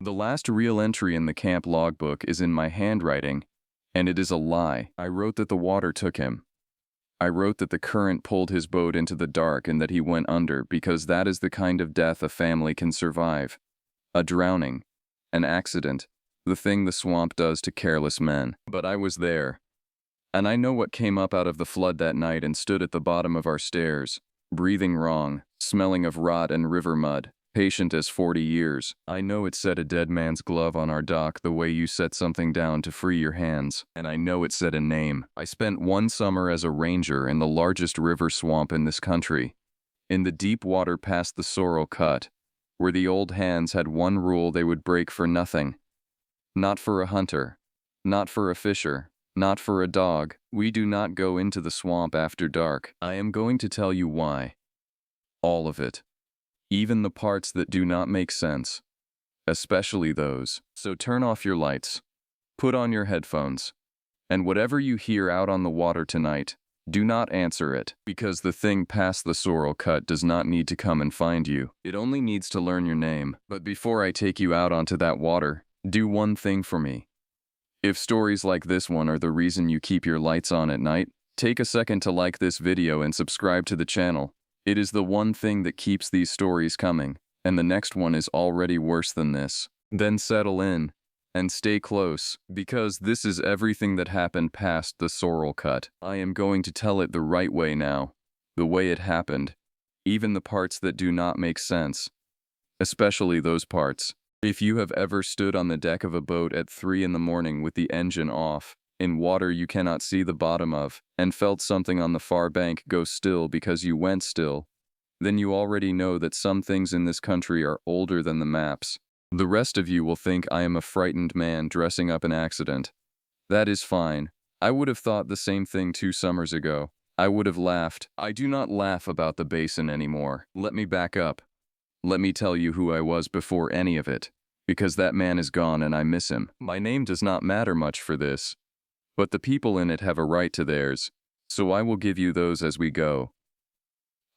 The last real entry in the camp logbook is in my handwriting, and it is a lie. I wrote that the water took him. I wrote that the current pulled his boat into the dark and that he went under because that is the kind of death a family can survive. A drowning, an accident, the thing the swamp does to careless men. But I was there. And I know what came up out of the flood that night and stood at the bottom of our stairs, breathing wrong, smelling of rot and river mud, patient as 40 years. I know it said a dead man's glove on our dock the way you set something down to free your hands. And I know it said a name. I spent one summer as a ranger in the largest river swamp in this country, in the deep water past the Sorrel cut, where the old hands had one rule they would break for nothing. Not for a hunter, not for a fisher, not for a dog. We do not go into the swamp after dark. I am going to tell you why. All of it. Even the parts that do not make sense. Especially those. So turn off your lights. Put on your headphones. And whatever you hear out on the water tonight, do not answer it, because the thing past the Sorrel cut does not need to come and find you. It only needs to learn your name. But before I take you out onto that water, do one thing for me. If stories like this one are the reason you keep your lights on at night, take a second to like this video and subscribe to the channel. It is the one thing that keeps these stories coming, and the next one is already worse than this. Then settle in, and stay close, because this is everything that happened past the Sorrel cut. I am going to tell it the right way now, the way it happened, even the parts that do not make sense, especially those parts. If you have ever stood on the deck of a boat at 3 in the morning with the engine off, in water you cannot see the bottom of, and felt something on the far bank go still because you went still, then you already know that some things in this country are older than the maps. The rest of you will think I am a frightened man dressing up an accident. That is fine. I would have thought the same thing 2 summers ago. I would have laughed. I do not laugh about the basin anymore. Let me back up. Let me tell you who I was before any of it, because that man is gone and I miss him. My name does not matter much for this, but the people in it have a right to theirs, so I will give you those as we go.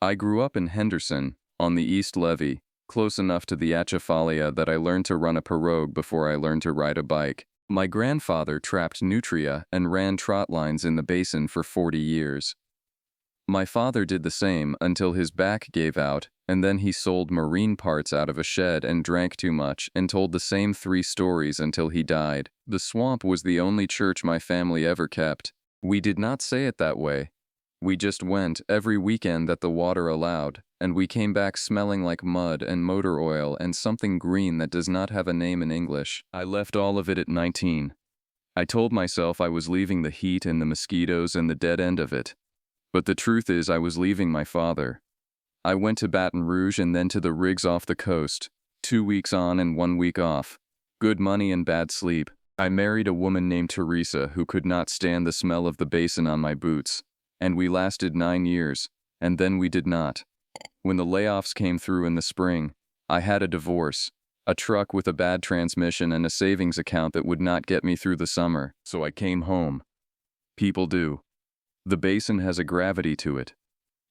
I grew up in Henderson, on the East Levee, close enough to the Atchafalaya that I learned to run a pirogue before I learned to ride a bike. My grandfather trapped nutria and ran trot lines in the basin for 40 years. My father did the same until his back gave out, and then he sold marine parts out of a shed and drank too much and told the same 3 stories until he died. The swamp was the only church my family ever kept. We did not say it that way. We just went every weekend that the water allowed, and we came back smelling like mud and motor oil and something green that does not have a name in English. I left all of it at 19. I told myself I was leaving the heat and the mosquitoes and the dead end of it. But the truth is I was leaving my father. I went to Baton Rouge and then to the rigs off the coast, 2 weeks on and 1 week off. Good money and bad sleep. I married a woman named Teresa who could not stand the smell of the basin on my boots, and we lasted 9 years, and then we did not. When the layoffs came through in the spring, I had a divorce, a truck with a bad transmission and a savings account that would not get me through the summer, so I came home. People do. The basin has a gravity to it.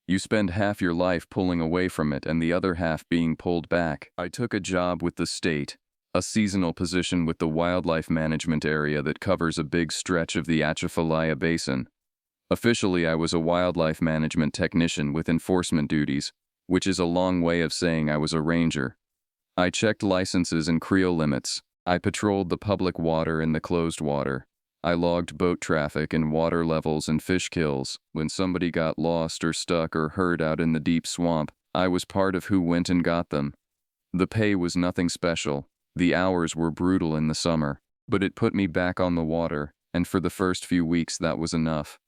You spend half your life pulling away from it and the other half being pulled back. I took a job with the state, a seasonal position with the wildlife management area that covers a big stretch of the Atchafalaya Basin. Officially, I was a wildlife management technician with enforcement duties, which is a long way of saying I was a ranger. I checked licenses and creel limits. I patrolled the public water and the closed water. I logged boat traffic and water levels and fish kills. When somebody got lost or stuck or hurt out in the deep swamp, I was part of who went and got them. The pay was nothing special. The hours were brutal in the summer, but it put me back on the water, and for the first few weeks that was enough.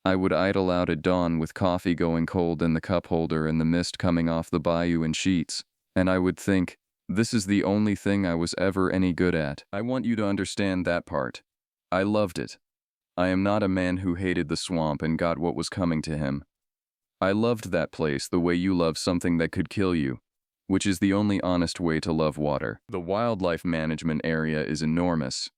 I would idle out at dawn with coffee going cold in the cup holder and the mist coming off the bayou in sheets, and I would think, this is the only thing I was ever any good at. I want you to understand that part. I loved it. I am not a man who hated the swamp and got what was coming to him. I loved that place the way you love something that could kill you, which is the only honest way to love water. The wildlife management area is enormous.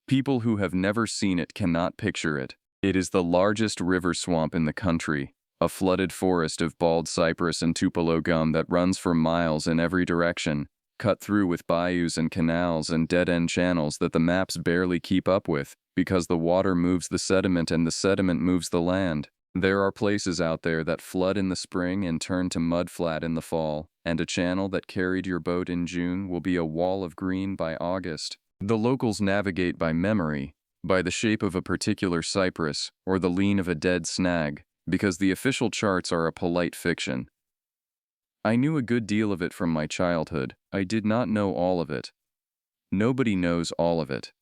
People who have never seen it cannot picture it. It is the largest river swamp in the country, a flooded forest of bald cypress and tupelo gum that runs for miles in every direction, cut through with bayous and canals and dead-end channels that the maps barely keep up with, because the water moves the sediment and the sediment moves the land. There are places out there that flood in the spring and turn to mudflat in the fall, and a channel that carried your boat in June will be a wall of green by August. The locals navigate by memory, by the shape of a particular cypress or the lean of a dead snag, because the official charts are a polite fiction. I knew a good deal of it from my childhood. I did not know all of it. Nobody knows all of it.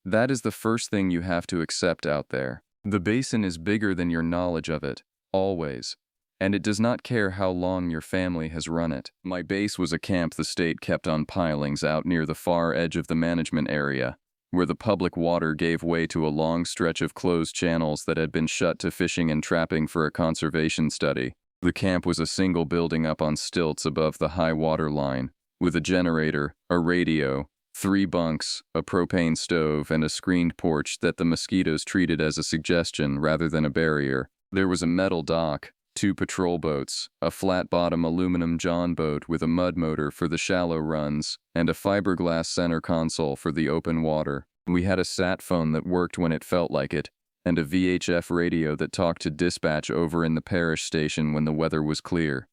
That is the first thing you have to accept out there. The basin is bigger than your knowledge of it, always. And it does not care how long your family has run it. My base was a camp the state kept on pilings out near the far edge of the management area, where the public water gave way to a long stretch of closed channels that had been shut to fishing and trapping for a conservation study. The camp was a single building up on stilts above the high water line, with a generator, a radio, 3 bunks, a propane stove, and a screened porch that the mosquitoes treated as a suggestion rather than a barrier. There was a metal dock, 2 patrol boats, a flat-bottom aluminum john boat with a mud motor for the shallow runs, and a fiberglass center console for the open water. We had a sat phone that worked when it felt like it, and a VHF radio that talked to dispatch over in the parish station when the weather was clear.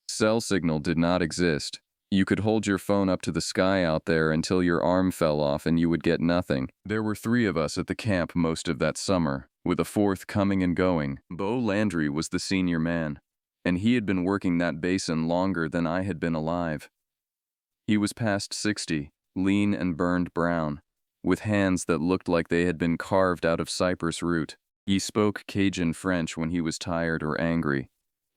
Cell signal did not exist. You could hold your phone up to the sky out there until your arm fell off and you would get nothing. There were 3 of us at the camp most of that summer, with a 4th coming and going. Bo Landry was the senior man, and he had been working that basin longer than I had been alive. He was past 60, lean and burned brown, with hands that looked like they had been carved out of cypress root. He spoke Cajun French when he was tired or angry,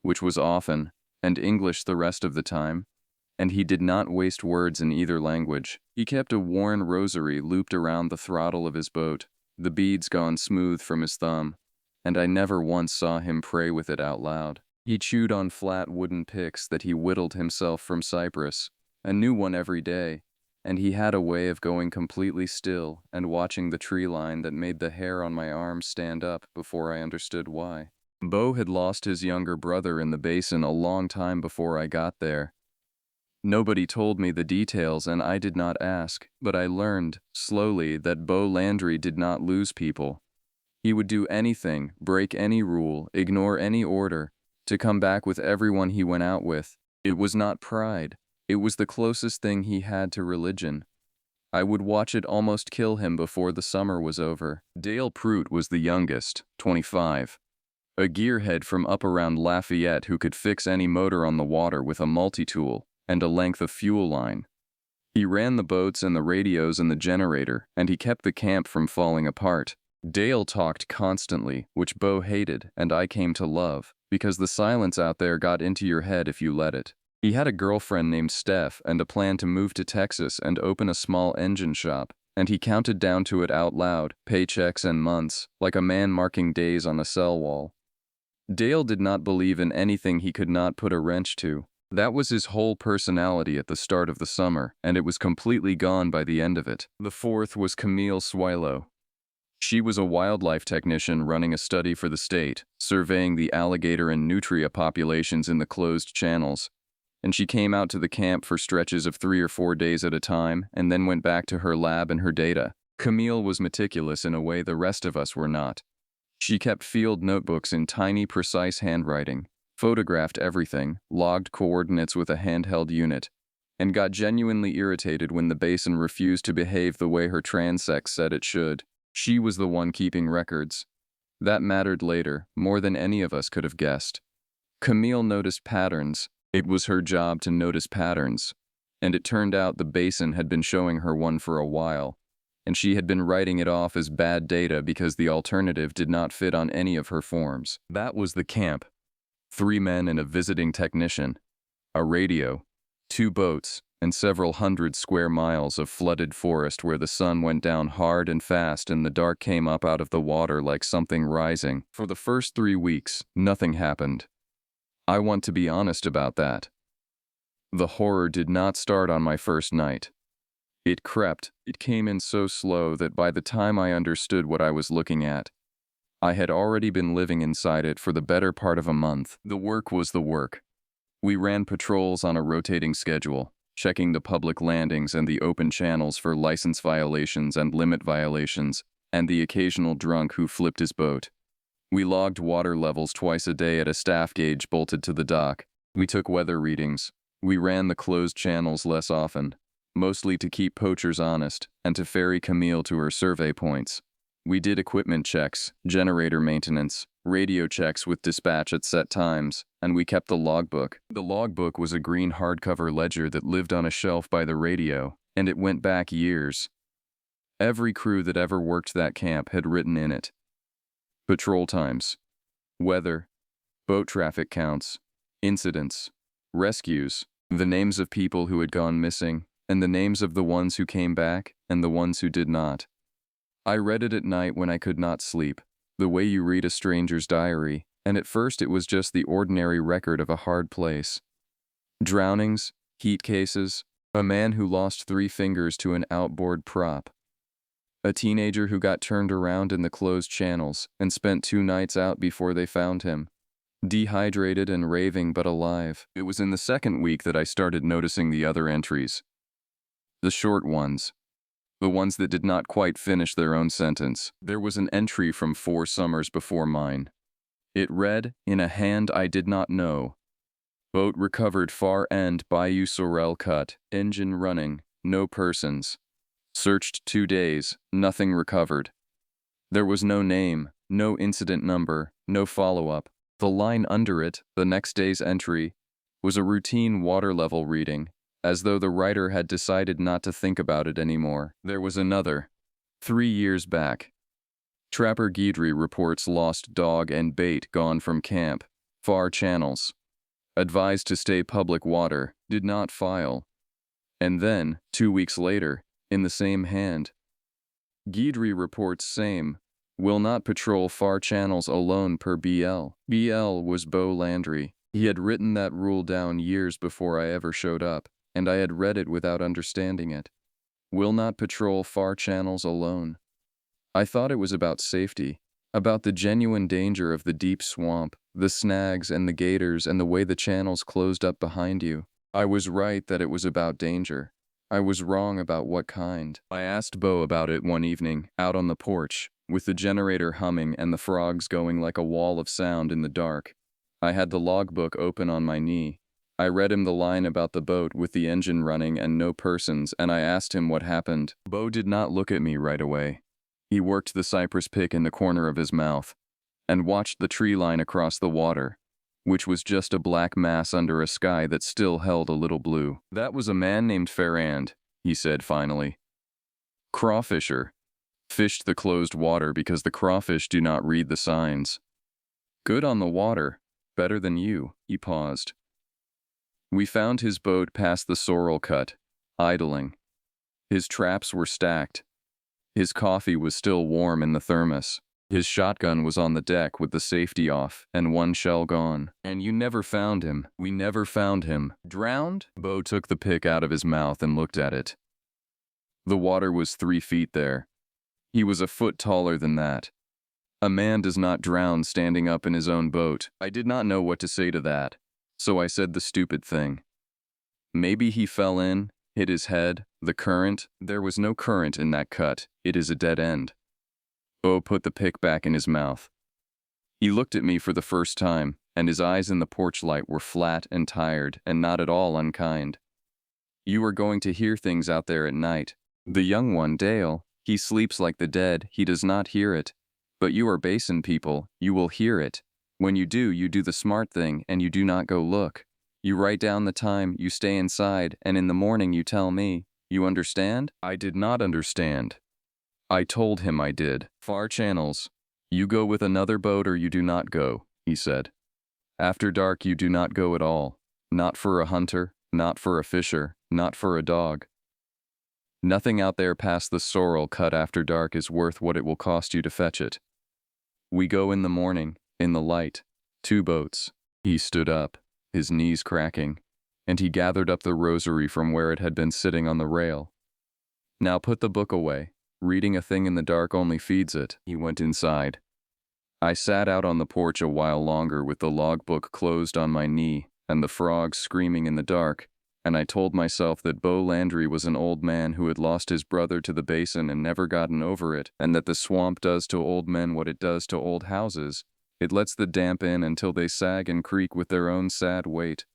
which was often, and English the rest of the time, and he did not waste words in either language. He kept a worn rosary looped around the throttle of his boat, the beads gone smooth from his thumb, and I never once saw him pray with it out loud. He chewed on flat wooden picks that he whittled himself from cypress, a new one every day, and he had a way of going completely still and watching the tree line that made the hair on my arm stand up before I understood why. Bo had lost his younger brother in the basin a long time before I got there. Nobody told me the details and I did not ask, but I learned, slowly, that Bo Landry did not lose people. He would do anything, break any rule, ignore any order, to come back with everyone he went out with. It was not pride. It was the closest thing he had to religion. I would watch it almost kill him before the summer was over. Dale Prout was the youngest, 25. A gearhead from up around Lafayette who could fix any motor on the water with a multi-tool and a length of fuel line. He ran the boats and the radios and the generator, and he kept the camp from falling apart. Dale talked constantly, which Bo hated and I came to love, because the silence out there got into your head if you let it. He had a girlfriend named Steph and a plan to move to Texas and open a small engine shop, and he counted down to it out loud, paychecks and months, like a man marking days on a cell wall. Dale did not believe in anything he could not put a wrench to. That was his whole personality at the start of the summer, and it was completely gone by the end of it. The 4th was Camille Swilo. She was a wildlife technician running a study for the state, surveying the alligator and nutria populations in the closed channels, and she came out to the camp for stretches of 3 or 4 days at a time and then went back to her lab and her data. Camille was meticulous in a way the rest of us were not. She kept field notebooks in tiny, precise handwriting, photographed everything, logged coordinates with a handheld unit, and got genuinely irritated when the basin refused to behave the way her transect said it should. She was the one keeping records. That mattered later, more than any of us could have guessed. Camille noticed patterns. It was her job to notice patterns, and it turned out the basin had been showing her one for a while, and she had been writing it off as bad data because the alternative did not fit on any of her forms. That was the camp. 3 men and a visiting technician, a radio, 2 boats, and several hundred square miles of flooded forest where the sun went down hard and fast and the dark came up out of the water like something rising. For the first 3 weeks, nothing happened. I want to be honest about that. The horror did not start on my first night. It crept. It came in so slow that by the time I understood what I was looking at, I had already been living inside it for the better part of a month. The work was the work. We ran patrols on a rotating schedule, checking the public landings and the open channels for license violations and limit violations, and the occasional drunk who flipped his boat. We logged water levels twice a day at a staff gauge bolted to the dock. We took weather readings. We ran the closed channels less often, mostly to keep poachers honest and to ferry Camille to her survey points. We did equipment checks, generator maintenance, radio checks with dispatch at set times, and we kept the logbook. The logbook was a green hardcover ledger that lived on a shelf by the radio, and it went back years. Every crew that ever worked that camp had written in it. Patrol times, weather, boat traffic counts, incidents, rescues, the names of people who had gone missing, and the names of the ones who came back and the ones who did not. I read it at night when I could not sleep, the way you read a stranger's diary, and at first it was just the ordinary record of a hard place. Drownings, heat cases, a man who lost 3 fingers to an outboard prop, a teenager who got turned around in the closed channels and spent 2 nights out before they found him, dehydrated and raving but alive. It was in the second week that I started noticing the other entries. The short ones. The ones that did not quite finish their own sentence. There was an entry from 4 summers before mine. It read, in a hand I did not know, boat recovered far end Bayou Sorrel cut, engine running, no persons. Searched 2 days, nothing recovered. There was no name, no incident number, no follow-up. The line under it, the next day's entry, was a routine water level reading, as though the writer had decided not to think about it anymore. There was another. 3 years back. Trapper Guidry reports lost dog and bait gone from camp, far channels. Advised to stay public water, did not file. And then, 2 weeks later, in the same hand. Guidry reports same. Will not patrol far channels alone per BL. BL was Beau Landry. He had written that rule down years before I ever showed up, and I had read it without understanding it. Will not patrol far channels alone. I thought it was about safety, about the genuine danger of the deep swamp, the snags and the gators and the way the channels closed up behind you. I was right that it was about danger. I was wrong about what kind. I asked Beau about it one evening, out on the porch, with the generator humming and the frogs going like a wall of sound in the dark. I had the logbook open on my knee. I read him the line about the boat with the engine running and no persons, and I asked him what happened. Beau did not look at me right away. He worked the cypress pick in the corner of his mouth, and watched the tree line across the water, which was just a black mass under a sky that still held a little blue. That was a man named Ferrand, he said finally. Crawfisher. Fished the closed water because the crawfish do not read the signs. Good on the water. Better than you. He paused. We found his boat past the Sorrel cut, idling. His traps were stacked. His coffee was still warm in the thermos. His shotgun was on the deck with the safety off and 1 shell gone. And you never found him. We never found him. Drowned? Beau took the pick out of his mouth and looked at it. The water was 3 feet there. He was a foot taller than that. A man does not drown standing up in his own boat. I did not know what to say to that, so I said the stupid thing. Maybe he fell in, hit his head, the current. There was no current in that cut. It is a dead end. Beau put the pick back in his mouth. He looked at me for the first time, and his eyes in the porch light were flat and tired and not at all unkind. You are going to hear things out there at night. The young one, Dale, he sleeps like the dead, he does not hear it. But you are basin people, you will hear it. When you do the smart thing and you do not go look. You write down the time, you stay inside, and in the morning you tell me. You understand? I did not understand. I told him I did. Far channels. You go with another boat or you do not go, he said. After dark you do not go at all. Not for a hunter, not for a fisher, not for a dog. Nothing out there past the Sorrel cut after dark is worth what it will cost you to fetch it. We go in the morning, in the light. 2 boats. He stood up, his knees cracking, and he gathered up the rosary from where it had been sitting on the rail. Now put the book away. Reading a thing in the dark only feeds it. He went inside. I sat out on the porch a while longer with the logbook closed on my knee and the frogs screaming in the dark, and I told myself that Beau Landry was an old man who had lost his brother to the basin and never gotten over it, and that the swamp does to old men what it does to old houses. It lets the damp in until they sag and creak with their own sad weight.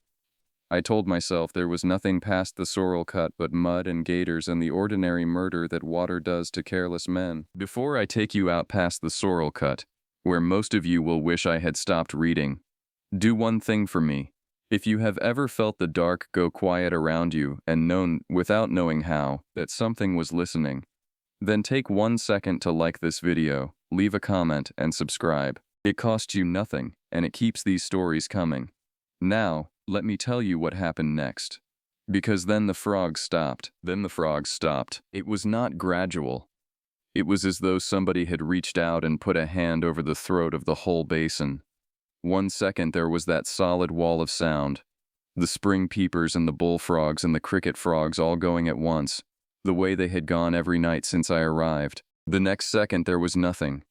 I told myself there was nothing past the Sorrel cut but mud and gators and the ordinary murder that water does to careless men. Before I take you out past the Sorrel cut, where most of you will wish I had stopped reading, do one thing for me. If you have ever felt the dark go quiet around you and known, without knowing how, that something was listening, then take 1 second to like this video, leave a comment, and subscribe. It costs you nothing, and it keeps these stories coming. Now, let me tell you what happened next. Because then the frogs stopped. It was not gradual. It was as though somebody had reached out and put a hand over the throat of the whole basin. 1 second there was that solid wall of sound. The spring peepers and the bullfrogs and the cricket frogs all going at once, the way they had gone every night since I arrived. The next second there was nothing.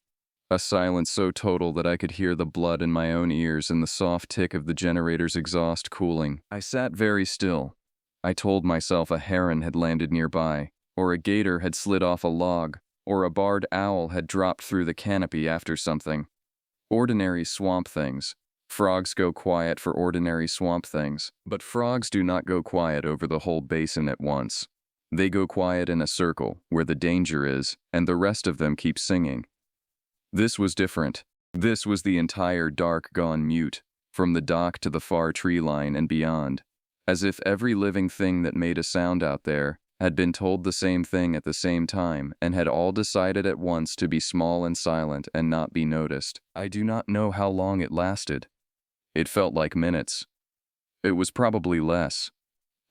A silence so total that I could hear the blood in my own ears and the soft tick of the generator's exhaust cooling. I sat very still. I told myself a heron had landed nearby, or a gator had slid off a log, or a barred owl had dropped through the canopy after something. Ordinary swamp things. Frogs go quiet for ordinary swamp things. But frogs do not go quiet over the whole basin at once. They go quiet in a circle, where the danger is, and the rest of them keep singing. This was different. This was the entire dark gone mute, from the dock to the far tree line and beyond, as if every living thing that made a sound out there had been told the same thing at the same time and had all decided at once to be small and silent and not be noticed. I do not know how long it lasted. It felt like minutes. It was probably less.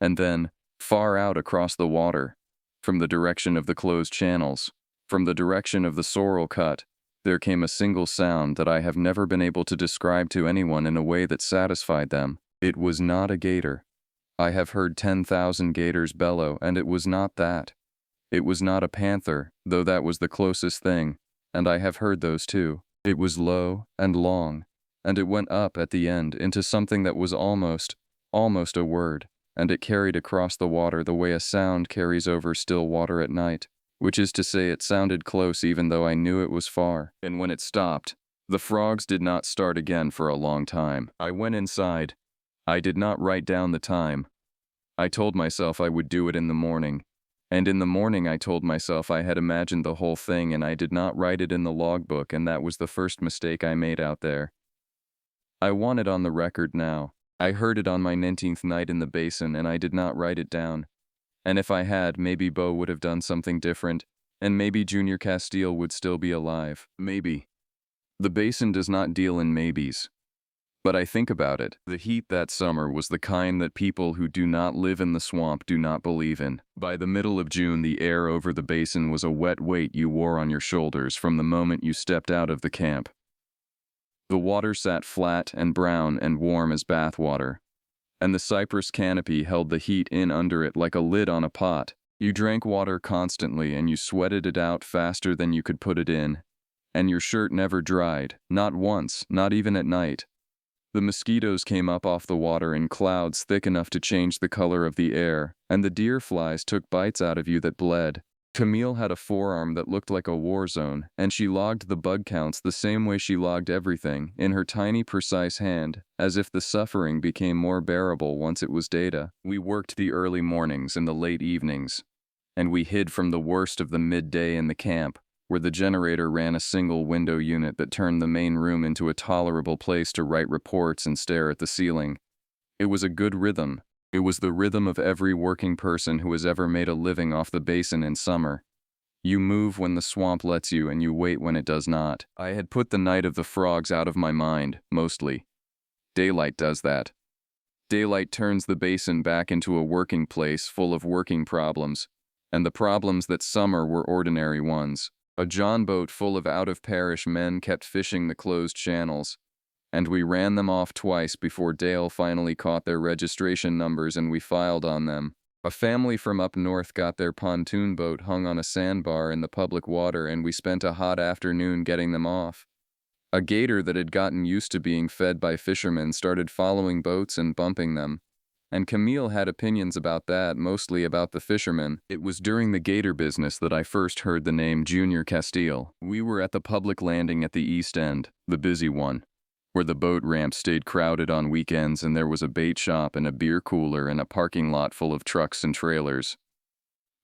And then, far out across the water, from the direction of the closed channels, from the direction of the Sorrel cut, there came a single sound that I have never been able to describe to anyone in a way that satisfied them. It was not a gator. I have heard 10,000 gators bellow, and it was not that. It was not a panther, though that was the closest thing, and I have heard those too. It was low and long, and it went up at the end into something that was almost a word, and it carried across the water the way a sound carries over still water at night. Which is to say, it sounded close even though I knew it was far. And when it stopped, the frogs did not start again for a long time. I went inside. I did not write down the time. I told myself I would do it in the morning. And in the morning I told myself I had imagined the whole thing and I did not write it in the logbook, and that was the first mistake I made out there. I want it on the record now. I heard it on my 19th night in the basin and I did not write it down. And if I had, maybe Beau would have done something different, and maybe Junior Castile would still be alive. Maybe. The basin does not deal in maybes. But I think about it. The heat that summer was the kind that people who do not live in the swamp do not believe in. By the middle of June, the air over the basin was a wet weight you wore on your shoulders from the moment you stepped out of the camp. The water sat flat and brown and warm as bath water, and the cypress canopy held the heat in under it like a lid on a pot. You drank water constantly and you sweated it out faster than you could put it in, and your shirt never dried, not once, not even at night. The mosquitoes came up off the water in clouds thick enough to change the color of the air, and the deer flies took bites out of you that bled. Camille had a forearm that looked like a war zone, and she logged the bug counts the same way she logged everything, in her tiny, precise hand, as if the suffering became more bearable once it was data. We worked the early mornings and the late evenings, and we hid from the worst of the midday in the camp, where the generator ran a single window unit that turned the main room into a tolerable place to write reports and stare at the ceiling. It was a good rhythm. It was the rhythm of every working person who has ever made a living off the basin in summer. You move when the swamp lets you and you wait when it does not. I had put the night of the frogs out of my mind, mostly. Daylight does that. Daylight turns the basin back into a working place full of working problems, and the problems that summer were ordinary ones. A John boat full of out-of-parish men kept fishing the closed channels, and we ran them off twice before Dale finally caught their registration numbers and we filed on them. A family from up north got their pontoon boat hung on a sandbar in the public water and we spent a hot afternoon getting them off. A gator that had gotten used to being fed by fishermen started following boats and bumping them, And Camille had opinions about that, mostly about the fishermen. It was during the gator business that I first heard the name Junior Castile. We were at the public landing at the East End, the busy one, where the boat ramp stayed crowded on weekends and there was a bait shop and a beer cooler and a parking lot full of trucks and trailers.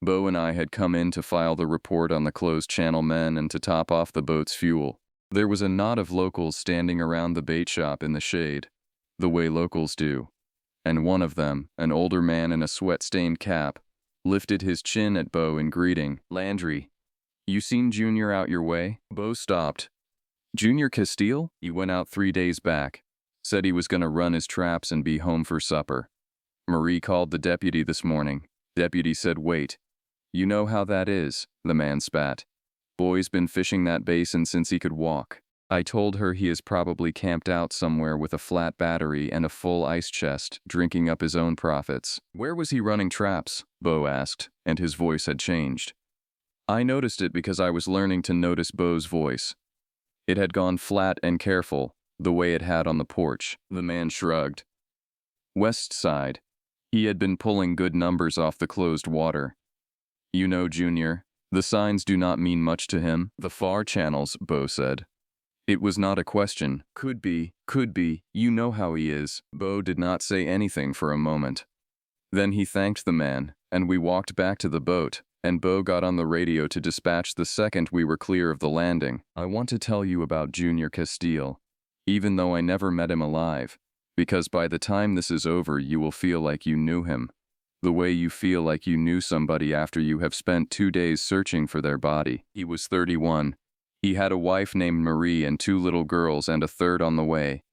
Bo and I had come in to file the report on the closed channel men and to top off the boat's fuel. There was a knot of locals standing around the bait shop in the shade, the way locals do. And one of them, an older man in a sweat-stained cap, lifted his chin at Bo in greeting. "Landry, you seen Junior out your way?" Bo stopped. "Junior Castile? He went out 3 days back. Said he was gonna run his traps and be home for supper. Marie called the deputy this morning. Deputy said wait. You know how that is," the man spat. "Boy's been fishing that basin since he could walk. I told her he is probably camped out somewhere with a flat battery and a full ice chest, drinking up his own profits." "Where was he running traps?" Bo asked, and his voice had changed. I noticed it because I was learning to notice Bo's voice. It had gone flat and careful, the way it had on the porch. The man shrugged. "West Side. He had been pulling good numbers off the closed water. You know, Junior, the signs do not mean much to him." "The far channels," Bo said. It was not a question. Could be, you know how he is." Bo did not say anything for a moment. Then he thanked the man, and we walked back to the boat, and Bo got on the radio to dispatch the second we were clear of the landing. "I want to tell you about Junior Castile, even though I never met him alive, because by the time this is over you will feel like you knew him. The way you feel like you knew somebody after you have spent 2 days searching for their body." He was 31. He had a wife named Marie and 2 little girls and a third on the way.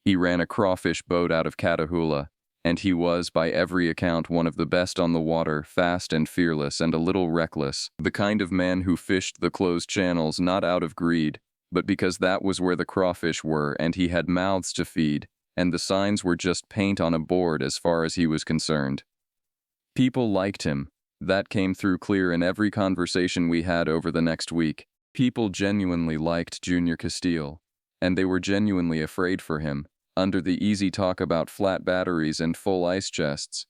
He ran a crawfish boat out of Catahoula, and he was, by every account, one of the best on the water, fast and fearless and a little reckless, the kind of man who fished the closed channels not out of greed, but because that was where the crawfish were and he had mouths to feed, and the signs were just paint on a board as far as he was concerned. People liked him. That came through clear in every conversation we had over the next week. People genuinely liked Junior Castile, and they were genuinely afraid for him, under the easy talk about flat batteries and full ice chests.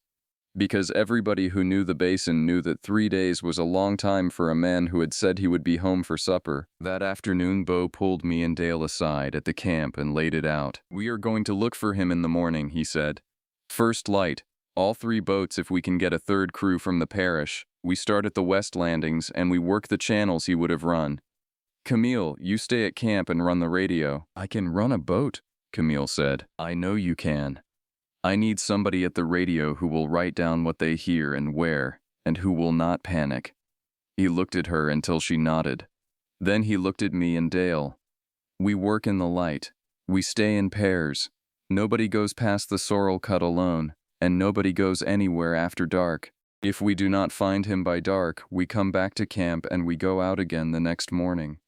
Because everybody who knew the basin knew that 3 days was a long time for a man who had said he would be home for supper. That afternoon Bo pulled me and Dale aside at the camp and laid it out. "We are going to look for him in the morning," he said. "First light, all 3 boats if we can get a third crew from the parish. We start at the west landings and we work the channels he would have run. Camille, you stay at camp and run the radio." "I can run a boat," Camille said. "I know you can. I need somebody at the radio who will write down what they hear and where, and who will not panic." He looked at her until she nodded. Then he looked at me and Dale. "We work in the light. We stay in pairs. Nobody goes past the Sorrel cut alone, and nobody goes anywhere after dark. If we do not find him by dark, we come back to camp and we go out again the next morning.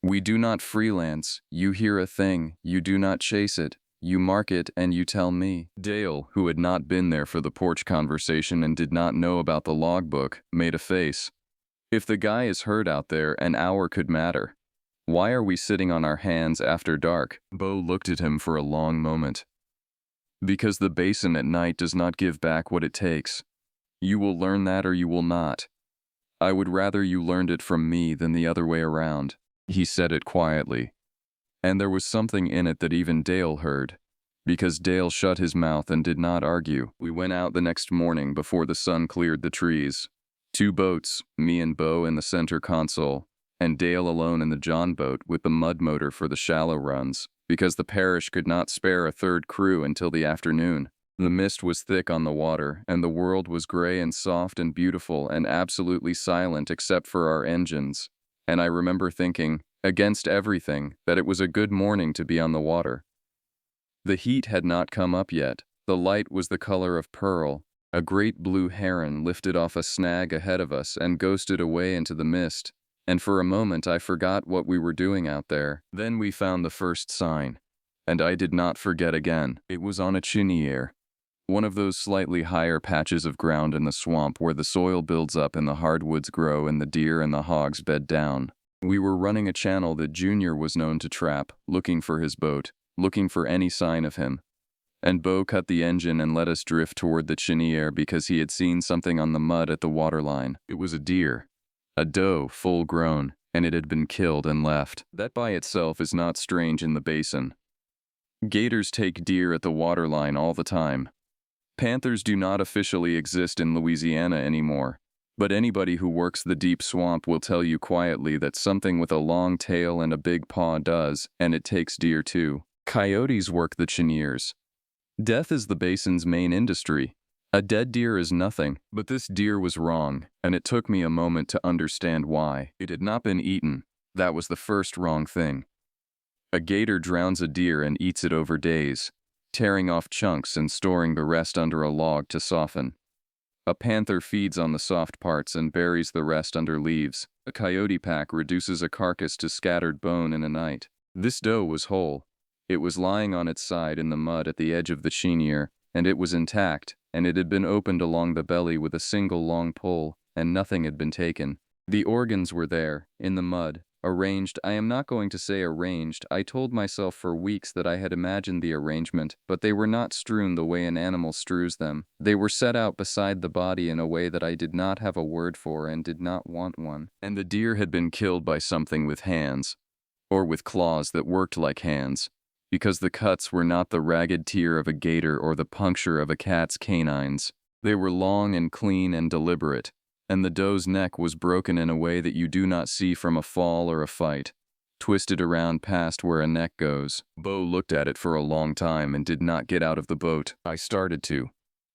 We do not freelance. You hear a thing, you do not chase it. You mark it and you tell me." Dale, who had not been there for the porch conversation and did not know about the logbook, made a face. "If the guy is hurt out there, an hour could matter. Why are we sitting on our hands after dark?" Bo looked at him for a long moment. "Because the basin at night does not give back what it takes. You will learn that or you will not. I would rather you learned it from me than the other way around." He said it quietly. And there was something in it that even Dale heard, because Dale shut his mouth and did not argue. We went out the next morning before the sun cleared the trees. 2 boats, me and Bo in the center console, and Dale alone in the John boat with the mud motor for the shallow runs, because the parish could not spare a third crew until the afternoon. The mist was thick on the water, and the world was gray and soft and beautiful and absolutely silent except for our engines. And I remember thinking, against everything, that it was a good morning to be on the water. The heat had not come up yet. The light was the color of pearl. A great blue heron lifted off a snag ahead of us and ghosted away into the mist, and for a moment I forgot what we were doing out there. Then we found the first sign, and I did not forget again. It was on a chiniere, one of those slightly higher patches of ground in the swamp where the soil builds up and the hardwoods grow and the deer and the hogs bed down. We were running a channel that Junior was known to trap, looking for his boat, looking for any sign of him. and Bo cut the engine and let us drift toward the cheniere because he had seen something on the mud at the waterline. It was a deer. A doe, full grown, and it had been killed and left. That by itself is not strange in the basin. Gators take deer at the waterline all the time. Panthers do not officially exist in Louisiana anymore, but anybody who works the deep swamp will tell you quietly that something with a long tail and a big paw does, and it takes deer too. Coyotes work the cheniers. Death is the basin's main industry. A dead deer is nothing, but this deer was wrong, and it took me a moment to understand why. It had not been eaten. That was the first wrong thing. A gator drowns a deer and eats it over days, tearing off chunks and storing the rest under a log to soften. A panther feeds on the soft parts and buries the rest under leaves. A coyote pack reduces a carcass to scattered bone in a night. This doe was whole. It was lying on its side in the mud at the edge of the cheniere, and it was intact, and it had been opened along the belly with a single long pull, and nothing had been taken. The organs were there, in the mud, arranged. I am not going to say arranged. I told myself for weeks that I had imagined the arrangement, but they were not strewn the way an animal strews them. They were set out beside the body in a way that I did not have a word for and did not want one. And the deer had been killed by something with hands, or with claws that worked like hands, because the cuts were not the ragged tear of a gator or the puncture of a cat's canines. They were long and clean and deliberate, and the doe's neck was broken in a way that you do not see from a fall or a fight, twisted around past where a neck goes. Bo looked at it for a long time and did not get out of the boat. I started to.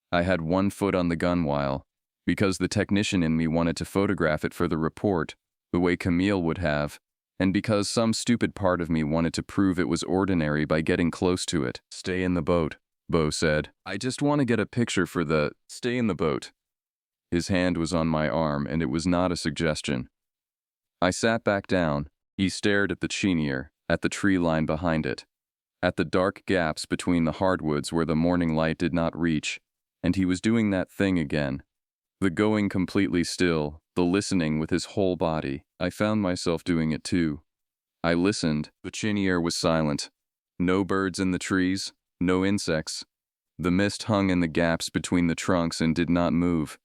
I had one foot on the gunwale, because the technician in me wanted to photograph it for the report, the way Camille would have, and because some stupid part of me wanted to prove it was ordinary by getting close to it. "Stay in the boat," Bo said. "I just want to get a picture for the—" "Stay in the boat." His hand was on my arm, and it was not a suggestion. I sat back down. He stared at the cheniere, at the tree line behind it, at the dark gaps between the hardwoods where the morning light did not reach, and he was doing that thing again. The going completely still, the listening with his whole body. I found myself doing it too. I listened. The cheniere was silent. No birds in the trees, no insects. The mist hung in the gaps between the trunks and did not move.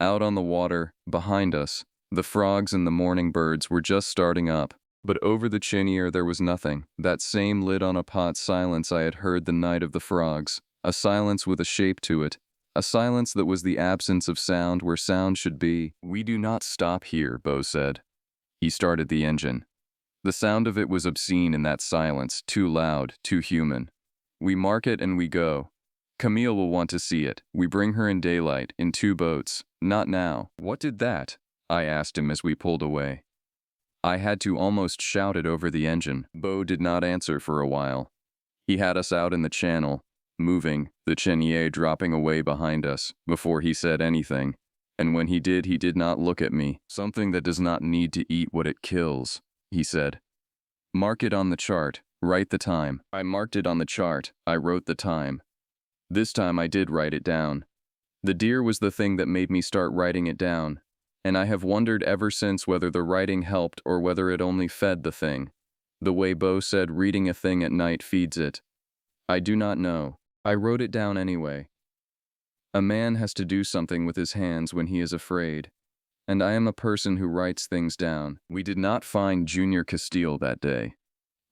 Out on the water, behind us, the frogs and the morning birds were just starting up. But over the cheniere there was nothing. That same lid-on-a-pot silence I had heard the night of the frogs. A silence with a shape to it. A silence that was the absence of sound where sound should be. "We do not stop here," Bo said. He started the engine. The sound of it was obscene in that silence, too loud, too human. "We mark it and we go. Camille will want to see it. We bring her in daylight, in 2 boats. Not now." "What did that?" I asked him as we pulled away. I had to almost shout it over the engine. Bo did not answer for a while. He had us out in the channel, moving, the cheniere dropping away behind us, before he said anything. And when he did not look at me. "Something that does not need to eat what it kills," he said. "Mark it on the chart. Write the time." I marked it on the chart. I wrote the time. This time I did write it down. The deer was the thing that made me start writing it down, and I have wondered ever since whether the writing helped or whether it only fed the thing. The way Bo said reading a thing at night feeds it. I do not know. I wrote it down anyway. A man has to do something with his hands when he is afraid, and I am a person who writes things down. We did not find Junior Castile that day.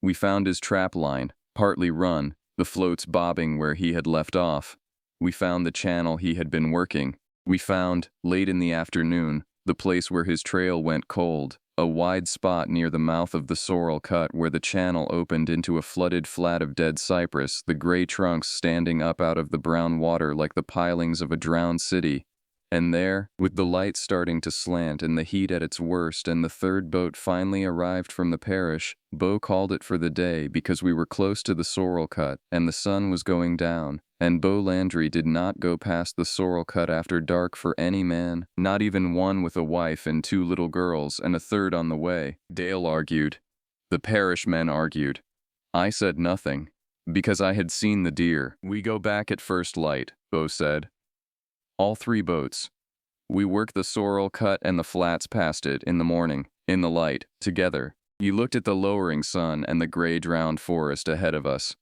We found his trap line, partly run, the floats bobbing where he had left off. We found the channel he had been working. We found, late in the afternoon, the place where his trail went cold, a wide spot near the mouth of the Sorrel cut where the channel opened into a flooded flat of dead cypress, the gray trunks standing up out of the brown water like the pilings of a drowned city. And there, with the light starting to slant and the heat at its worst and the 3rd boat finally arrived from the parish, Bo called it for the day because we were close to the Sorrel cut and the sun was going down, and Bo Landry did not go past the Sorrel cut after dark for any man, not even one with a wife and 2 little girls and a 3rd on the way. Dale argued. The parish men argued. I said nothing, because I had seen the deer. "We go back at first light," Bo said. All 3 boats. We worked the Sorrel cut and the flats past it in the morning, in the light, together. You looked at the lowering sun and the gray drowned forest ahead of us.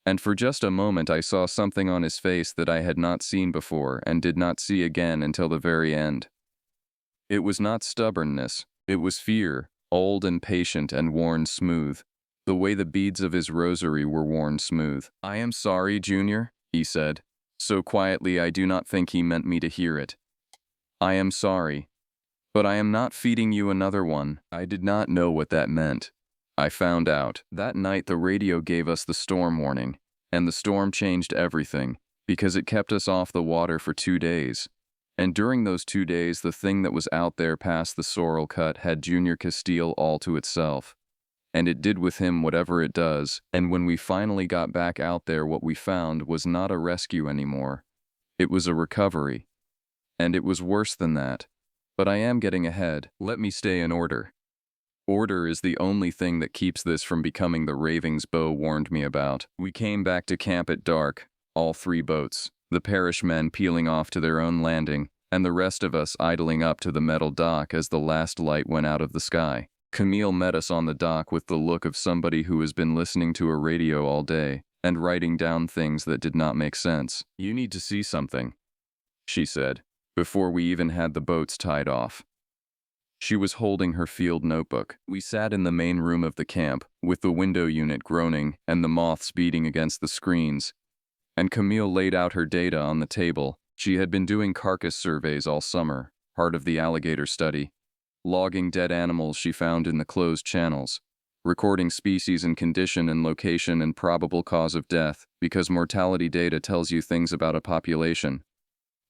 And for just a moment I saw something on his face that I had not seen before and did not see again until the very end. It was not stubbornness, it was fear, old and patient and worn smooth, the way the beads of his rosary were worn smooth. "I am sorry, Junior," he said, so quietly I do not think he meant me to hear it. "I am sorry. But I am not feeding you another one." I did not know what that meant. I found out. That night the radio gave us the storm warning, and the storm changed everything, because it kept us off the water for 2 days. And during those 2 days, the thing that was out there past the Sorrel cut had Junior Castile all to itself. And it did with him whatever it does, and when we finally got back out there, what we found was not a rescue anymore. It was a recovery. And it was worse than that. But I am getting ahead. Let me stay in order. Order is the only thing that keeps this from becoming the ravings Bo warned me about. We came back to camp at dark, all 3 boats, the parish men peeling off to their own landing, and the rest of us idling up to the metal dock as the last light went out of the sky. Camille met us on the dock with the look of somebody who has been listening to a radio all day and writing down things that did not make sense. "You need to see something," she said, before we even had the boats tied off. She was holding her field notebook. We sat in the main room of the camp, with the window unit groaning and the moths beating against the screens, and Camille laid out her data on the table. She had been doing carcass surveys all summer, part of the alligator study, logging dead animals she found in the closed channels, recording species and condition and location and probable cause of death, because mortality data tells you things about a population.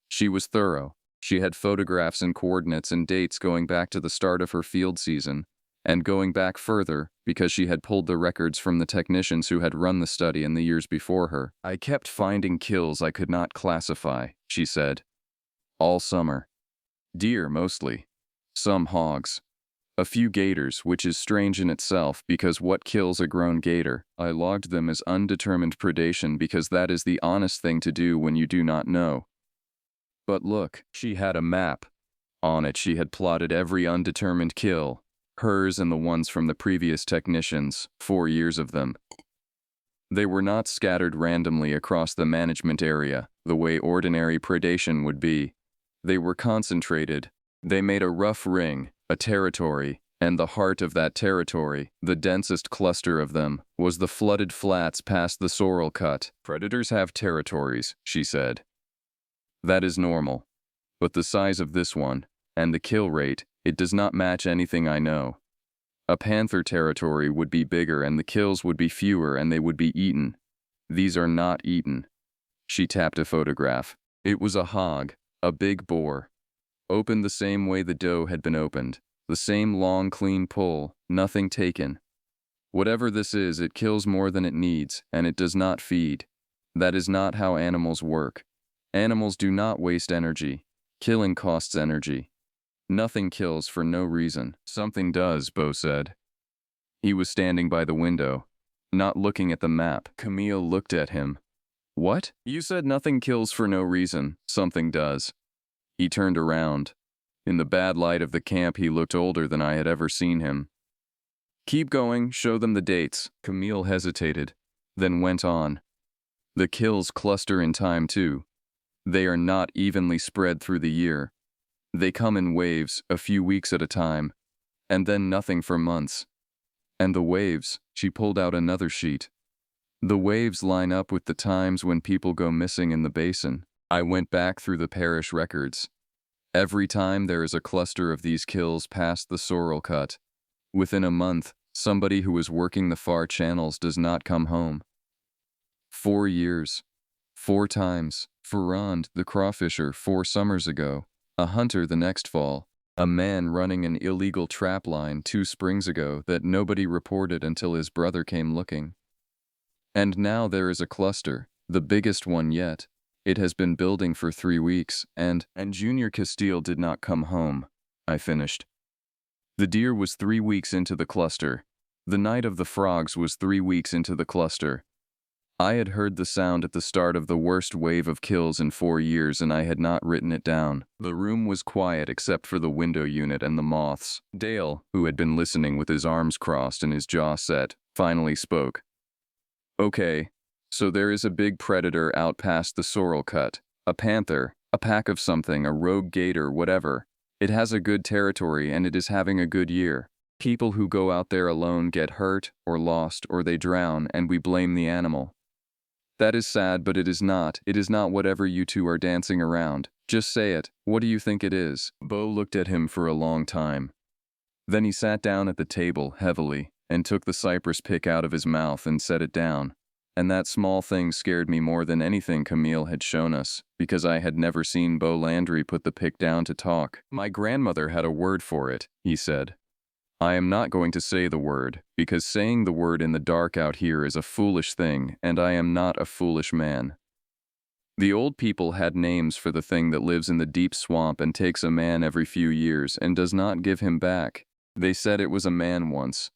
She was thorough. She had photographs and coordinates and dates going back to the start of her field season, and going back further because she had pulled the records from the technicians who had run the study in the years before her. "I kept finding kills I could not classify," she said, "all summer. Deer mostly. Some hogs. A few gators, which is strange in itself because what kills a grown gator? I logged them as undetermined predation because that is the honest thing to do when you do not know. But look," she had a map. On it she had plotted every undetermined kill, hers and the ones from the previous technicians, 4 years of them. They were not scattered randomly across the management area, the way ordinary predation would be. They were concentrated. They made a rough ring, a territory, and the heart of that territory, the densest cluster of them, was the flooded flats past the Sorrel cut. "Predators have territories," she said. "That is normal. But the size of this one, and the kill rate, it does not match anything I know. A panther territory would be bigger and the kills would be fewer and they would be eaten. These are not eaten." She tapped a photograph. It was a hog, a big boar. Opened the same way the doe had been opened. The same long, clean pull, nothing taken. Whatever this is, it kills more than it needs, and it does not feed. That is not how animals work. Animals do not waste energy. Killing costs energy. Nothing kills for no reason. "Something does," Bo said. He was standing by the window, not looking at the map. Camille looked at him. "What? You said nothing kills for no reason. Something does." He turned around. In the bad light of the camp, he looked older than I had ever seen him. "Keep going, show them the dates." Camille hesitated, then went on. "The kills cluster in time too. They are not evenly spread through the year. They come in waves, a few weeks at a time, and then nothing for months. And the waves," she pulled out another sheet. "The waves line up with the times when people go missing in the basin." I went back through the parish records. Every time there is a cluster of these kills past the Sorrel cut, within a month, somebody who is working the far channels does not come home. 4 years. 4 times. Ferrand, the crawfisher, 4 summers ago. A hunter the next fall. A man running an illegal trap line 2 springs ago that nobody reported until his brother came looking. And now there is a cluster, the biggest one yet. It has been building for 3 weeks, and Junior Castile did not come home," I finished. "The deer was 3 weeks into the cluster. The night of the frogs was 3 weeks into the cluster. I had heard the sound at the start of the worst wave of kills in 4 years and I had not written it down." The room was quiet except for the window unit and the moths. Dale, who had been listening with his arms crossed and his jaw set, finally spoke. "Okay, So there is a big predator out past the Sorrel cut. A panther, a pack of something, a rogue gator, whatever. It has a good territory and it is having a good year. People who go out there alone get hurt, or lost, or they drown, and we blame the animal. That is sad, but it is not. It is not whatever you two are dancing around. Just say it. What do you think it is? Bo looked at him for a long time. Then he sat down at the table, heavily, and took the cypress pick out of his mouth and set it down. And that small thing scared me more than anything Camille had shown us, because I had never seen Bo Landry put the pick down to talk. My grandmother had a word for it, he said. I am not going to say the word, because saying the word in the dark out here is a foolish thing, and I am not a foolish man. The old people had names for the thing that lives in the deep swamp and takes a man every few years and does not give him back. They said it was a man once.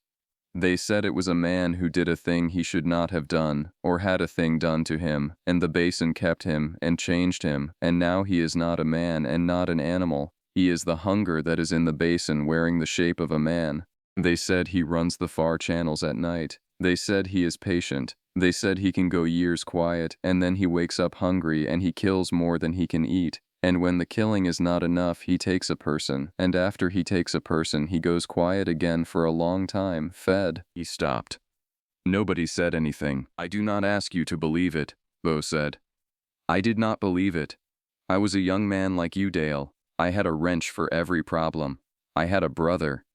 They said it was a man who did a thing he should not have done, or had a thing done to him, and the basin kept him and changed him, and now he is not a man and not an animal. He is the hunger that is in the basin wearing the shape of a man. They said he runs the far channels at night. They said he is patient. They said he can go years quiet, and then he wakes up hungry and he kills more than he can eat. And when the killing is not enough, he takes a person, and after he takes a person, he goes quiet again for a long time, fed. He stopped. Nobody said anything. I do not ask you to believe it, Bo said. I did not believe it. I was a young man like you, Dale. I had a wrench for every problem. I had a brother.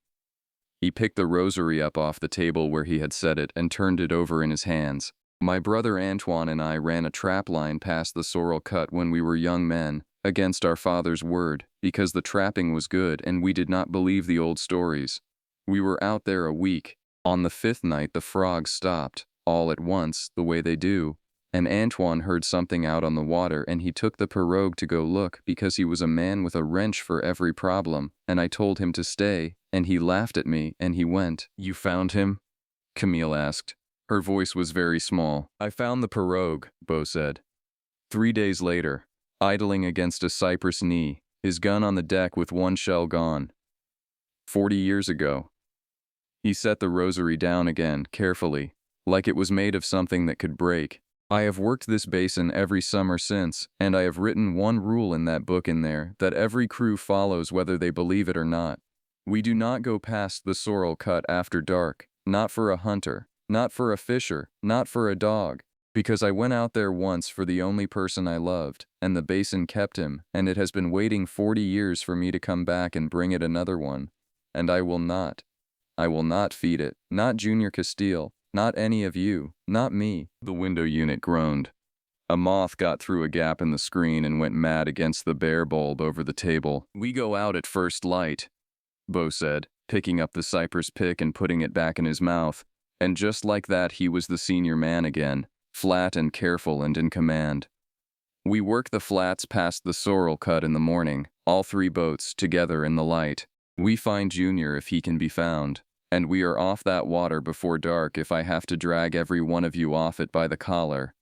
He picked the rosary up off the table where he had set it and turned it over in his hands. My brother Antoine and I ran a trap line past the Sorrel cut when we were young men, against our father's word, because the trapping was good and we did not believe the old stories. We were out there a week. On the 5th night the frogs stopped, all at once, the way they do, and Antoine heard something out on the water and he took the pirogue to go look because he was a man with a wrench for every problem, and I told him to stay, and he laughed at me and he went. You found him? Camille asked. Her voice was very small. I found the pirogue, Bo said. 3 days later, idling against a cypress knee, his gun on the deck with one shell gone. 40 years ago. He set the rosary down again, carefully, like it was made of something that could break. I have worked this basin every summer since, and I have written one rule in that book in there that every crew follows whether they believe it or not. We do not go past the Sorrel cut after dark, not for a hunter, not for a fisher, not for a dog. Because I went out there once for the only person I loved, and the basin kept him, and it has been waiting 40 years for me to come back and bring it another one. And I will not. I will not feed it, not Junior Castile, not any of you, not me. The window unit groaned. A moth got through a gap in the screen and went mad against the bare bulb over the table. We go out at first light, Bo said, picking up the cypress pick and putting it back in his mouth, and just like that he was the senior man again. Flat and careful and in command. We work the flats past the Sorrel cut in the morning, all 3 boats, together in the light. We find Junior if he can be found, and we are off that water before dark if I have to drag every one of you off it by the collar.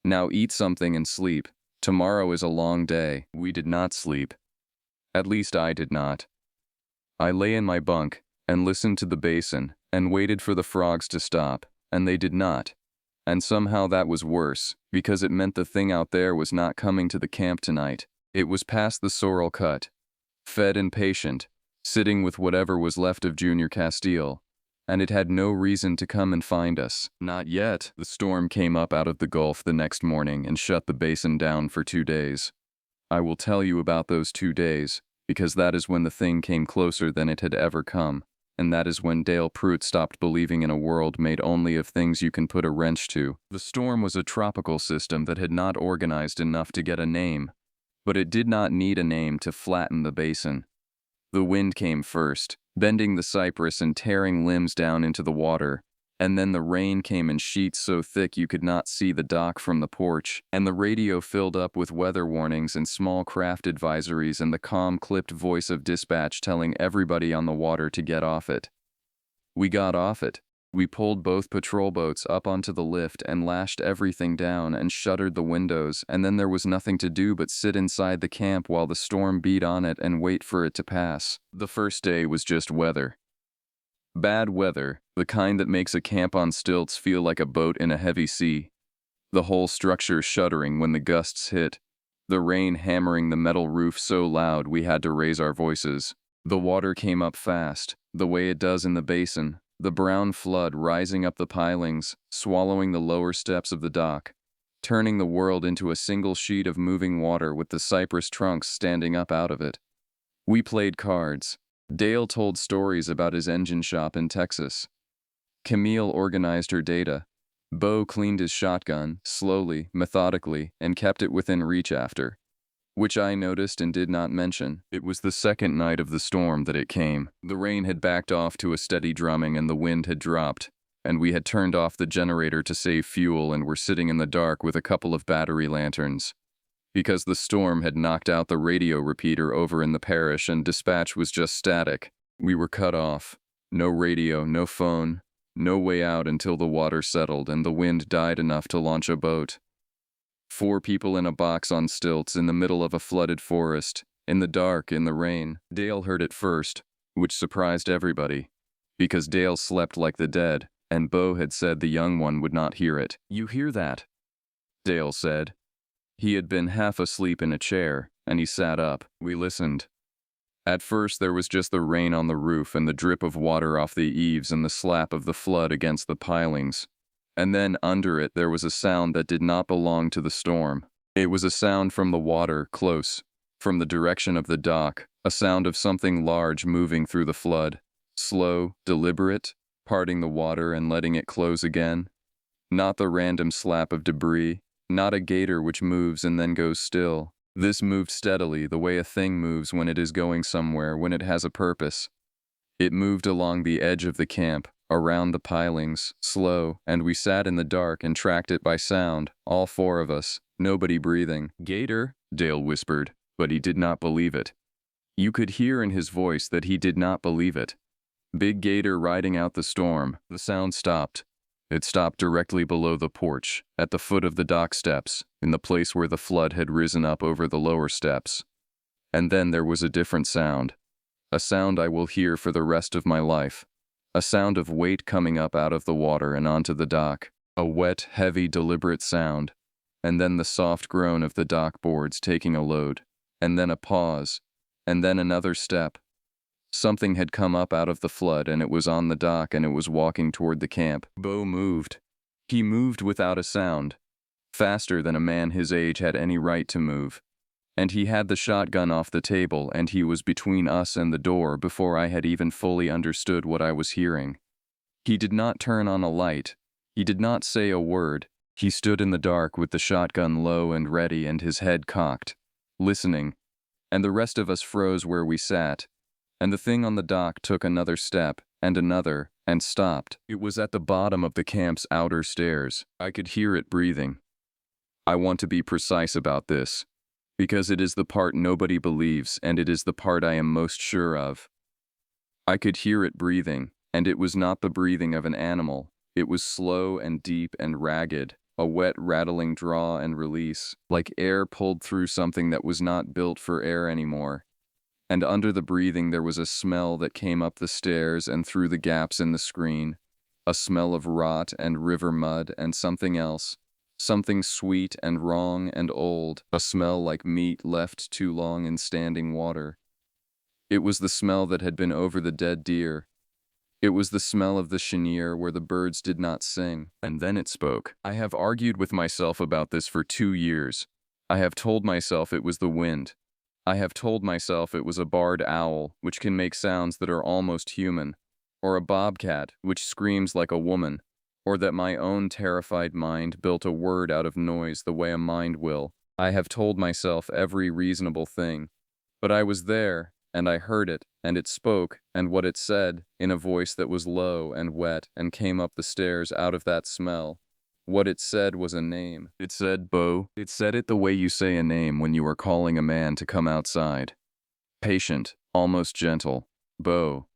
Now eat something and sleep. Tomorrow is a long day. We did not sleep. At least I did not. I lay in my bunk and listened to the basin and waited for the frogs to stop, and they did not. And somehow that was worse, because it meant the thing out there was not coming to the camp tonight. It was past the Sorrel cut, fed and patient, sitting with whatever was left of Junior Castile, and it had no reason to come and find us. Not yet. The storm came up out of the Gulf the next morning and shut the basin down for 2 days. I will tell you about those 2 days, because that is when the thing came closer than it had ever come. And that is when Dale Pruitt stopped believing in a world made only of things you can put a wrench to. The storm was a tropical system that had not organized enough to get a name, but it did not need a name to flatten the basin. The wind came first, bending the cypress and tearing limbs down into the water, and then the rain came in sheets so thick you could not see the dock from the porch, and the radio filled up with weather warnings and small craft advisories and the calm, clipped voice of dispatch telling everybody on the water to get off it. We got off it. We pulled both patrol boats up onto the lift and lashed everything down and shuttered the windows, and then there was nothing to do but sit inside the camp while the storm beat on it and wait for it to pass. The first day was just weather. Bad weather, the kind that makes a camp on stilts feel like a boat in a heavy sea. the whole structure shuddering when the gusts hit, the rain hammering the metal roof so loud we had to raise our voices. The water came up fast, the way it does in the basin, the brown flood rising up the pilings, swallowing the lower steps of the dock, turning the world into a single sheet of moving water with the cypress trunks standing up out of it. We played cards. Dale told stories about his engine shop in Texas. Camille organized her data. Bo cleaned his shotgun, slowly, methodically, and kept it within reach after. Which I noticed and did not mention. It was the second night of the storm that it came. The rain had backed off to a steady drumming and the wind had dropped, and we had turned off the generator to save fuel and were sitting in the dark with a couple of battery lanterns. Because the storm had knocked out the radio repeater over in the parish and dispatch was just static, we were cut off. No radio, no phone, no way out until the water settled and the wind died enough to launch a boat. 4 people in a box on stilts in the middle of a flooded forest, in the dark, in the rain. Dale heard it first, which surprised everybody, because Dale slept like the dead, and Bo had said the young one would not hear it. "You hear that?" Dale said. He had been half asleep in a chair, and he sat up. We listened. At first there was just the rain on the roof and the drip of water off the eaves and the slap of the flood against the pilings. And then under it there was a sound that did not belong to the storm. It was a sound from the water, close, from the direction of the dock, a sound of something large moving through the flood, slow, deliberate, parting the water and letting it close again. Not the random slap of debris, not a gator which moves and then goes still. This moved steadily, the way a thing moves when it is going somewhere, when it has a purpose. It moved along the edge of the camp, around the pilings, slow, and we sat in the dark and tracked it by sound, all 4 of us, nobody breathing. "Gator," Dale whispered, but he did not believe it. You could hear in his voice that he did not believe it. Big gator riding out the storm. The sound stopped. It stopped directly below the porch, at the foot of the dock steps, in the place where the flood had risen up over the lower steps. And then there was a different sound. A sound I will hear for the rest of my life. A sound of weight coming up out of the water and onto the dock. A wet, heavy, deliberate sound. And then the soft groan of the dock boards taking a load. And then a pause. And then another step. Something had come up out of the flood and it was on the dock and it was walking toward the camp. Bo moved. He moved without a sound. Faster than a man his age had any right to move. And he had the shotgun off the table and he was between us and the door before I had even fully understood what I was hearing. He did not turn on a light. He did not say a word. He stood in the dark with the shotgun low and ready and his head cocked, listening. And the rest of us froze where we sat. And the thing on the dock took another step, and another, and stopped. It was at the bottom of the camp's outer stairs. I could hear it breathing. I want to be precise about this, because it is the part nobody believes, and it is the part I am most sure of. I could hear it breathing, and it was not the breathing of an animal. It was slow and deep and ragged, a wet, rattling draw and release, like air pulled through something that was not built for air anymore. And under the breathing there was a smell that came up the stairs and through the gaps in the screen, a smell of rot and river mud and something else, something sweet and wrong and old, a smell like meat left too long in standing water. It was the smell that had been over the dead deer. It was the smell of the cheniere where the birds did not sing. And then it spoke. I have argued with myself about this for 2 years. I have told myself it was the wind. I have told myself it was a barred owl, which can make sounds that are almost human, or a bobcat, which screams like a woman, or that my own terrified mind built a word out of noise the way a mind will. I have told myself every reasonable thing. But I was there, and I heard it, and it spoke, and what it said, in a voice that was low and wet and came up the stairs out of that smell. What it said was a name. It said, Bo. It said it the way you say a name when you are calling a man to come outside. Patient, almost gentle. Bo.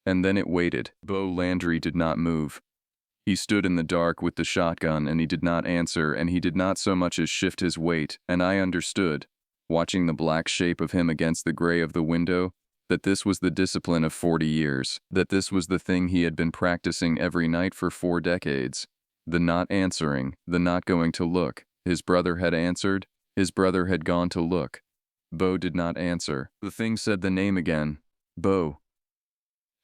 And then it waited. Bo Landry did not move. He stood in the dark with the shotgun and he did not answer and he did not so much as shift his weight, and I understood, watching the black shape of him against the gray of the window, that this was the discipline of 40 years, that this was the thing he had been practicing every night for 4 decades. The not answering, the not going to look. His brother had answered. His brother had gone to look. Bo did not answer. The thing said the name again. Bo.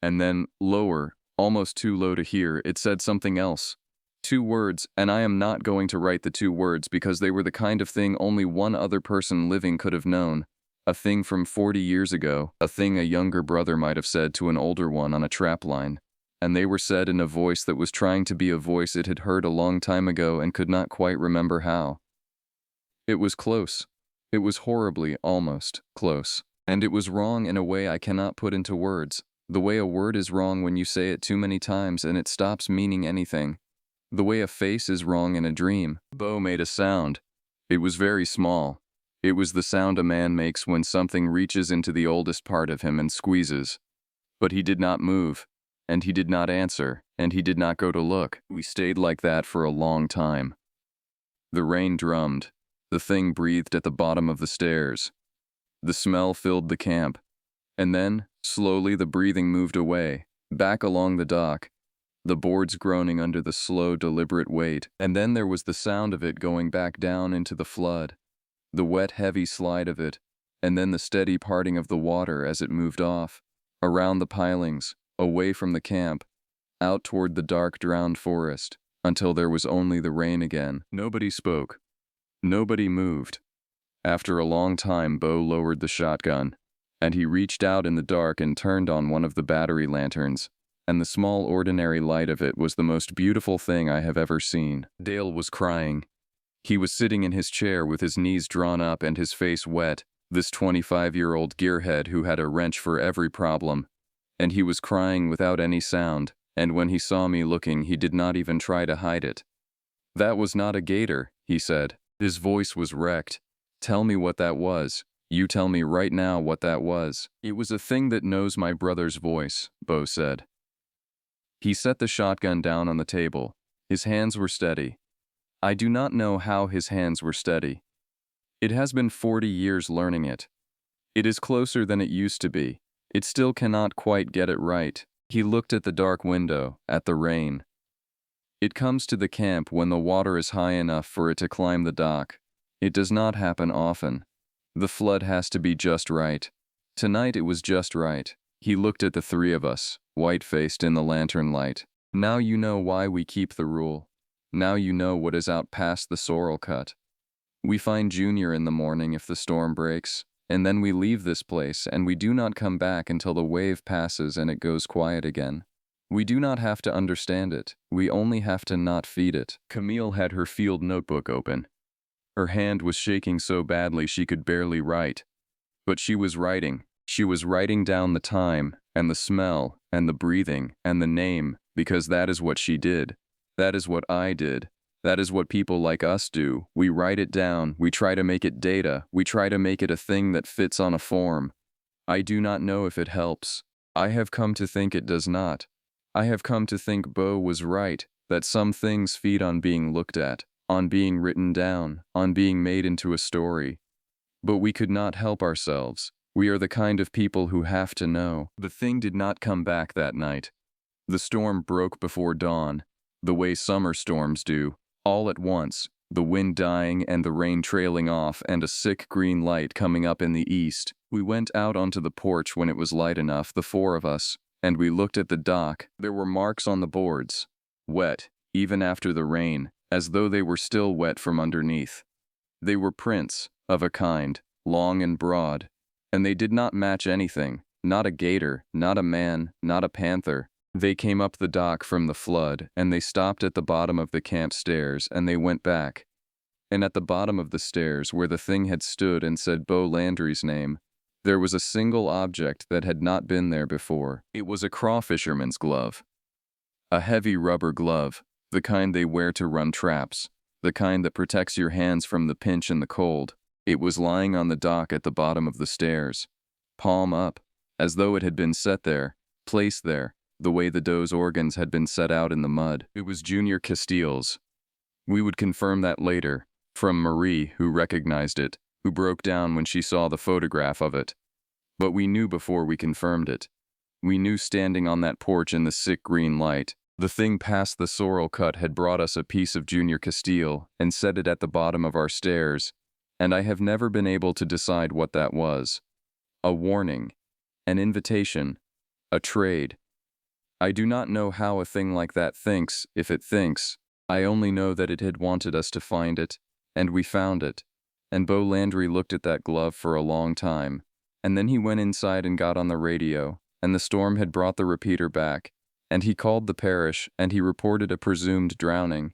And then, lower, almost too low to hear, it said something else. 2 words, and I am not going to write the 2 words because they were the kind of thing only one other person living could have known. A thing from 40 years ago, a thing a younger brother might have said to an older one on a trap line. And they were said in a voice that was trying to be a voice it had heard a long time ago and could not quite remember how. It was close. It was horribly, almost, close. And it was wrong in a way I cannot put into words. The way a word is wrong when you say it too many times and it stops meaning anything. The way a face is wrong in a dream. Bo made a sound. It was very small. It was the sound a man makes when something reaches into the oldest part of him and squeezes. But he did not move. And he did not answer. And he did not go to look. We stayed like that for a long time. The rain drummed. The thing breathed at the bottom of the stairs. The smell filled the camp. And then, slowly the breathing moved away, back along the dock, the boards groaning under the slow, deliberate weight. And then there was the sound of it going back down into the flood, the wet, heavy slide of it, and then the steady parting of the water as it moved off, around the pilings, away from the camp, out toward the dark, drowned forest, until there was only the rain again. Nobody spoke. Nobody moved. After a long time, Bo lowered the shotgun, and he reached out in the dark and turned on one of the battery lanterns, and the small ordinary light of it was the most beautiful thing I have ever seen. Dale was crying. He was sitting in his chair with his knees drawn up and his face wet, this 25-year-old gearhead who had a wrench for every problem, and he was crying without any sound, and when he saw me looking, he did not even try to hide it. "That was not a gator," he said. His voice was wrecked. "Tell me what that was. You tell me right now what that was." "It was a thing that knows my brother's voice," Bo said. He set the shotgun down on the table. His hands were steady. I do not know how his hands were steady. It has been 40 years learning it. It is closer than it used to be. It still cannot quite get it right. He looked at the dark window, at the rain. It comes to the camp when the water is high enough for it to climb the dock. It does not happen often. The flood has to be just right. Tonight it was just right. He looked at the 3 of us, white-faced in the lantern light. "Now you know why we keep the rule. Now you know what is out past the Sorrel cut. We find Junior in the morning if the storm breaks, and then we leave this place and we do not come back until the wave passes and it goes quiet again. We do not have to understand it. We only have to not feed it." Camille had her field notebook open. Her hand was shaking so badly she could barely write. But she was writing. She was writing down the time, and the smell, and the breathing, and the name, because that is what she did. That is what I did. That is what people like us do. We write it down. We try to make it data. We try to make it a thing that fits on a form. I do not know if it helps. I have come to think it does not. I have come to think Bo was right, that some things feed on being looked at, on being written down, on being made into a story. But we could not help ourselves. We are the kind of people who have to know. The thing did not come back that night. The storm broke before dawn, the way summer storms do, all at once, the wind dying and the rain trailing off and a sick green light coming up in the east. We went out onto the porch when it was light enough, the 4 of us, and we looked at the dock. There were marks on the boards, wet, even after the rain, as though they were still wet from underneath. They were prints, of a kind, long and broad, and they did not match anything, not a gator, not a man, not a panther. They came up the dock from the flood, and they stopped at the bottom of the camp stairs, and they went back. And at the bottom of the stairs, where the thing had stood and said Bo Landry's name, there was a single object that had not been there before. It was a crawfisherman's glove. A heavy rubber glove, the kind they wear to run traps, the kind that protects your hands from the pinch and the cold. It was lying on the dock at the bottom of the stairs, palm up, as though it had been set there, placed there, the way the dough's organs had been set out in the mud. It was Junior Castile's. We would confirm that later, from Marie, who recognized it, who broke down when she saw the photograph of it. But we knew before we confirmed it. We knew standing on that porch in the sick green light, The thing past the sorrel cut had brought us a piece of Junior Castile and set it at the bottom of our stairs, and I have never been able to decide what that was. A warning, an invitation, a trade. I do not know how a thing like that thinks, if it thinks. I only know that it had wanted us to find it, and we found it. And Beau Landry looked at that glove for a long time, and then he went inside and got on the radio, and the storm had brought the repeater back, and he called the parish, and he reported a presumed drowning.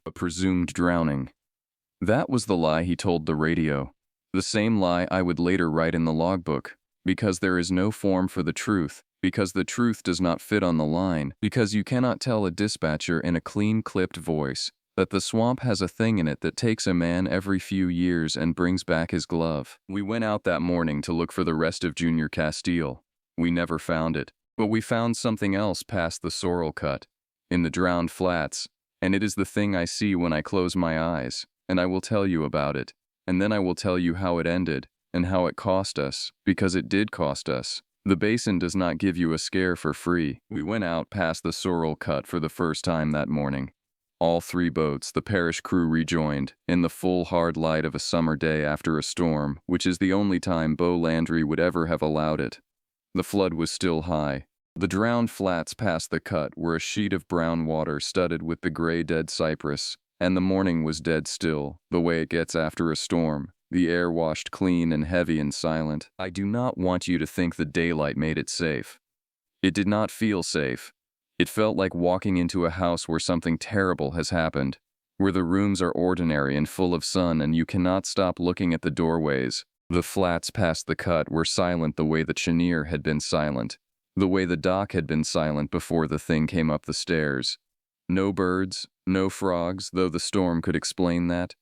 That was the lie he told the radio. The same lie I would later write in the logbook, because there is no form for the truth, because the truth does not fit on the line, because you cannot tell a dispatcher in a clean-clipped voice that the swamp has a thing in it that takes a man every few years and brings back his glove. We went out that morning to look for the rest of Junior Castile. We never found it, but we found something else past the sorrel cut, in the drowned flats, and it is the thing I see when I close my eyes, and I will tell you about it, and then I will tell you how it ended, and how it cost us, because it did cost us. The basin does not give you a scare for free. We went out past the sorrel cut for the first time that morning. All 3 boats, the parish crew rejoined, in the full hard light of a summer day after a storm, which is the only time Beau Landry would ever have allowed it. The flood was still high. The drowned flats past the cut were a sheet of brown water studded with the gray dead cypress, and the morning was dead still, the way it gets after a storm. The air washed clean and heavy and silent. I do not want you to think the daylight made it safe. It did not feel safe. It felt like walking into a house where something terrible has happened, where the rooms are ordinary and full of sun and you cannot stop looking at the doorways. The flats past the cut were silent the way the Chenier had been silent, the way the dock had been silent before the thing came up the stairs. No birds, no frogs, though the storm could explain that.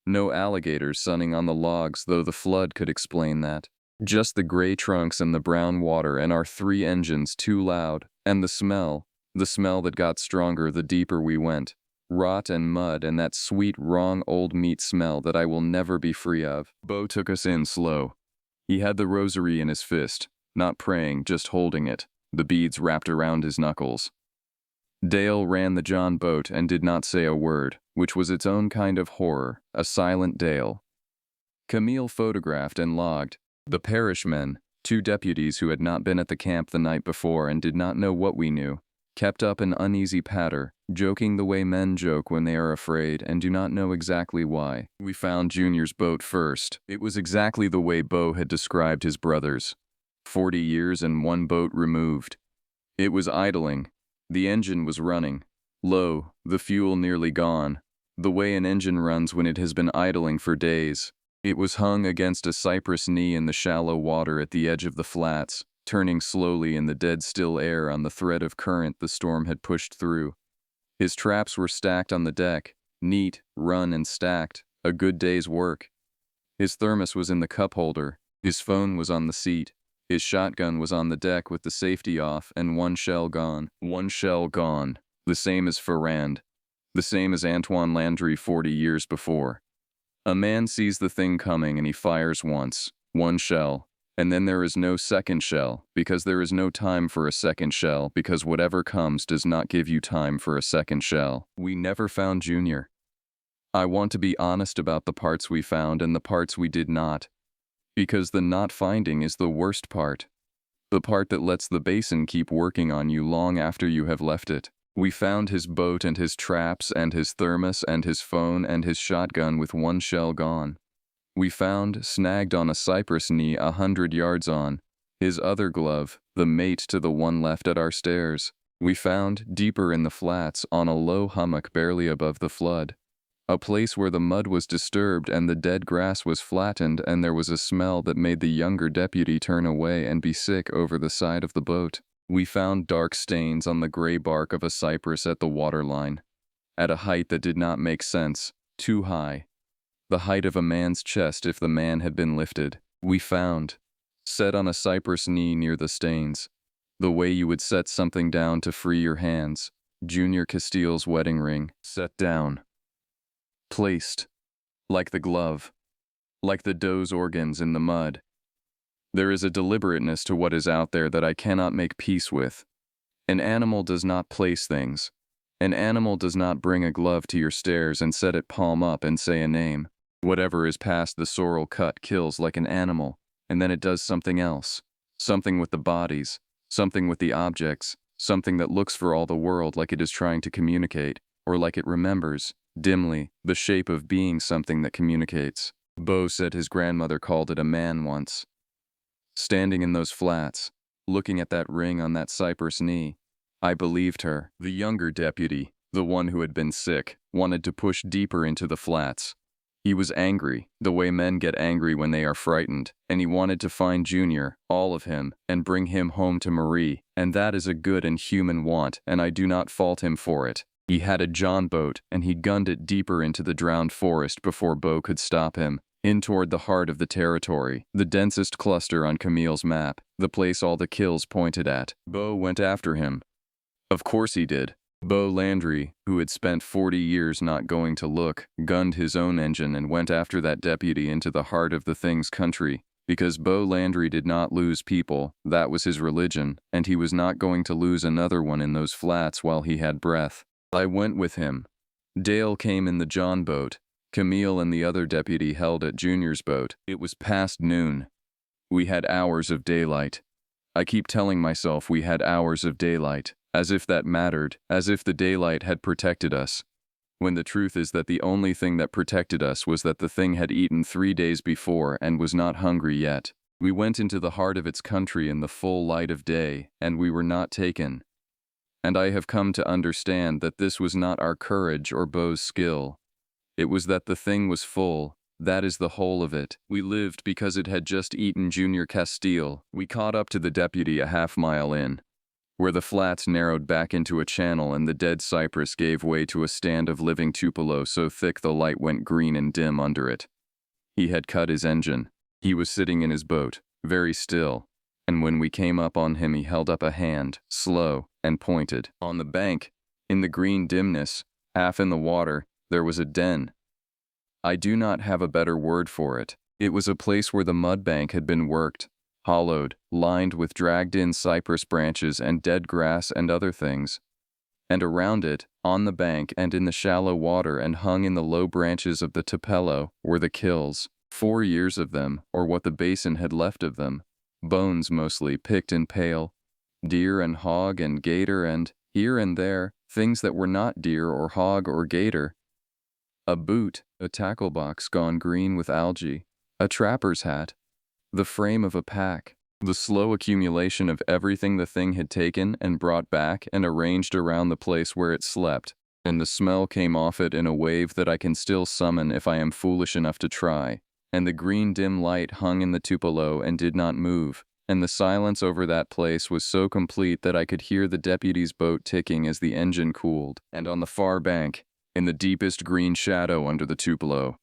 No alligators sunning on the logs, though the flood could explain that. Just the gray trunks and the brown water and our 3 engines too loud, and the smell that got stronger the deeper we went. Rot and mud and that sweet, wrong old meat smell that I will never be free of. Beau took us in slow. He had the rosary in his fist, not praying, just holding it, the beads wrapped around his knuckles. Dale ran the John boat and did not say a word, which was its own kind of horror, a silent Dale. Camille photographed and logged. The parish men, 2 deputies who had not been at the camp the night before and did not know what we knew, kept up an uneasy patter, joking the way men joke when they are afraid and do not know exactly why. We found Junior's boat first. It was exactly the way Beau had described his brother's. 40 years and 1 boat removed. It was idling. The engine was running. Low, the fuel nearly gone. The way an engine runs when it has been idling for days. It was hung against a cypress knee in the shallow water at the edge of the flats, turning slowly in the dead still air on the thread of current the storm had pushed through. His traps were stacked on the deck, neat, run and stacked, a good day's work. His thermos was in the cup holder, his phone was on the seat, his shotgun was on the deck with the safety off and 1 shell gone. 1 shell gone, the same as Ferrand, the same as Antoine Landry 40 years before. A man sees the thing coming and he fires once, 1 shell, and then there is no second shell, because there is no time for a second shell, because whatever comes does not give you time for a second shell. We never found Junior. I want to be honest about the parts we found and the parts we did not, because the not finding is the worst part. The part that lets the basin keep working on you long after you have left it. We found his boat and his traps and his thermos and his phone and his shotgun with 1 shell gone. We found, snagged on a cypress knee 100 yards on, his other glove, the mate to the one left at our stairs. We found, deeper in the flats, on a low hummock barely above the flood, a place where the mud was disturbed and the dead grass was flattened and there was a smell that made the younger deputy turn away and be sick over the side of the boat. We found dark stains on the gray bark of a cypress at the waterline, at a height that did not make sense, too high. The height of a man's chest if the man had been lifted. We found, set on a cypress knee near the stains, the way you would set something down to free your hands, Junior Castile's wedding ring, set down. Placed, like the glove, like the doe's organs in the mud. There is a deliberateness to what is out there that I cannot make peace with. An animal does not place things. An animal does not bring a glove to your stairs and set it palm up and say a name. Whatever is past the sorrel cut kills like an animal, and then it does something else. Something with the bodies, something with the objects, something that looks for all the world like it is trying to communicate, or like it remembers, dimly, the shape of being something that communicates. Bo said his grandmother called it a man once. Standing in those flats, looking at that ring on that cypress knee, I believed her. The younger deputy, the one who had been sick, wanted to push deeper into the flats. He was angry, the way men get angry when they are frightened, and he wanted to find Junior, all of him, and bring him home to Marie, and that is a good and human want, and I do not fault him for it. He had a John boat, and he gunned it deeper into the drowned forest before Bo could stop him, in toward the heart of the territory, the densest cluster on Camille's map, the place all the kills pointed at. Bo went after him. Of course he did. Bo Landry, who had spent 40 years not going to look, gunned his own engine and went after that deputy into the heart of the thing's country, because Bo Landry did not lose people, that was his religion, and he was not going to lose another one in those flats while he had breath. I went with him. Dale came in the John boat. Camille and the other deputy held at Junior's boat. It was past noon. We had hours of daylight. I keep telling myself we had hours of daylight, as if that mattered, as if the daylight had protected us, when the truth is that the only thing that protected us was that the thing had eaten 3 days before and was not hungry yet. We went into the heart of its country in the full light of day, and we were not taken. And I have come to understand that this was not our courage or Bo's skill. It was that the thing was full. That is the whole of it. We lived because it had just eaten Junior Castile. We caught up to the deputy a half-mile in, where the flats narrowed back into a channel and the dead cypress gave way to a stand of living tupelo so thick the light went green and dim under it. He had cut his engine. He was sitting in his boat, very still, and when we came up on him he held up a hand, slow, and pointed. On the bank, in the green dimness, half in the water, there was a den. I do not have a better word for it. It was a place where the mud bank had been worked, hollowed, lined with dragged-in cypress branches and dead grass and other things. And around it, on the bank and in the shallow water and hung in the low branches of the tupelo, were the kills, 4 years of them, or what the basin had left of them, bones mostly picked and pale, deer and hog and gator and, here and there, things that were not deer or hog or gator. A boot, a tackle box gone green with algae, a trapper's hat, the frame of a pack, the slow accumulation of everything the thing had taken and brought back and arranged around the place where it slept, and the smell came off it in a wave that I can still summon if I am foolish enough to try, and the green dim light hung in the tupelo and did not move, and the silence over that place was so complete that I could hear the deputy's boat ticking as the engine cooled, and on the far bank, in the deepest green shadow under the tupelo,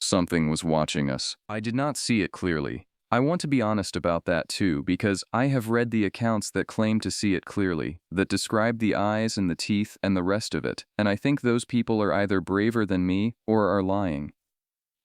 something was watching us. I did not see it clearly. I want to be honest about that too, because I have read the accounts that claim to see it clearly, that describe the eyes and the teeth and the rest of it, and I think those people are either braver than me or are lying.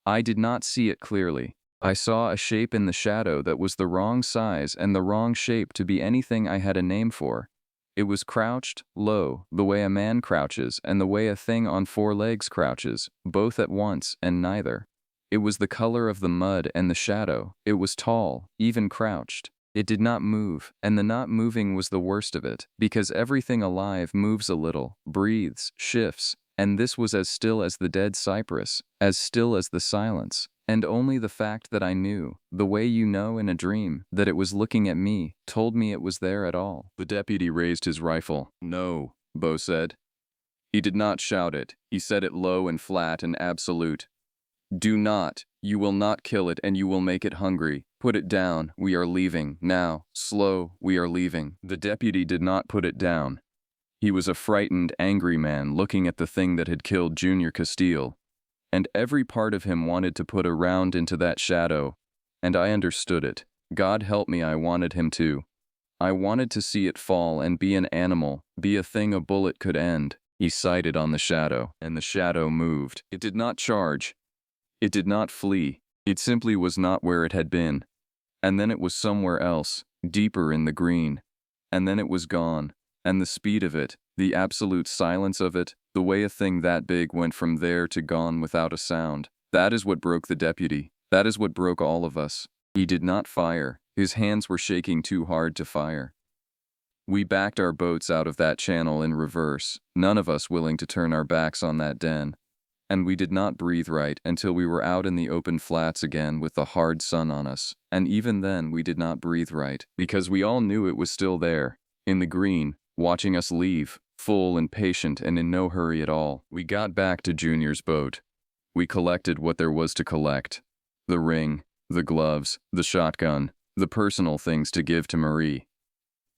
I did not see it clearly. I saw a shape in the shadow that was the wrong size and the wrong shape to be anything I had a name for. It was crouched, low, the way a man crouches and the way a thing on 4 legs crouches, both at once and neither. It was the color of the mud and the shadow. It was tall, even crouched. It did not move, and the not moving was the worst of it, because everything alive moves a little, breathes, shifts, and this was as still as the dead cypress, as still as the silence. And only the fact that I knew, the way you know in a dream, that it was looking at me, told me it was there at all. The deputy raised his rifle. No, Bo said. He did not shout it. He said it low and flat and absolute. Do not. You will not kill it and you will make it hungry. Put it down. We are leaving. Now. Slow. We are leaving. The deputy did not put it down. He was a frightened, angry man looking at the thing that had killed Junior Castile. And every part of him wanted to put a round into that shadow, and I understood it. God help me, I wanted him to. I wanted to see it fall and be an animal, be a thing a bullet could end. He sighted on the shadow, and the shadow moved. It did not charge. It did not flee. It simply was not where it had been. And then it was somewhere else, deeper in the green. And then it was gone, and the speed of it, The absolute silence of it, the way a thing that big went from there to gone without a sound. That is what broke the deputy. That is what broke all of us. He did not fire. His hands were shaking too hard to fire. We backed our boats out of that channel in reverse, none of us willing to turn our backs on that den. And we did not breathe right until we were out in the open flats again with the hard sun on us. And even then we did not breathe right, because we all knew it was still there, in the green, watching us leave, full and patient and in no hurry at all. We got back to Junior's boat. We collected what there was to collect. The ring, the gloves, the shotgun, the personal things to give to Marie.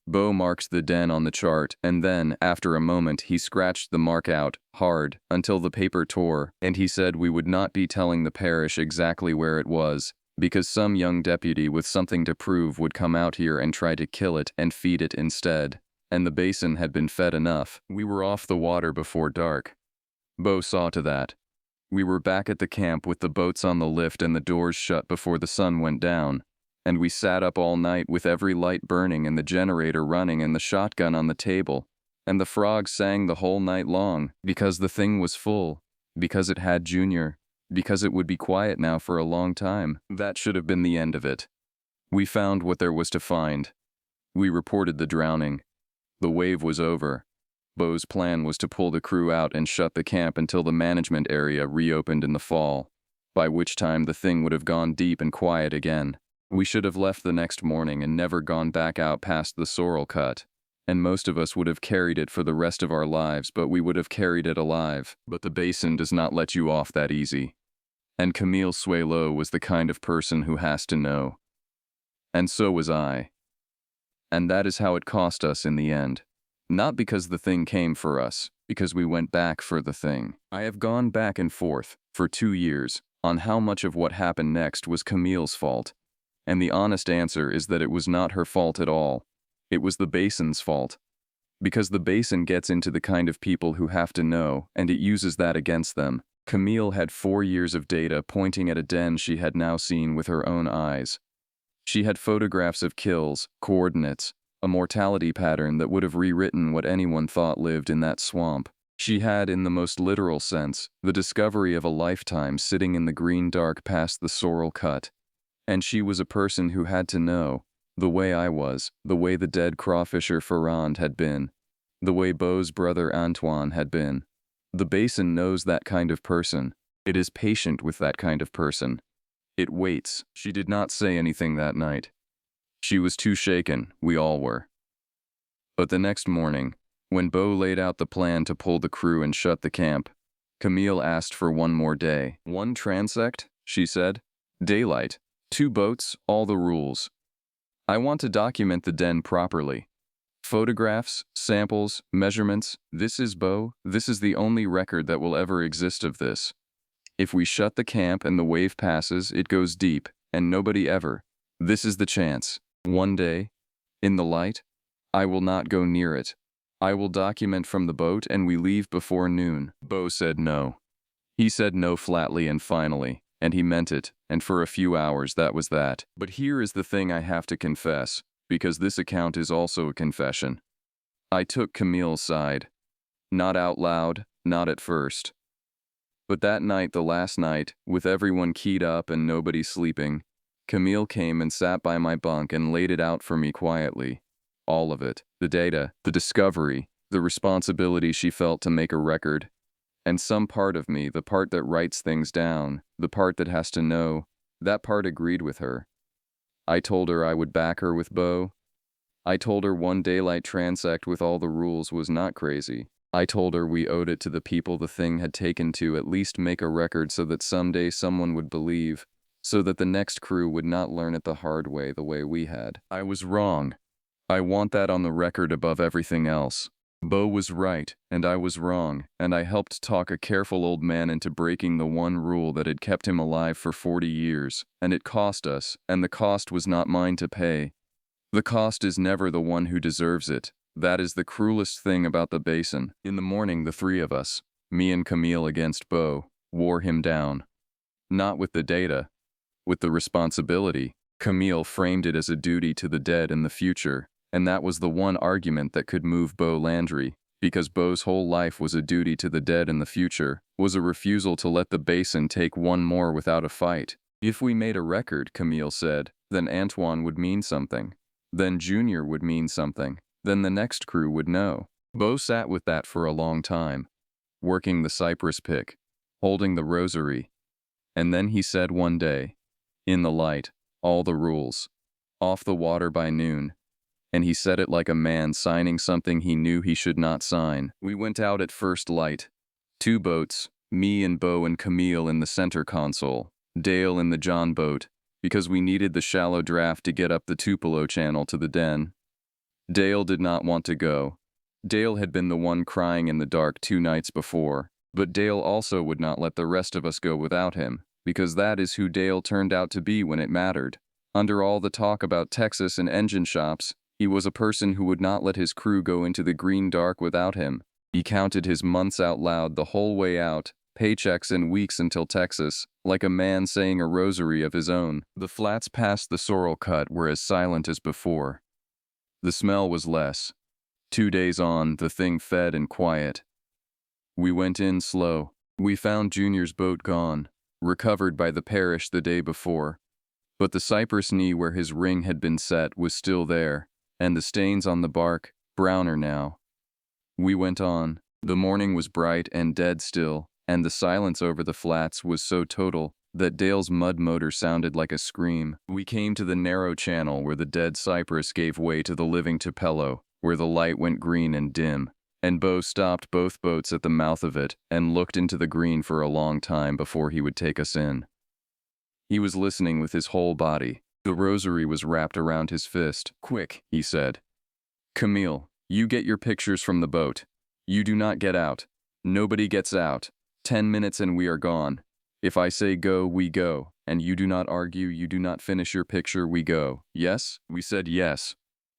Beau marked the den on the chart, and then, after a moment, he scratched the mark out, hard, until the paper tore, and he said we would not be telling the parish exactly where it was, because some young deputy with something to prove would come out here and try to kill it and feed it instead. And the basin had been fed enough. We were off the water before dark. Beau saw to that. We were back at the camp with the boats on the lift and the doors shut before the sun went down. And we sat up all night with every light burning and the generator running and the shotgun on the table. And the frogs sang the whole night long, because the thing was full, because it had Junior, because it would be quiet now for a long time. That should have been the end of it. We found what there was to find. We reported the drowning. The wave was over. Beau's plan was to pull the crew out and shut the camp until the management area reopened in the fall, by which time the thing would have gone deep and quiet again. We should have left the next morning and never gone back out past the Sorrel cut, and most of us would have carried it for the rest of our lives, but we would have carried it alive. But the basin does not let you off that easy. And Camille Suelo was the kind of person who has to know. And so was I. And that is how it cost us in the end. Not because the thing came for us, because we went back for the thing. I have gone back and forth, for 2 years, on how much of what happened next was Camille's fault. And the honest answer is that it was not her fault at all. It was the basin's fault. Because the basin gets into the kind of people who have to know, and it uses that against them. Camille had 4 years of data pointing at a den she had now seen with her own eyes. She had photographs of kills, coordinates, a mortality pattern that would have rewritten what anyone thought lived in that swamp. She had, in the most literal sense, the discovery of a lifetime sitting in the green dark past the Sorrel cut. And she was a person who had to know, the way I was, the way the dead crawfisher Ferrand had been, the way Beau's brother Antoine had been. The basin knows that kind of person. It is patient with that kind of person. It waits. She did not say anything that night. She was too shaken, we all were. But the next morning, when Beau laid out the plan to pull the crew and shut the camp, Camille asked for one more day. 1 transect, she said. Daylight. 2 boats, all the rules. I want to document the den properly. Photographs, samples, measurements. This is Beau. This is the only record that will ever exist of this. If we shut the camp and the wave passes, it goes deep, and nobody ever. This is the chance. One day, in the light, I will not go near it. I will document from the boat and we leave before noon. Beau said no. He said no flatly and finally. And he meant it, and for a few hours that was that. But here is the thing I have to confess, because this account is also a confession. I took Camille's side. Not out loud, not at first. But that night, the last night, with everyone keyed up and nobody sleeping, Camille came and sat by my bunk and laid it out for me quietly. All of it. The data, the discovery, the responsibility she felt to make a record. And some part of me, the part that writes things down, the part that has to know, that part agreed with her. I told her I would back her with Beau. I told her 1 daylight transect with all the rules was not crazy. I told her we owed it to the people the thing had taken to at least make a record so that someday someone would believe, so that the next crew would not learn it the hard way the way we had. I was wrong. I want that on the record above everything else. Beau was right, and I was wrong, and I helped talk a careful old man into breaking the one rule that had kept him alive for 40 years, and it cost us, and the cost was not mine to pay. The cost is never the one who deserves it. That is the cruelest thing about the basin. In the morning, the 3 of us, me and Camille against Beau, wore him down. Not with the data, with the responsibility. Camille framed it as a duty to the dead in the future. And that was the one argument that could move Beau Landry. because Bo's whole life was a duty to the dead in the future, was a refusal to let the basin take one more without a fight. If we made a record, Camille said, then Antoine would mean something. Then Junior would mean something. Then the next crew would know. Bo sat with that for a long time, working the cypress pick, holding the rosary. And then he said one day, in the light, all the rules. Off the water by noon. And he said it like a man signing something he knew he should not sign. We went out at first light. 2 boats, me and Bo and Camille in the center console, Dale in the John boat, because we needed the shallow draft to get up the Tupelo channel to the den. Dale did not want to go. Dale had been the one crying in the dark 2 nights before, but Dale also would not let the rest of us go without him, because that is who Dale turned out to be when it mattered. Under all the talk about Texas and engine shops, he was a person who would not let his crew go into the green dark without him. He counted his months out loud the whole way out, paychecks and weeks until Texas, like a man saying a rosary of his own. The flats past the Sorrel cut were as silent as before. The smell was less. 2 days on, the thing fed and quiet. We went in slow. We found Junior's boat gone, recovered by the parish the day before. But the cypress knee where his ring had been set was still there, and the stains on the bark, browner now. We went on. The morning was bright and dead still, and the silence over the flats was so total that Dale's mud motor sounded like a scream. We came to the narrow channel where the dead cypress gave way to the living Tupelo, where the light went green and dim, and Bo stopped both boats at the mouth of it and looked into the green for a long time before he would take us in. He was listening with his whole body. The rosary was wrapped around his fist. "Quick," he said. "Camille, you get your pictures from the boat. You do not get out. Nobody gets out. 10 minutes and we are gone. If I say go, we go, and you do not argue, you do not finish your picture, we go. Yes?" We said yes.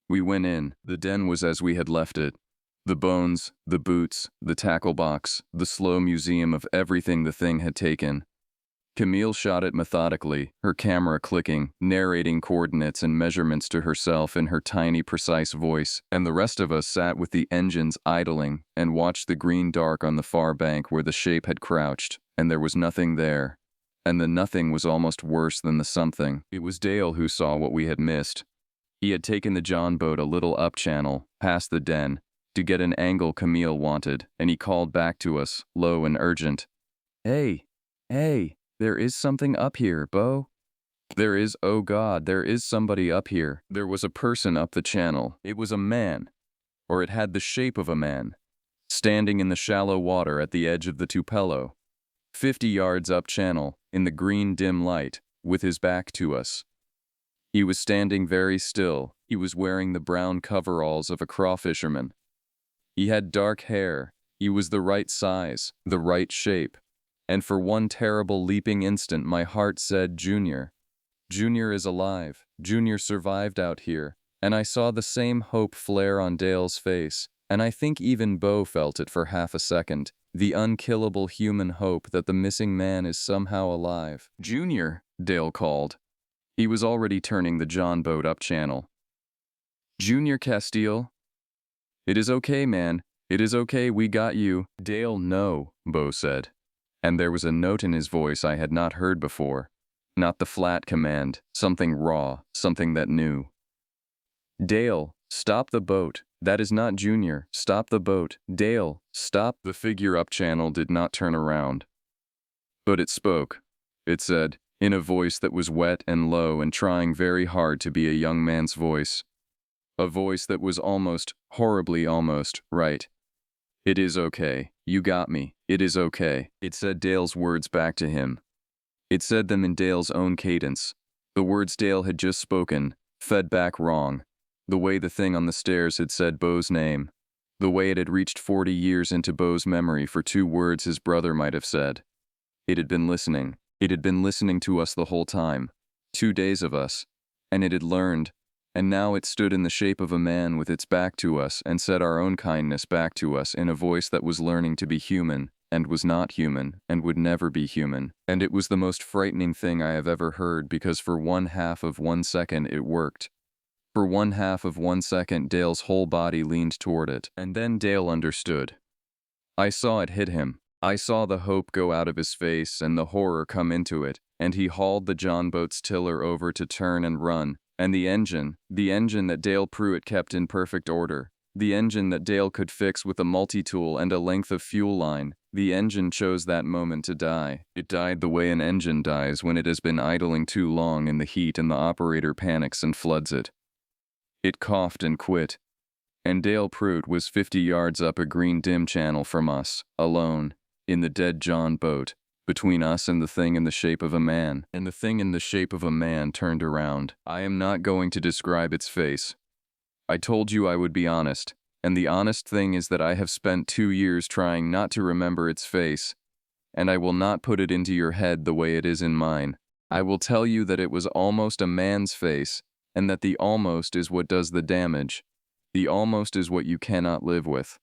We went in. The den was as we had left it. The bones, the boots, the tackle box, the slow museum of everything the thing had taken. Camille shot it methodically, her camera clicking, narrating coordinates and measurements to herself in her tiny, precise voice, and the rest of us sat with the engines idling and watched the green dark on the far bank where the shape had crouched, and there was nothing there. And the nothing was almost worse than the something. It was Dale who saw what we had missed. He had taken the John boat a little up channel, past the den, to get an angle Camille wanted, and he called back to us, low and urgent. Hey, there is something up here, Bo. There is, oh God, there is somebody up here. There was a person up the channel. It was a man, or it had the shape of a man, standing in the shallow water at the edge of the Tupelo, 50 yards up channel, in the green dim light, with his back to us. He was standing very still. He was wearing the brown coveralls of a crawfisherman. He had dark hair. He was the right size, the right shape. And for one terrible leaping instant my heart said, Junior. Junior is alive. Junior survived out here. And I saw the same hope flare on Dale's face, and I think even Bo felt it for half a second, the unkillable human hope that the missing man is somehow alive. Junior, Dale called. He was already turning the John boat up channel. Junior Castile? It is okay, man. It is okay, we got you. Dale, no, Bo said. And there was a note in his voice I had not heard before. Not the flat command, something raw, something that knew. Dale, stop the boat. That is not Junior. Stop the boat. Dale, stop. The figure up channel did not turn around. But it spoke. It said, in a voice that was wet and low and trying very hard to be a young man's voice. A voice that was almost, horribly almost, right. It is okay. You got me. It is okay. It said Dale's words back to him. It said them in Dale's own cadence. The words Dale had just spoken, fed back wrong. The way the thing on the stairs had said Bo's name. The way it had reached 40 years into Bo's memory for 2 words his brother might have said. It had been listening. It had been listening to us the whole time. 2 days of us. And it had learned. And now it stood in the shape of a man with its back to us and said our own kindness back to us in a voice that was learning to be human, and was not human, and would never be human. And it was the most frightening thing I have ever heard because for 1/2 of 1 second it worked. For 1/2 of 1 second, Dale's whole body leaned toward it, and then Dale understood. I saw it hit him. I saw the hope go out of his face and the horror come into it, and he hauled the John boat's tiller over to turn and run, and the engine that Dale Pruitt kept in perfect order, the engine that Dale could fix with a multi-tool and a length of fuel line, the engine chose that moment to die. It died the way an engine dies when it has been idling too long in the heat and the operator panics and floods it. It coughed and quit. And Dale Pruitt was 50 yards up a green dim channel from us, alone, in the dead John boat, between us and the thing in the shape of a man. And the thing in the shape of a man turned around. I am not going to describe its face. I told you I would be honest, and the honest thing is that I have spent 2 years trying not to remember its face, and I will not put it into your head the way it is in mine. I will tell you that it was almost a man's face, and that the almost is what does the damage. The almost is what you cannot live with.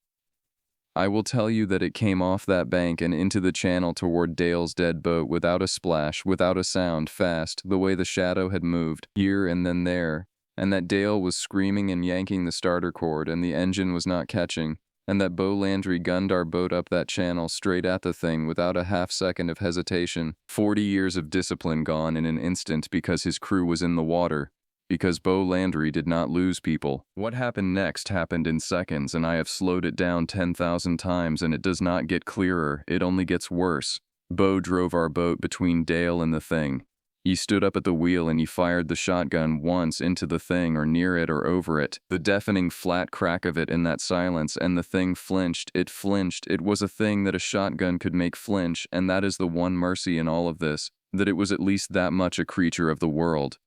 I will tell you that it came off that bank and into the channel toward Dale's dead boat without a splash, without a sound, fast, the way the shadow had moved, here and then there, and that Dale was screaming and yanking the starter cord and the engine was not catching, and that Bo Landry gunned our boat up that channel straight at the thing without a half-second of hesitation. 40 years of discipline gone in an instant because his crew was in the water. Because Bo Landry did not lose people. What happened next happened in seconds, and I have slowed it down 10,000 times, and it does not get clearer, it only gets worse. Bo drove our boat between Dale and the thing. He stood up at the wheel and he fired the shotgun once into the thing or near it or over it. The deafening flat crack of it in that silence, and the thing flinched. It flinched. It was a thing that a shotgun could make flinch, and that is the one mercy in all of this, that it was at least that much a creature of the world.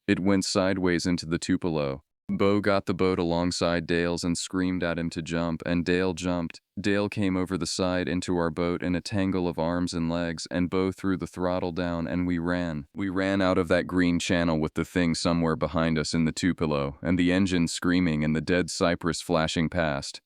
It went sideways into the Tupelo. Bo got the boat alongside Dale's and screamed at him to jump, and Dale jumped. Dale came over the side into our boat in a tangle of arms and legs, and Bo threw the throttle down, and we ran. We ran out of that green channel with the thing somewhere behind us in the Tupelo, and the engine screaming and the dead cypress flashing past.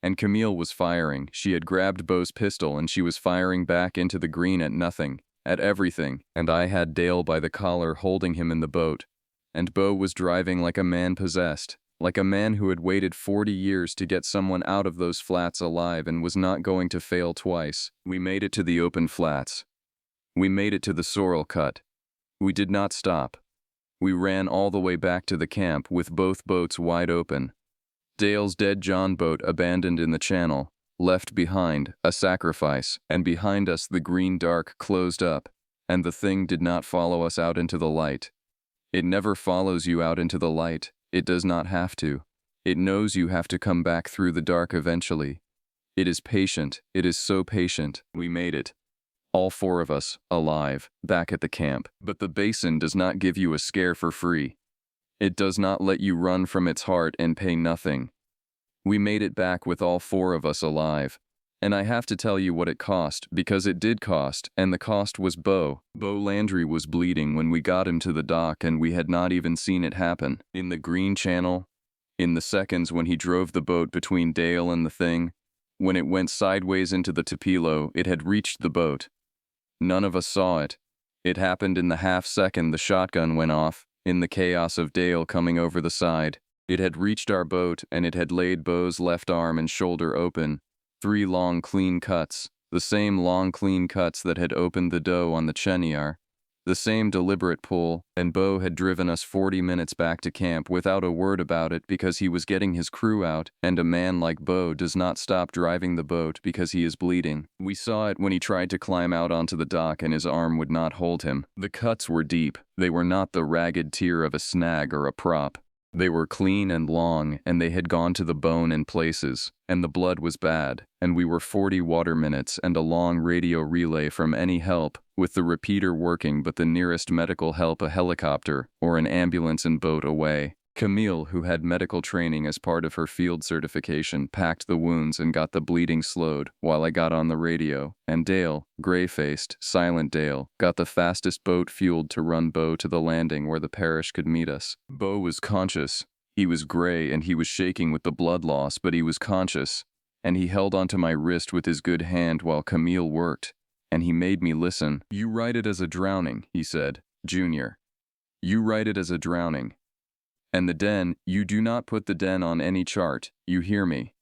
And Camille was firing. She had grabbed Bo's pistol, and she was firing back into the green at nothing. At everything, and I had Dale by the collar holding him in the boat, and Bo was driving like a man possessed, like a man who had waited 40 years to get someone out of those flats alive and was not going to fail twice. We made it to the open flats. We made it to the Sorrel cut. We did not stop. We ran all the way back to the camp with both boats wide open. Dale's dead John boat abandoned in the channel. Left behind, a sacrifice, and behind us the green dark closed up, and the thing did not follow us out into the light. It never follows you out into the light. It does not have to. It knows you have to come back through the dark eventually. It is patient. It is so patient. We made it. All 4 of us, alive, back at the camp. But the basin does not give you a scare for free. It does not let you run from its heart and pay nothing. We made it back with all 4 of us alive. And I have to tell you what it cost, because it did cost, and the cost was Bo. Bo Landry was bleeding when we got him to the dock, and we had not even seen it happen. In the green channel, in the seconds when he drove the boat between Dale and the thing, when it went sideways into the Tupelo, it had reached the boat. None of us saw it. It happened in the half-second the shotgun went off, in the chaos of Dale coming over the side. It had reached our boat, and it had laid Bo's left arm and shoulder open. 3 long, clean cuts, the same long, clean cuts that had opened the dough on the Chenier. The same deliberate pull, and Bo had driven us 40 minutes back to camp without a word about it because he was getting his crew out, and a man like Bo does not stop driving the boat because he is bleeding. We saw it when he tried to climb out onto the dock and his arm would not hold him. The cuts were deep. They were not the ragged tear of a snag or a prop. They were clean and long, and they had gone to the bone in places, and the blood was bad, and we were 40 water minutes and a long radio relay from any help, with the repeater working but the nearest medical help a helicopter or an ambulance and boat away. Camille, who had medical training as part of her field certification, packed the wounds and got the bleeding slowed while I got on the radio, and Dale, gray-faced, silent Dale, got the fastest boat fueled to run Bo to the landing where the parish could meet us. Bo was conscious. He was gray and he was shaking with the blood loss, but he was conscious, and he held onto my wrist with his good hand while Camille worked, and he made me listen. "You write it as a drowning," he said. "Junior. You write it as a drowning." And the den, you do not put the den on any chart, you hear me?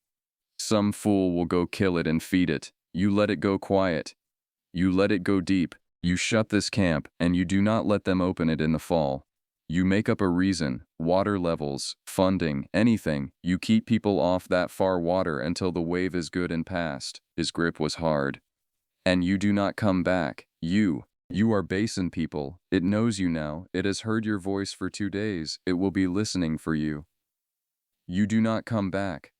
Some fool will go kill it and feed it. You let it go quiet. You let it go deep. You shut this camp, and you do not let them open it in the fall. You make up a reason, water levels, funding, anything. You keep people off that far water until the wave is good and past. His grip was hard. And you do not come back. You are basin people. It knows you now. It has heard your voice for 2 days. It will be listening for you. You do not come back.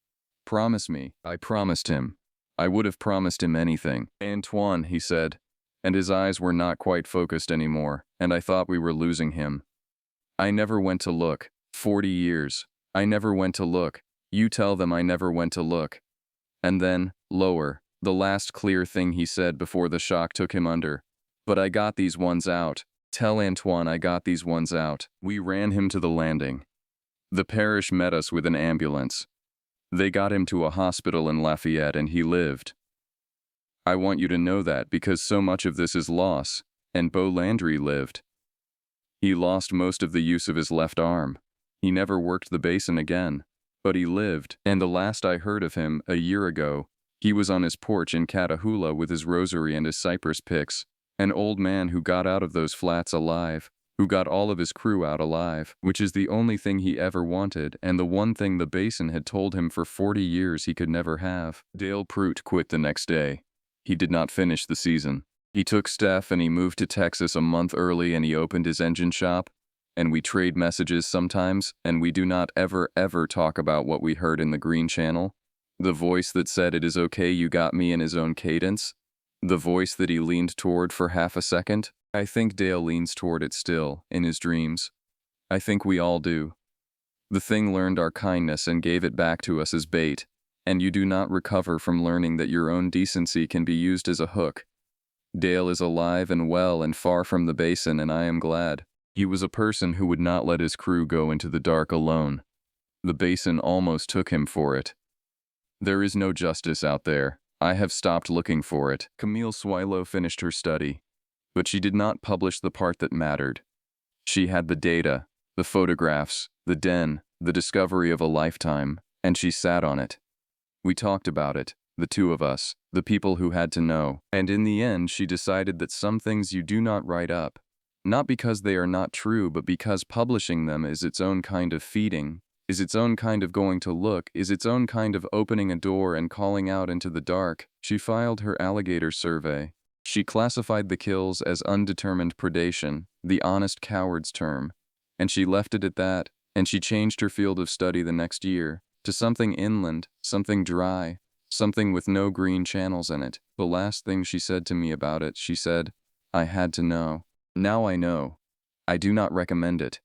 Promise me. I promised him. I would have promised him anything. Antoine, he said. And his eyes were not quite focused anymore, and I thought we were losing him. I never went to look. 40 years. I never went to look. You tell them I never went to look. And then, lower, the last clear thing he said before the shock took him under. But I got these ones out. Tell Antoine I got these ones out. We ran him to the landing. The parish met us with an ambulance. They got him to a hospital in Lafayette and he lived. I want you to know that because so much of this is loss, and Beau Landry lived. He lost most of the use of his left arm. He never worked the basin again, but he lived, and the last I heard of him, a year ago, he was on his porch in Catahoula with his rosary and his cypress picks, an old man who got out of those flats alive, who got all of his crew out alive, which is the only thing he ever wanted and the one thing the basin had told him for 40 years he could never have. Dale Prout quit the next day. He did not finish the season. He took Steph and he moved to Texas a month early and he opened his engine shop. And we trade messages sometimes, and we do not ever talk about what we heard in the Green Channel. The voice that said it is okay you got me in his own cadence. The voice that he leaned toward for half a second. I think Dale leans toward it still, in his dreams. I think we all do. The thing learned our kindness and gave it back to us as bait, and you do not recover from learning that your own decency can be used as a hook. Dale is alive and well and far from the basin, and I am glad. He was a person who would not let his crew go into the dark alone. The basin almost took him for it. There is no justice out there. I have stopped looking for it. Camille Swilo finished her study, but she did not publish the part that mattered. She had the data, the photographs, the den, the discovery of a lifetime, and she sat on it. We talked about it, the two of us, the people who had to know, and in the end she decided that some things you do not write up. Not because they are not true, but because publishing them is its own kind of feeding, is its own kind of going to look, is its own kind of opening a door and calling out into the dark. She filed her alligator survey. She classified the kills as undetermined predation, the honest coward's term, and she left it at that, and she changed her field of study the next year to something inland, something dry, something with no green channels in it. The last thing she said to me about it, she said, I had to know. Now I know. I do not recommend it.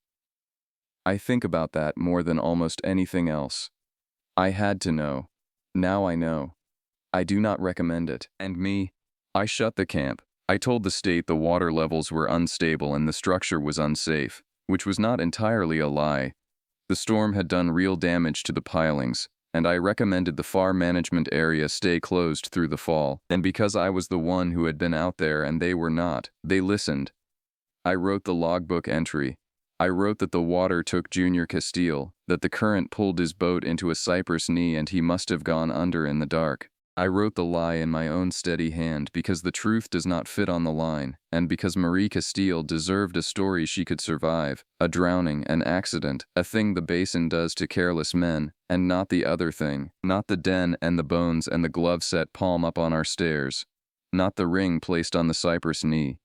I think about that more than almost anything else. I had to know. Now I know. I do not recommend it. And me? I shut the camp. I told the state the water levels were unstable and the structure was unsafe, which was not entirely a lie. The storm had done real damage to the pilings, and I recommended the FAR management area stay closed through the fall. And because I was the one who had been out there and they were not, they listened. I wrote the logbook entry. I wrote that the water took Junior Castile, that the current pulled his boat into a cypress knee and he must have gone under in the dark. I wrote the lie in my own steady hand because the truth does not fit on the line, and because Marie Castile deserved a story she could survive, a drowning, an accident, a thing the basin does to careless men, and not the other thing, not the den and the bones and the glove set palm up on our stairs, not the ring placed on the cypress knee.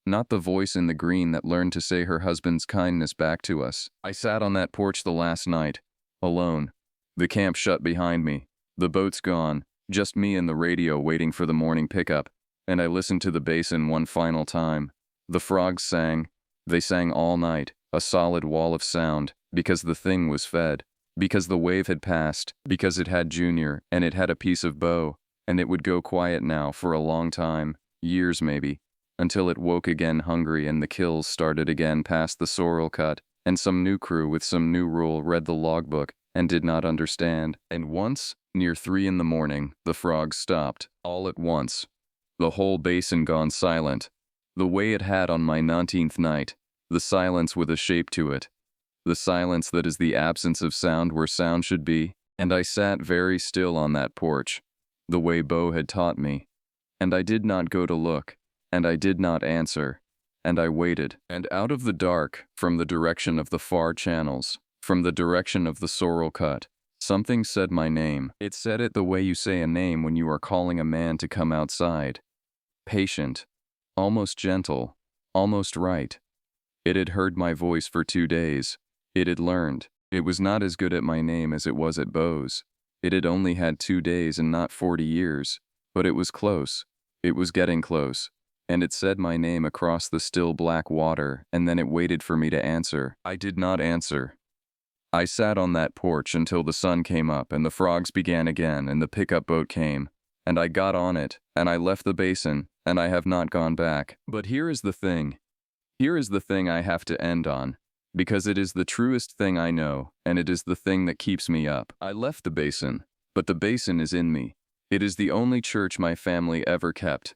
Not the voice in the green that learned to say her husband's kindness back to us. I sat on that porch the last night, alone. The camp shut behind me. The boat's gone, just me and the radio waiting for the morning pickup, and I listened to the basin one final time. The frogs sang. They sang all night, a solid wall of sound, because the thing was fed, because the wave had passed, because it had Junior, and it had a piece of Beau, and it would go quiet now for a long time, years maybe. Until it woke again hungry and the kills started again past the Sorrel cut, and some new crew with some new rule read the logbook and did not understand. And once, near 3 in the morning, the frogs stopped, all at once. The whole basin gone silent, the way it had on my 19th night, the silence with a shape to it. The silence that is the absence of sound where sound should be. And I sat very still on that porch, the way Bo had taught me. And I did not go to look, and I did not answer, and I waited. And out of the dark, from the direction of the far channels, from the direction of the sorrel cut, something said my name. It said it the way you say a name when you are calling a man to come outside. Patient, almost gentle, almost right. It had heard my voice for 2 days. It had learned. It was not as good at my name as it was at Bo's. It had only had 2 days and not 40 years. But it was close. It was getting close. And it said my name across the still black water, and then it waited for me to answer. I did not answer. I sat on that porch until the sun came up and the frogs began again and the pickup boat came. And I got on it, and I left the basin, and I have not gone back. But here is the thing. Here is the thing I have to end on. Because it is the truest thing I know, and it is the thing that keeps me up. I left the basin, but the basin is in me. It is the only church my family ever kept.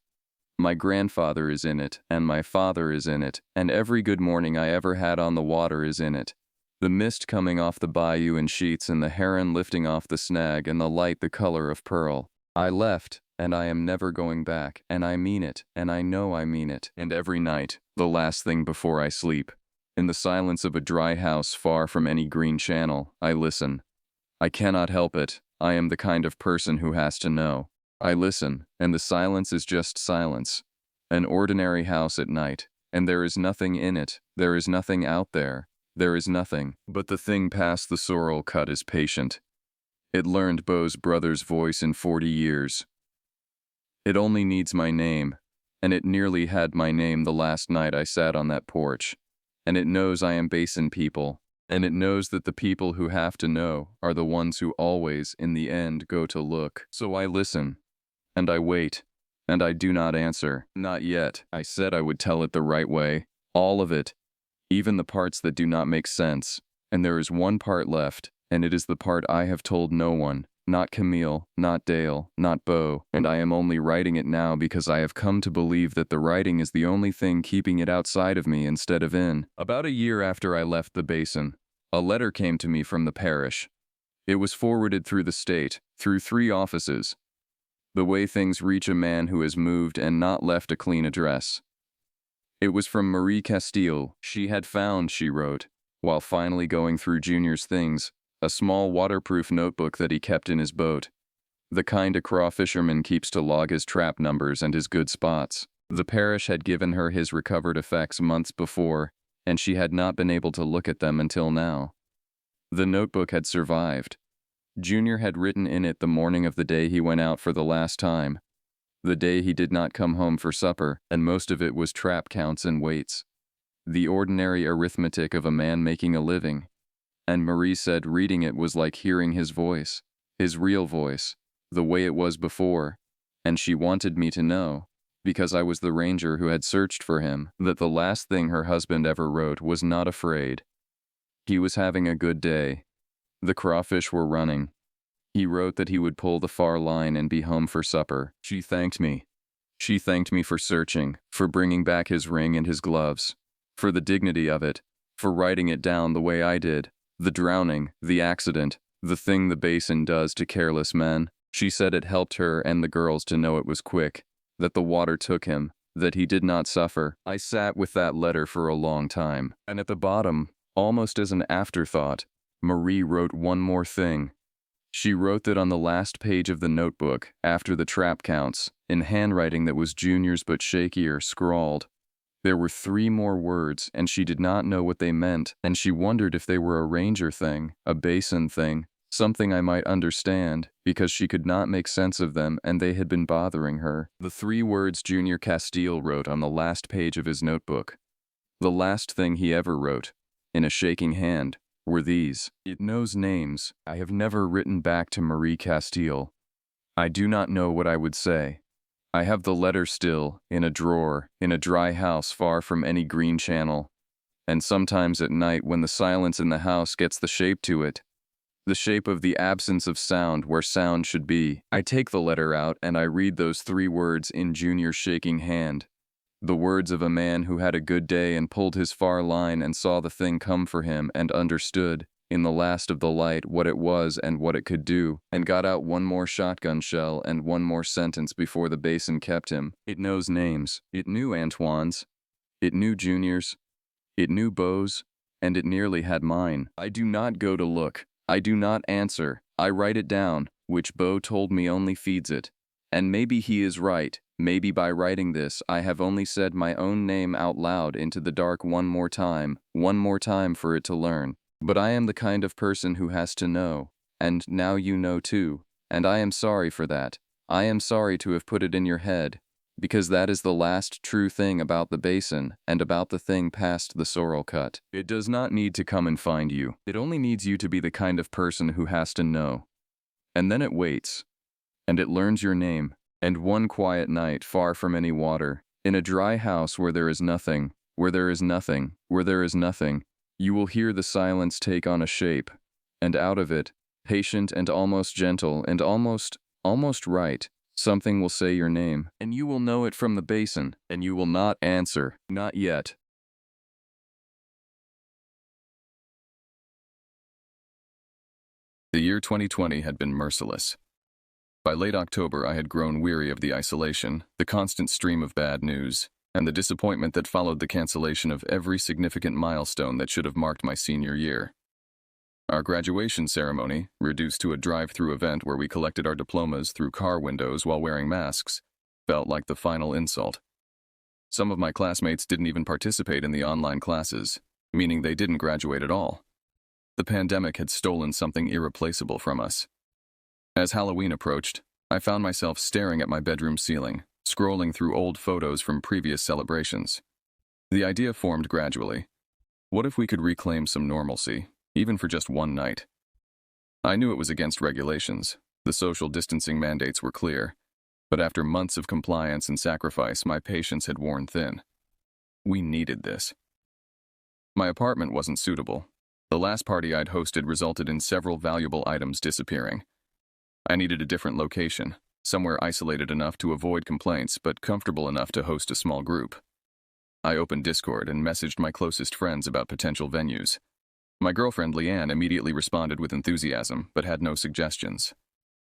My grandfather is in it, and my father is in it, and every good morning I ever had on the water is in it. The mist coming off the bayou in sheets and the heron lifting off the snag and the light the color of pearl. I left, and I am never going back, and I mean it, and I know I mean it. And every night, the last thing before I sleep, in the silence of a dry house far from any green channel, I listen. I cannot help it. I am the kind of person who has to know. I listen, and the silence is just silence. An ordinary house at night, and there is nothing in it, there is nothing out there, there is nothing. But the thing past the sorrel cut is patient. It learned Bo's brother's voice in 40 years. It only needs my name, and it nearly had my name the last night I sat on that porch. And it knows I am basin people, and it knows that the people who have to know are the ones who always, in the end, go to look. So I listen, and I wait, and I do not answer. Not yet. I said I would tell it the right way, all of it, even the parts that do not make sense. And there is one part left, and it is the part I have told no one. Not Camille, not Dale, not Bo, and I am only writing it now because I have come to believe that the writing is the only thing keeping it outside of me instead of in. About a year after I left the basin, a letter came to me from the parish. It was forwarded through the state, through 3 offices. The way things reach a man who has moved and not left a clean address. It was from Marie Castile. She had found, she wrote, while finally going through Junior's things, a small waterproof notebook that he kept in his boat. The kind a crawfisherman keeps to log his trap numbers and his good spots. The parish had given her his recovered effects months before, and she had not been able to look at them until now. The notebook had survived. Junior had written in it the morning of the day he went out for the last time, the day he did not come home for supper, and most of it was trap counts and weights. The ordinary arithmetic of a man making a living. And Marie said reading it was like hearing his voice, his real voice, the way it was before, and she wanted me to know, because I was the ranger who had searched for him, that the last thing her husband ever wrote was not afraid. He was having a good day. The crawfish were running. He wrote that he would pull the far line and be home for supper. She thanked me. She thanked me for searching, for bringing back his ring and his gloves, for the dignity of it, for writing it down the way I did. The drowning, the accident, the thing the basin does to careless men. She said it helped her and the girls to know it was quick, that the water took him, that he did not suffer. I sat with that letter for a long time, and at the bottom, almost as an afterthought, Marie wrote one more thing. She wrote that on the last page of the notebook, after the trap counts, in handwriting that was Junior's but shakier, scrawled, there were 3 more words, and she did not know what they meant, and she wondered if they were a ranger thing, a basin thing, something I might understand, because she could not make sense of them and they had been bothering her. The 3 words Junior Castile wrote on the last page of his notebook, the last thing he ever wrote, in a shaking hand, were these. It knows names. I have never written back to Marie Castile. I do not know what I would say. I have the letter still, in a drawer, in a dry house far from any green channel. And sometimes at night when the silence in the house gets the shape to it, the shape of the absence of sound where sound should be, I take the letter out and I read those 3 words in Junior's shaking hand. The words of a man who had a good day and pulled his far line and saw the thing come for him and understood, in the last of the light, what it was and what it could do, and got out one more shotgun shell and one more sentence before the basin kept him. It knows names. It knew Antoine's. It knew Junior's. It knew Beau's. And it nearly had mine. I do not go to look. I do not answer. I write it down, which Beau told me only feeds it. And maybe he is right. Maybe by writing this, I have only said my own name out loud into the dark one more time for it to learn. But I am the kind of person who has to know, and now you know too, and I am sorry for that. I am sorry to have put it in your head, because that is the last true thing about the basin and about the thing past the Sorrel cut. It does not need to come and find you. It only needs you to be the kind of person who has to know. And then it waits, and it learns your name, and one quiet night far from any water, in a dry house where there is nothing, you will hear the silence take on a shape, and out of it, patient and almost gentle and almost right, something will say your name, and you will know it from the basin, and you will not answer, not yet. The year 2020 had been merciless. By late October, I had grown weary of the isolation, the constant stream of bad news, and the disappointment that followed the cancellation of every significant milestone that should have marked my senior year. Our graduation ceremony, reduced to a drive-through event where we collected our diplomas through car windows while wearing masks, felt like the final insult. Some of my classmates didn't even participate in the online classes, meaning they didn't graduate at all. The pandemic had stolen something irreplaceable from us. As Halloween approached, I found myself staring at my bedroom ceiling, scrolling through old photos from previous celebrations. The idea formed gradually. What if we could reclaim some normalcy, even for just one night? I knew it was against regulations. The social distancing mandates were clear. But after months of compliance and sacrifice, my patience had worn thin. We needed this. My apartment wasn't suitable. The last party I'd hosted resulted in several valuable items disappearing. I needed a different location, somewhere isolated enough to avoid complaints, but comfortable enough to host a small group. I opened Discord and messaged my closest friends about potential venues. My girlfriend Leanne immediately responded with enthusiasm, but had no suggestions.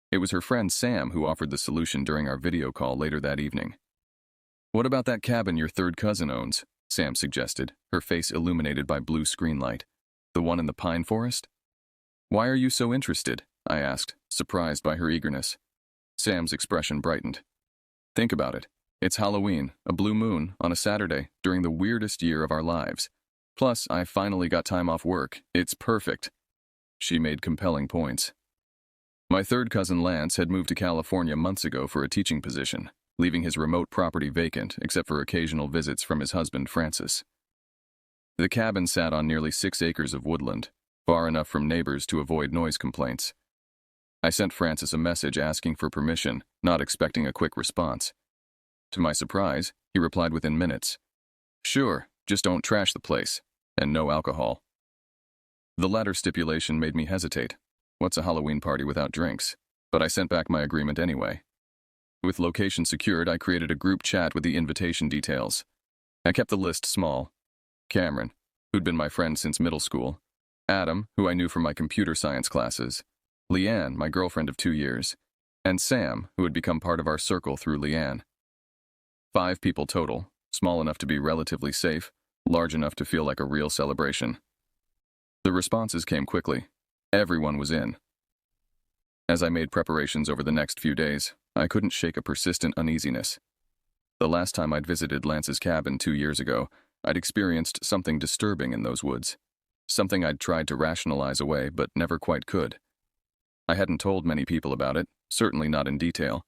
It was her friend Sam who offered the solution during our video call later that evening. "What about that cabin your third cousin owns?" Sam suggested, her face illuminated by blue screen light. "The one in the pine forest?" "Why are you so interested?" I asked, surprised by her eagerness. Sam's expression brightened. "Think about it. It's Halloween, a blue moon, on a Saturday, during the weirdest year of our lives. Plus, I finally got time off work. It's perfect." She made compelling points. My third cousin Lance had moved to California months ago for a teaching position, leaving his remote property vacant except for occasional visits from his husband Francis. The cabin sat on nearly 6 acres of woodland, far enough from neighbors to avoid noise complaints. I sent Francis a message asking for permission, not expecting a quick response. To my surprise, he replied within minutes. "Sure, just don't trash the place, and no alcohol." The latter stipulation made me hesitate. What's a Halloween party without drinks? But I sent back my agreement anyway. With location secured, I created a group chat with the invitation details. I kept the list small. Cameron, who'd been my friend since middle school. Adam, who I knew from my computer science classes. Leanne, my girlfriend of 2 years. And Sam, who had become part of our circle through Leanne. 5 people total, small enough to be relatively safe, large enough to feel like a real celebration. The responses came quickly. Everyone was in. As I made preparations over the next few days, I couldn't shake a persistent uneasiness. The last time I'd visited Lance's cabin 2 years ago, I'd experienced something disturbing in those woods. Something I'd tried to rationalize away, but never quite could. I hadn't told many people about it, certainly not in detail.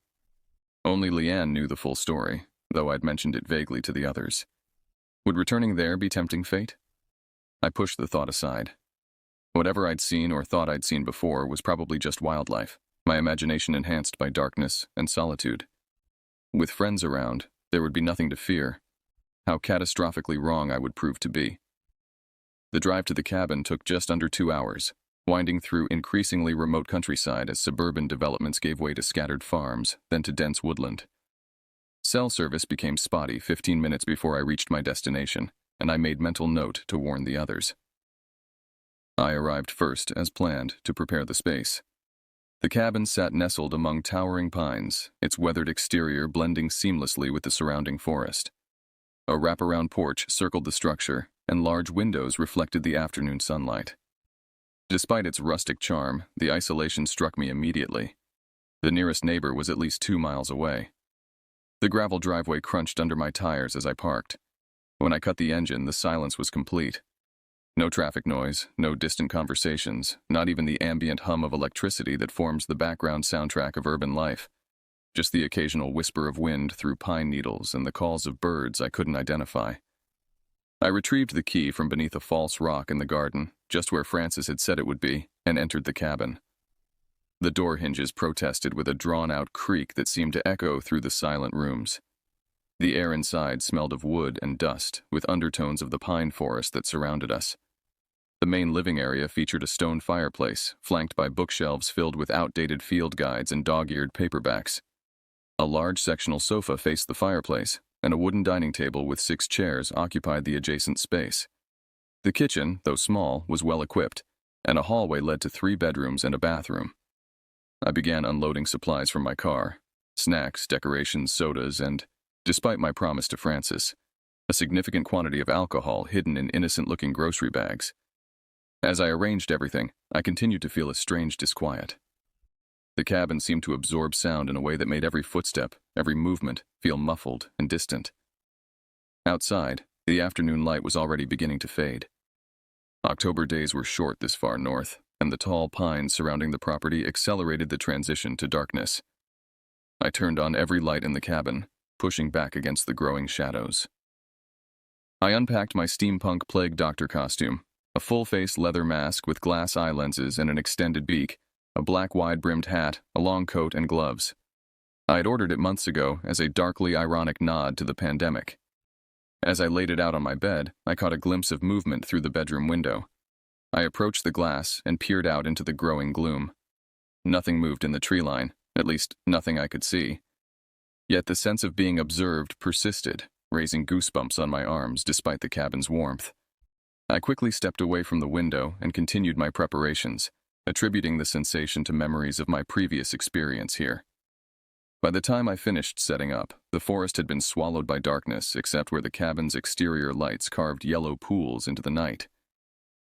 Only Leanne knew the full story, though I'd mentioned it vaguely to the others. Would returning there be tempting fate? I pushed the thought aside. Whatever I'd seen or thought I'd seen before was probably just wildlife, my imagination enhanced by darkness and solitude. With friends around, there would be nothing to fear. How catastrophically wrong I would prove to be. The drive to the cabin took just under 2 hours, winding through increasingly remote countryside as suburban developments gave way to scattered farms, then to dense woodland. Cell service became spotty 15 minutes before I reached my destination, and I made mental note to warn the others. I arrived first, as planned, to prepare the space. The cabin sat nestled among towering pines, its weathered exterior blending seamlessly with the surrounding forest. A wraparound porch circled the structure, and large windows reflected the afternoon sunlight. Despite its rustic charm, the isolation struck me immediately. The nearest neighbor was at least 2 miles away. The gravel driveway crunched under my tires as I parked. When I cut the engine, the silence was complete. No traffic noise, no distant conversations, not even the ambient hum of electricity that forms the background soundtrack of urban life. Just the occasional whisper of wind through pine needles and the calls of birds I couldn't identify. I retrieved the key from beneath a false rock in the garden, just where Francis had said it would be, and entered the cabin. The door hinges protested with a drawn-out creak that seemed to echo through the silent rooms. The air inside smelled of wood and dust, with undertones of the pine forest that surrounded us. The main living area featured a stone fireplace, flanked by bookshelves filled with outdated field guides and dog-eared paperbacks. A large sectional sofa faced the fireplace, and a wooden dining table with 6 chairs occupied the adjacent space. The kitchen, though small, was well equipped, and a hallway led to 3 bedrooms and a bathroom. I began unloading supplies from my car: snacks, decorations, sodas, and, despite my promise to Francis, a significant quantity of alcohol hidden in innocent-looking grocery bags. As I arranged everything, I continued to feel a strange disquiet. The cabin seemed to absorb sound in a way that made every footstep, every movement, feel muffled and distant. Outside, the afternoon light was already beginning to fade. October days were short this far north, and the tall pines surrounding the property accelerated the transition to darkness. I turned on every light in the cabin, pushing back against the growing shadows. I unpacked my steampunk plague doctor costume, a full-face leather mask with glass eye lenses and an extended beak, a black wide-brimmed hat, a long coat, and gloves. I had ordered it months ago as a darkly ironic nod to the pandemic. As I laid it out on my bed, I caught a glimpse of movement through the bedroom window. I approached the glass and peered out into the growing gloom. Nothing moved in the tree line, at least nothing I could see. Yet the sense of being observed persisted, raising goosebumps on my arms despite the cabin's warmth. I quickly stepped away from the window and continued my preparations, attributing the sensation to memories of my previous experience here. By the time I finished setting up, the forest had been swallowed by darkness except where the cabin's exterior lights carved yellow pools into the night.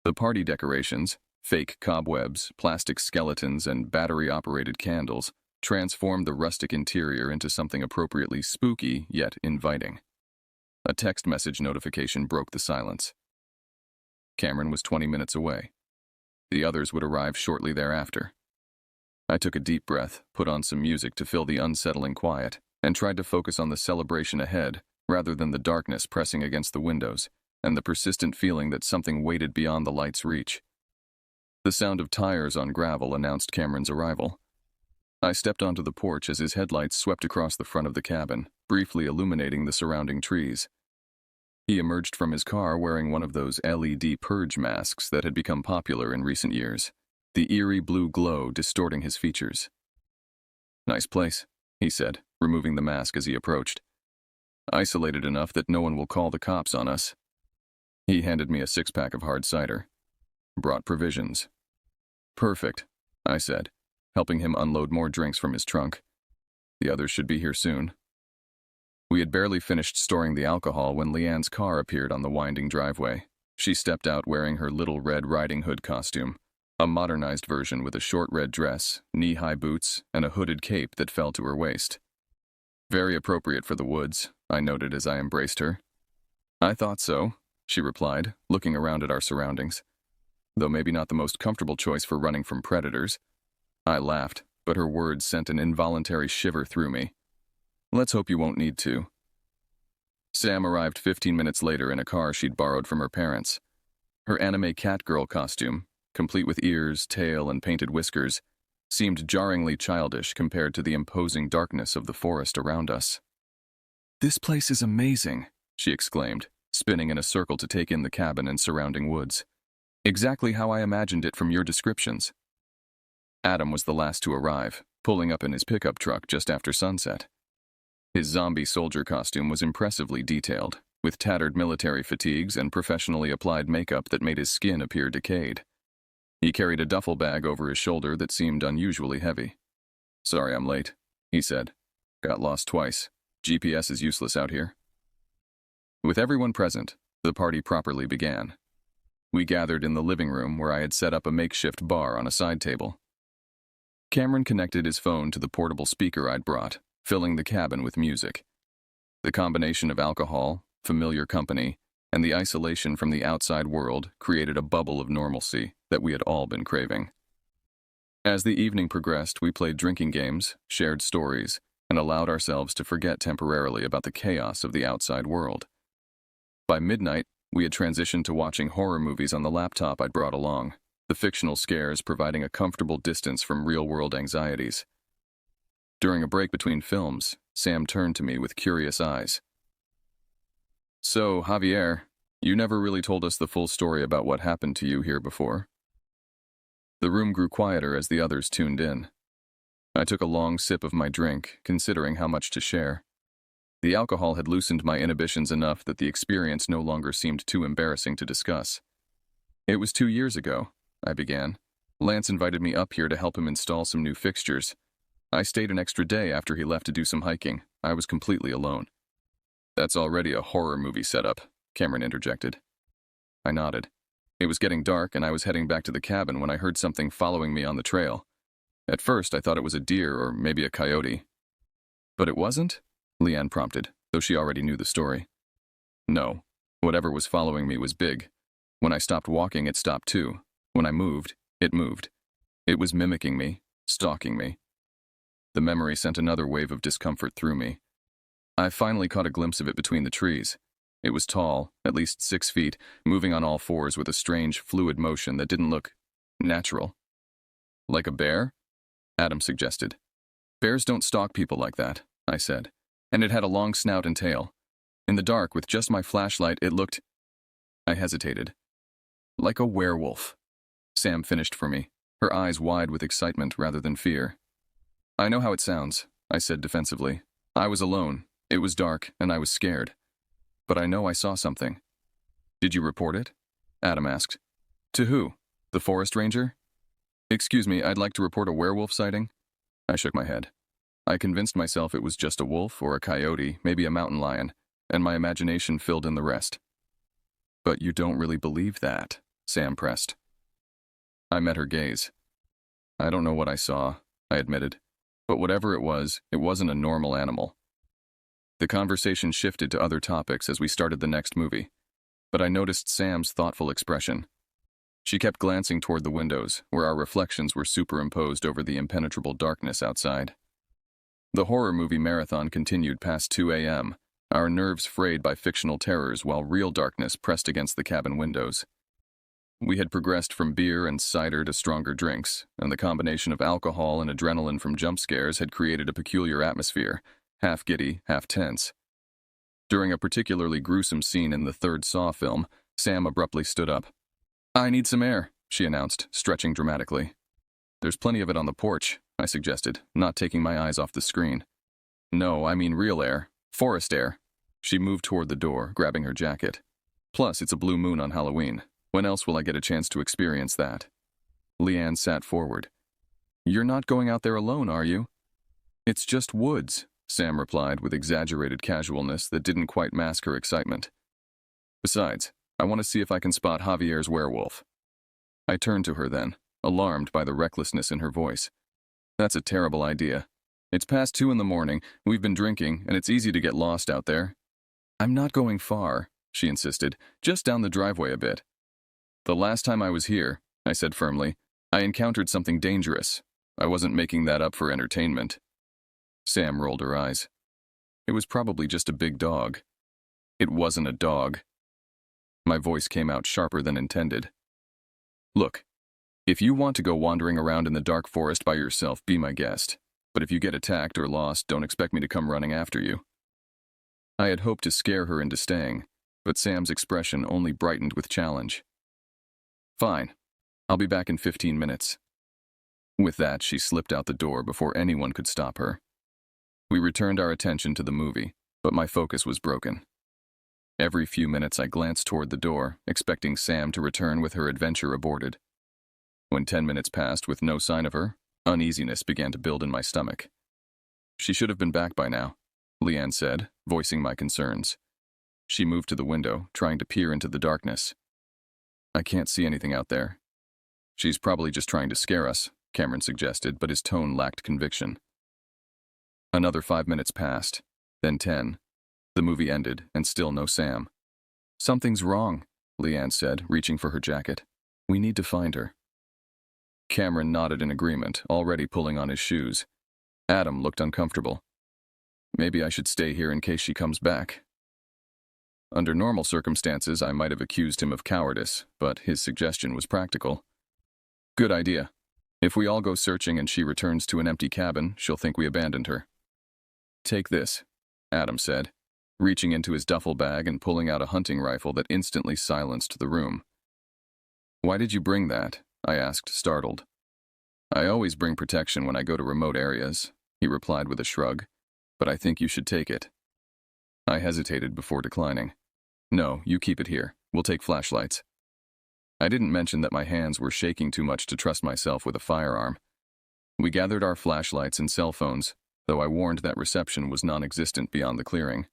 The party decorations, fake cobwebs, plastic skeletons, and battery-operated candles transformed the rustic interior into something appropriately spooky yet inviting. A text message notification broke the silence. Cameron was 20 minutes away. The others would arrive shortly thereafter. I took a deep breath, put on some music to fill the unsettling quiet, and tried to focus on the celebration ahead rather than the darkness pressing against the windows and the persistent feeling that something waited beyond the light's reach. The sound of tires on gravel announced Cameron's arrival. I stepped onto the porch as his headlights swept across the front of the cabin, briefly illuminating the surrounding trees. He emerged from his car wearing one of those LED purge masks that had become popular in recent years, the eerie blue glow distorting his features. "Nice place," he said, removing the mask as he approached. "Isolated enough that no one will call the cops on us." He handed me a 6-pack of hard cider. "Brought provisions." "Perfect," I said, helping him unload more drinks from his trunk. "The others should be here soon." We had barely finished storing the alcohol when Leanne's car appeared on the winding driveway. She stepped out wearing her Little Red Riding Hood costume, a modernized version with a short red dress, knee-high boots, and a hooded cape that fell to her waist. "Very appropriate for the woods," I noted as I embraced her. "I thought so," she replied, looking around at our surroundings. "Though maybe not the most comfortable choice for running from predators." I laughed, but her words sent an involuntary shiver through me. "Let's hope you won't need to." Sam arrived 15 minutes later in a car she'd borrowed from her parents. Her anime Catgirl costume, complete with ears, tail, and painted whiskers, seemed jarringly childish compared to the imposing darkness of the forest around us. "This place is amazing," she exclaimed, spinning in a circle to take in the cabin and surrounding woods. "Exactly how I imagined it from your descriptions." Adam was the last to arrive, pulling up in his pickup truck just after sunset. His zombie soldier costume was impressively detailed, with tattered military fatigues and professionally applied makeup that made his skin appear decayed. He carried a duffel bag over his shoulder that seemed unusually heavy. "Sorry I'm late," he said. "Got lost twice. GPS is useless out here." With everyone present, the party properly began. We gathered in the living room where I had set up a makeshift bar on a side table. Cameron connected his phone to the portable speaker I'd brought, filling the cabin with music. The combination of alcohol, familiar company, and the isolation from the outside world created a bubble of normalcy that we had all been craving. As the evening progressed, we played drinking games, shared stories, and allowed ourselves to forget temporarily about the chaos of the outside world. By midnight, we had transitioned to watching horror movies on the laptop I'd brought along, the fictional scares providing a comfortable distance from real-world anxieties. During a break between films, Sam turned to me with curious eyes. "So, Javier, you never really told us the full story about what happened to you here before." The room grew quieter as the others tuned in. I took a long sip of my drink, considering how much to share. The alcohol had loosened my inhibitions enough that the experience no longer seemed too embarrassing to discuss. "It was 2 years ago," I began. "Lance invited me up here to help him install some new fixtures. I stayed an extra day after he left to do some hiking. I was completely alone." "That's already a horror movie setup," Cameron interjected. I nodded. It was getting dark and I was heading back to the cabin when I heard something following me on the trail. At first, I thought it was a deer or maybe a coyote. "But it wasn't?" Leanne prompted, though she already knew the story. "No. Whatever was following me was big. When I stopped walking, it stopped too. When I moved, it moved. It was mimicking me, stalking me." The memory sent another wave of discomfort through me. I finally caught a glimpse of it between the trees. It was tall, at least 6 feet, moving on all fours with a strange, fluid motion that didn't look natural. "Like a bear?" Adam suggested. "Bears don't stalk people like that," I said. "And it had a long snout and tail. In the dark, with just my flashlight, it looked—" I hesitated. "Like a werewolf," Sam finished for me, her eyes wide with excitement rather than fear. "I know how it sounds," I said defensively. "I was alone. It was dark, and I was scared. But I know I saw something." "Did you report it?" Adam asked. "To who? The forest ranger?" "Excuse me, I'd like to report a werewolf sighting." I shook my head. I convinced myself it was just a wolf or a coyote, maybe a mountain lion, and my imagination filled in the rest. "But you don't really believe that," Sam pressed. I met her gaze. "I don't know what I saw," I admitted. "But whatever it wasn't a normal animal." The conversation shifted to other topics as we started the next movie, but I noticed Sam's thoughtful expression. She kept glancing toward the windows, where our reflections were superimposed over the impenetrable darkness outside. The horror movie marathon continued past 2 a.m., our nerves frayed by fictional terrors while real darkness pressed against the cabin windows. We had progressed from beer and cider to stronger drinks, and the combination of alcohol and adrenaline from jump scares had created a peculiar atmosphere, half giddy, half tense. During a particularly gruesome scene in the third Saw film, Sam abruptly stood up. "I need some air," she announced, stretching dramatically. "There's plenty of it on the porch," I suggested, not taking my eyes off the screen. "No, I mean real air. Forest air." She moved toward the door, grabbing her jacket. "Plus, it's a blue moon on Halloween. When else will I get a chance to experience that?" Leanne sat forward. "You're not going out there alone, are you?" "It's just woods," Sam replied with exaggerated casualness that didn't quite mask her excitement. "Besides, I want to see if I can spot Javier's werewolf." I turned to her then, alarmed by the recklessness in her voice. "That's a terrible idea. It's past 2 in the morning, we've been drinking, and it's easy to get lost out there." "I'm not going far," she insisted, "just down the driveway a bit." "The last time I was here," I said firmly, "I encountered something dangerous. I wasn't making that up for entertainment." Sam rolled her eyes. "It was probably just a big dog." "It wasn't a dog." My voice came out sharper than intended. "Look, if you want to go wandering around in the dark forest by yourself, be my guest. But if you get attacked or lost, don't expect me to come running after you." I had hoped to scare her into staying, but Sam's expression only brightened with challenge. "Fine. I'll be back in 15 minutes. With that, she slipped out the door before anyone could stop her. We returned our attention to the movie, but my focus was broken. Every few minutes I glanced toward the door, expecting Sam to return with her adventure aborted. When 10 minutes passed with no sign of her, uneasiness began to build in my stomach. "She should have been back by now," Leanne said, voicing my concerns. She moved to the window, trying to peer into the darkness. "I can't see anything out there." "She's probably just trying to scare us," Cameron suggested, but his tone lacked conviction. Another 5 minutes passed, then 10. The movie ended, and still no Sam. "Something's wrong," Leanne said, reaching for her jacket. "We need to find her." Cameron nodded in agreement, already pulling on his shoes. Adam looked uncomfortable. "Maybe I should stay here in case she comes back." Under normal circumstances, I might have accused him of cowardice, but his suggestion was practical. "Good idea. If we all go searching and she returns to an empty cabin, she'll think we abandoned her." "Take this," Adam said, reaching into his duffel bag and pulling out a hunting rifle that instantly silenced the room. "Why did you bring that?" I asked, startled. "I always bring protection when I go to remote areas," he replied with a shrug, "but I think you should take it." I hesitated before declining. "No, you keep it here. We'll take flashlights." I didn't mention that my hands were shaking too much to trust myself with a firearm. We gathered our flashlights and cell phones, though I warned that reception was non-existent beyond the clearing.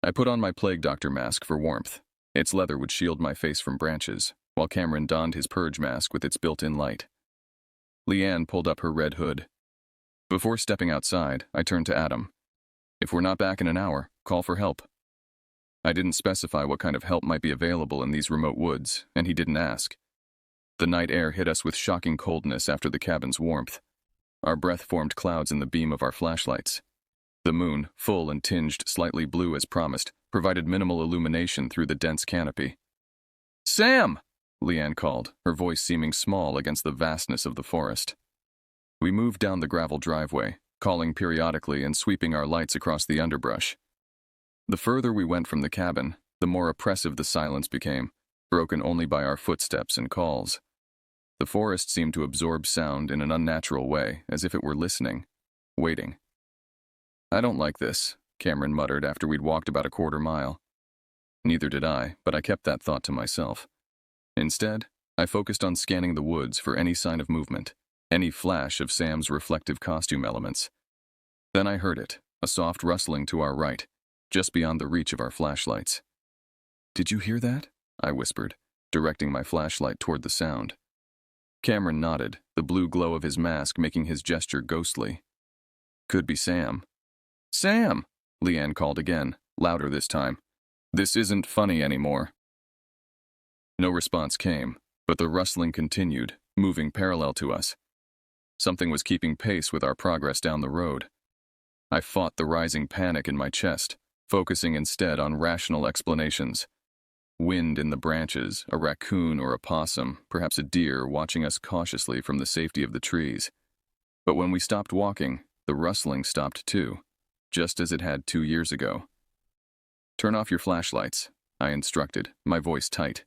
I put on my plague doctor mask for warmth. Its leather would shield my face from branches, while Cameron donned his purge mask with its built-in light. Leanne pulled up her red hood. Before stepping outside, I turned to Adam. "If we're not back in an hour, call for help." I didn't specify what kind of help might be available in these remote woods, and he didn't ask. The night air hit us with shocking coldness after the cabin's warmth. Our breath formed clouds in the beam of our flashlights. The moon, full and tinged slightly blue as promised, provided minimal illumination through the dense canopy. "Sam!" Leanne called, her voice seeming small against the vastness of the forest. We moved down the gravel driveway, calling periodically and sweeping our lights across the underbrush. The further we went from the cabin, the more oppressive the silence became, broken only by our footsteps and calls. The forest seemed to absorb sound in an unnatural way, as if it were listening, waiting. "I don't like this," Cameron muttered after we'd walked about a quarter mile. Neither did I, but I kept that thought to myself. Instead, I focused on scanning the woods for any sign of movement, any flash of Sam's reflective costume elements. Then I heard it, a soft rustling to our right, just beyond the reach of our flashlights. "Did you hear that?" I whispered, directing my flashlight toward the sound. Cameron nodded, the blue glow of his mask making his gesture ghostly. "Could be Sam." "Sam!" Leanne called again, louder this time. "This isn't funny anymore." No response came, but the rustling continued, moving parallel to us. Something was keeping pace with our progress down the road. I fought the rising panic in my chest, focusing instead on rational explanations. Wind in the branches, a raccoon or a possum, perhaps a deer watching us cautiously from the safety of the trees. But when we stopped walking, the rustling stopped too, just as it had 2 years ago. "Turn off your flashlights," I instructed, my voice tight.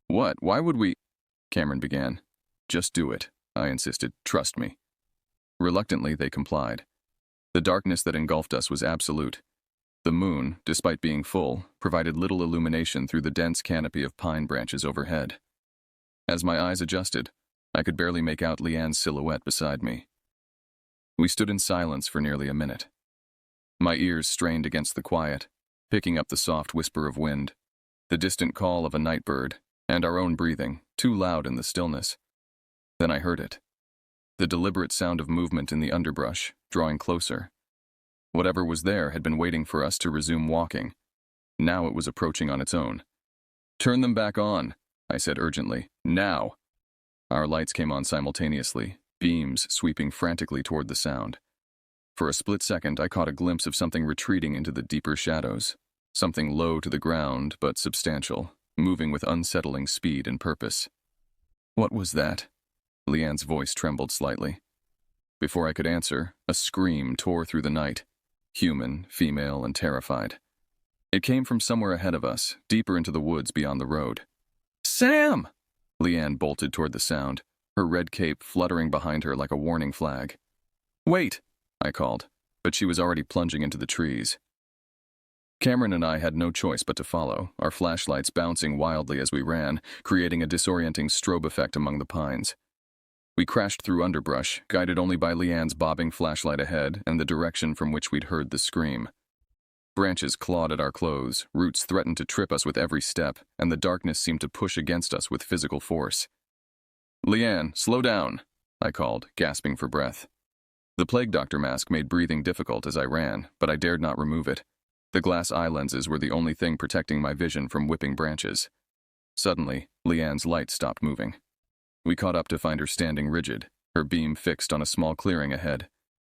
"What? Why would we—" Cameron began. "Just do it," I insisted. "Trust me." Reluctantly, they complied. The darkness that engulfed us was absolute. The moon, despite being full, provided little illumination through the dense canopy of pine branches overhead. As my eyes adjusted, I could barely make out Leanne's silhouette beside me. We stood in silence for nearly a minute. My ears strained against the quiet, picking up the soft whisper of wind, the distant call of a night bird, and our own breathing, too loud in the stillness. Then I heard it. The deliberate sound of movement in the underbrush, drawing closer. Whatever was there had been waiting for us to resume walking. Now it was approaching on its own. "Turn them back on," I said urgently. "Now!" Our lights came on simultaneously, beams sweeping frantically toward the sound. For a split second, I caught a glimpse of something retreating into the deeper shadows, something low to the ground but substantial, moving with unsettling speed and purpose. "What was that?" Leanne's voice trembled slightly. Before I could answer, a scream tore through the night, human, female, and terrified. It came from somewhere ahead of us, deeper into the woods beyond the road. "Sam!" Leanne bolted toward the sound, her red cape fluttering behind her like a warning flag. "Wait!" I called. but she was already plunging into the trees. Cameron and I had no choice but to follow, our flashlights bouncing wildly as we ran, creating a disorienting strobe effect among the pines. We crashed through underbrush, guided only by Leanne's bobbing flashlight ahead and the direction from which we'd heard the scream. Branches clawed at our clothes, roots threatened to trip us with every step, and the darkness seemed to push against us with physical force. "Leanne, slow down," I called, gasping for breath. The plague doctor mask made breathing difficult as I ran, but I dared not remove it. The glass eye lenses were the only thing protecting my vision from whipping branches. Suddenly, Leanne's light stopped moving. We caught up to find her standing rigid, her beam fixed on a small clearing ahead.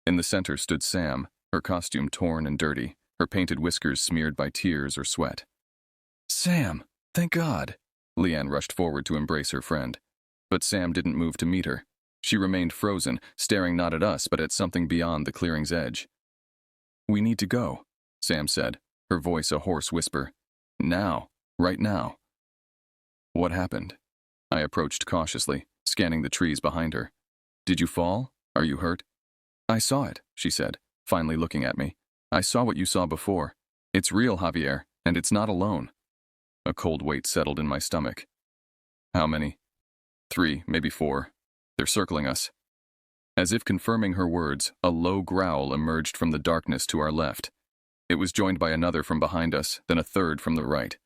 In the center stood Sam, her costume torn and dirty, her painted whiskers smeared by tears or sweat. "Sam, thank God!" Leanne rushed forward to embrace her friend. But Sam didn't move to meet her. She remained frozen, staring not at us but at something beyond the clearing's edge. "We need to go," Sam said, her voice a hoarse whisper. "Now. Right now." "What happened?" I approached cautiously, scanning the trees behind her. "Did you fall? Are you hurt?" "I saw it," she said, finally looking at me. "I saw what you saw before. It's real, Javier, and it's not alone." A cold weight settled in my stomach. "How many?" "3, maybe 4. They're circling us." As if confirming her words, a low growl emerged from the darkness to our left. It was joined by another from behind us, then a third from the right.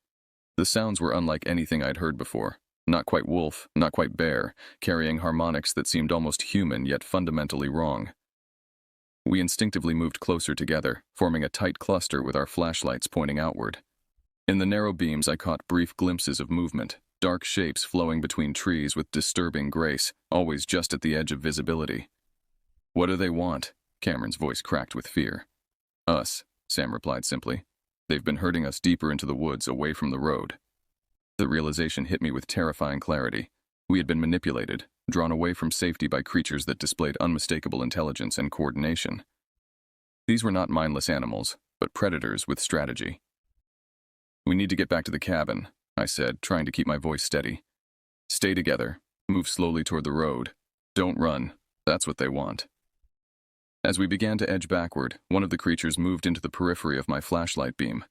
The sounds were unlike anything I'd heard before. Not quite wolf, not quite bear, carrying harmonics that seemed almost human yet fundamentally wrong. We instinctively moved closer together, forming a tight cluster with our flashlights pointing outward. In the narrow beams I caught brief glimpses of movement, dark shapes flowing between trees with disturbing grace, always just at the edge of visibility. "What do they want?" Cameron's voice cracked with fear. "Us," Sam replied simply. "They've been herding us deeper into the woods, away from the road." The realization hit me with terrifying clarity. We had been manipulated, drawn away from safety by creatures that displayed unmistakable intelligence and coordination. These were not mindless animals, but predators with strategy. "We need to get back to the cabin," I said, trying to keep my voice steady. "Stay together. Move slowly toward the road. Don't run. That's what they want." As we began to edge backward, one of the creatures moved into the periphery of my flashlight beam.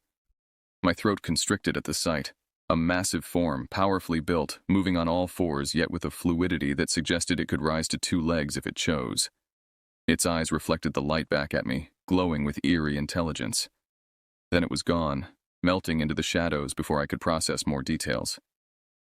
My throat constricted at the sight. A massive form, powerfully built, moving on all fours yet with a fluidity that suggested it could rise to 2 legs if it chose. Its eyes reflected the light back at me, glowing with eerie intelligence. Then it was gone, melting into the shadows before I could process more details.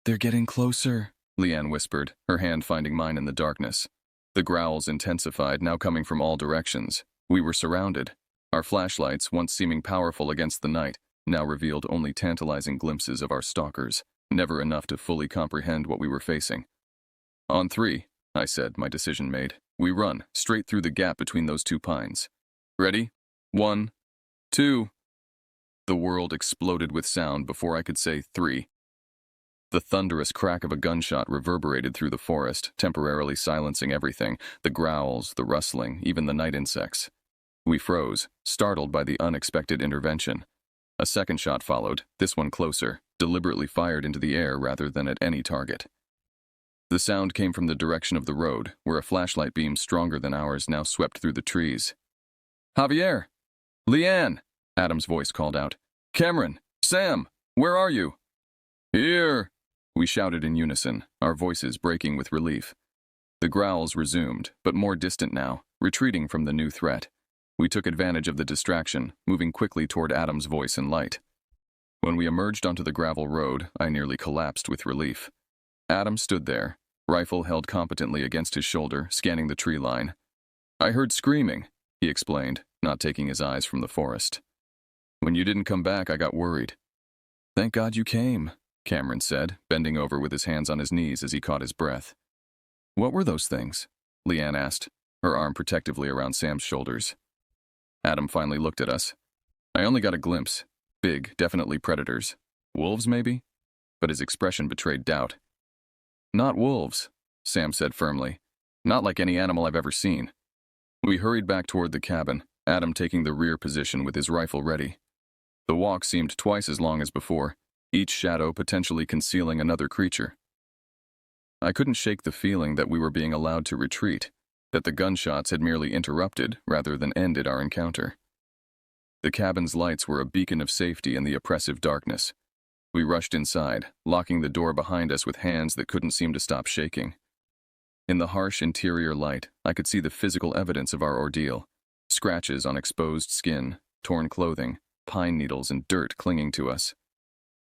"They're getting closer," Leanne whispered, her hand finding mine in the darkness. The growls intensified, now coming from all directions. We were surrounded. Our flashlights, once seeming powerful against the night, now revealed only tantalizing glimpses of our stalkers, never enough to fully comprehend what we were facing. "On 3, I said, my decision made. "We run, straight through the gap between those 2 pines. Ready? 1, 2... The world exploded with sound before I could say 3. The thunderous crack of a gunshot reverberated through the forest, temporarily silencing everything, the growls, the rustling, even the night insects. We froze, startled by the unexpected intervention. A second shot followed, this one closer, deliberately fired into the air rather than at any target. The sound came from the direction of the road, where a flashlight beam stronger than ours now swept through the trees. "Javier! Leanne!" Adam's voice called out. "Cameron! Sam! Where are you?" "Here!" we shouted in unison, our voices breaking with relief. The growls resumed, but more distant now, retreating from the new threat. We took advantage of the distraction, moving quickly toward Adam's voice and light. When we emerged onto the gravel road, I nearly collapsed with relief. Adam stood there, rifle held competently against his shoulder, scanning the tree line. "I heard screaming," he explained, not taking his eyes from the forest. "When you didn't come back, I got worried." "Thank God you came," Cameron said, bending over with his hands on his knees as he caught his breath. "What were those things?" Leanne asked, her arm protectively around Sam's shoulders. Adam finally looked at us. I only got a glimpse. Big, definitely predators. Wolves, maybe? But his expression betrayed doubt. "Not wolves," Sam said firmly. "Not like any animal I've ever seen." We hurried back toward the cabin, Adam taking the rear position with his rifle ready. The walk seemed twice as long as before, each shadow potentially concealing another creature. I couldn't shake the feeling that we were being allowed to retreat, that the gunshots had merely interrupted rather than ended our encounter. The cabin's lights were a beacon of safety in the oppressive darkness. We rushed inside, locking the door behind us with hands that couldn't seem to stop shaking. In the harsh interior light, I could see the physical evidence of our ordeal: scratches on exposed skin, torn clothing, pine needles and dirt clinging to us.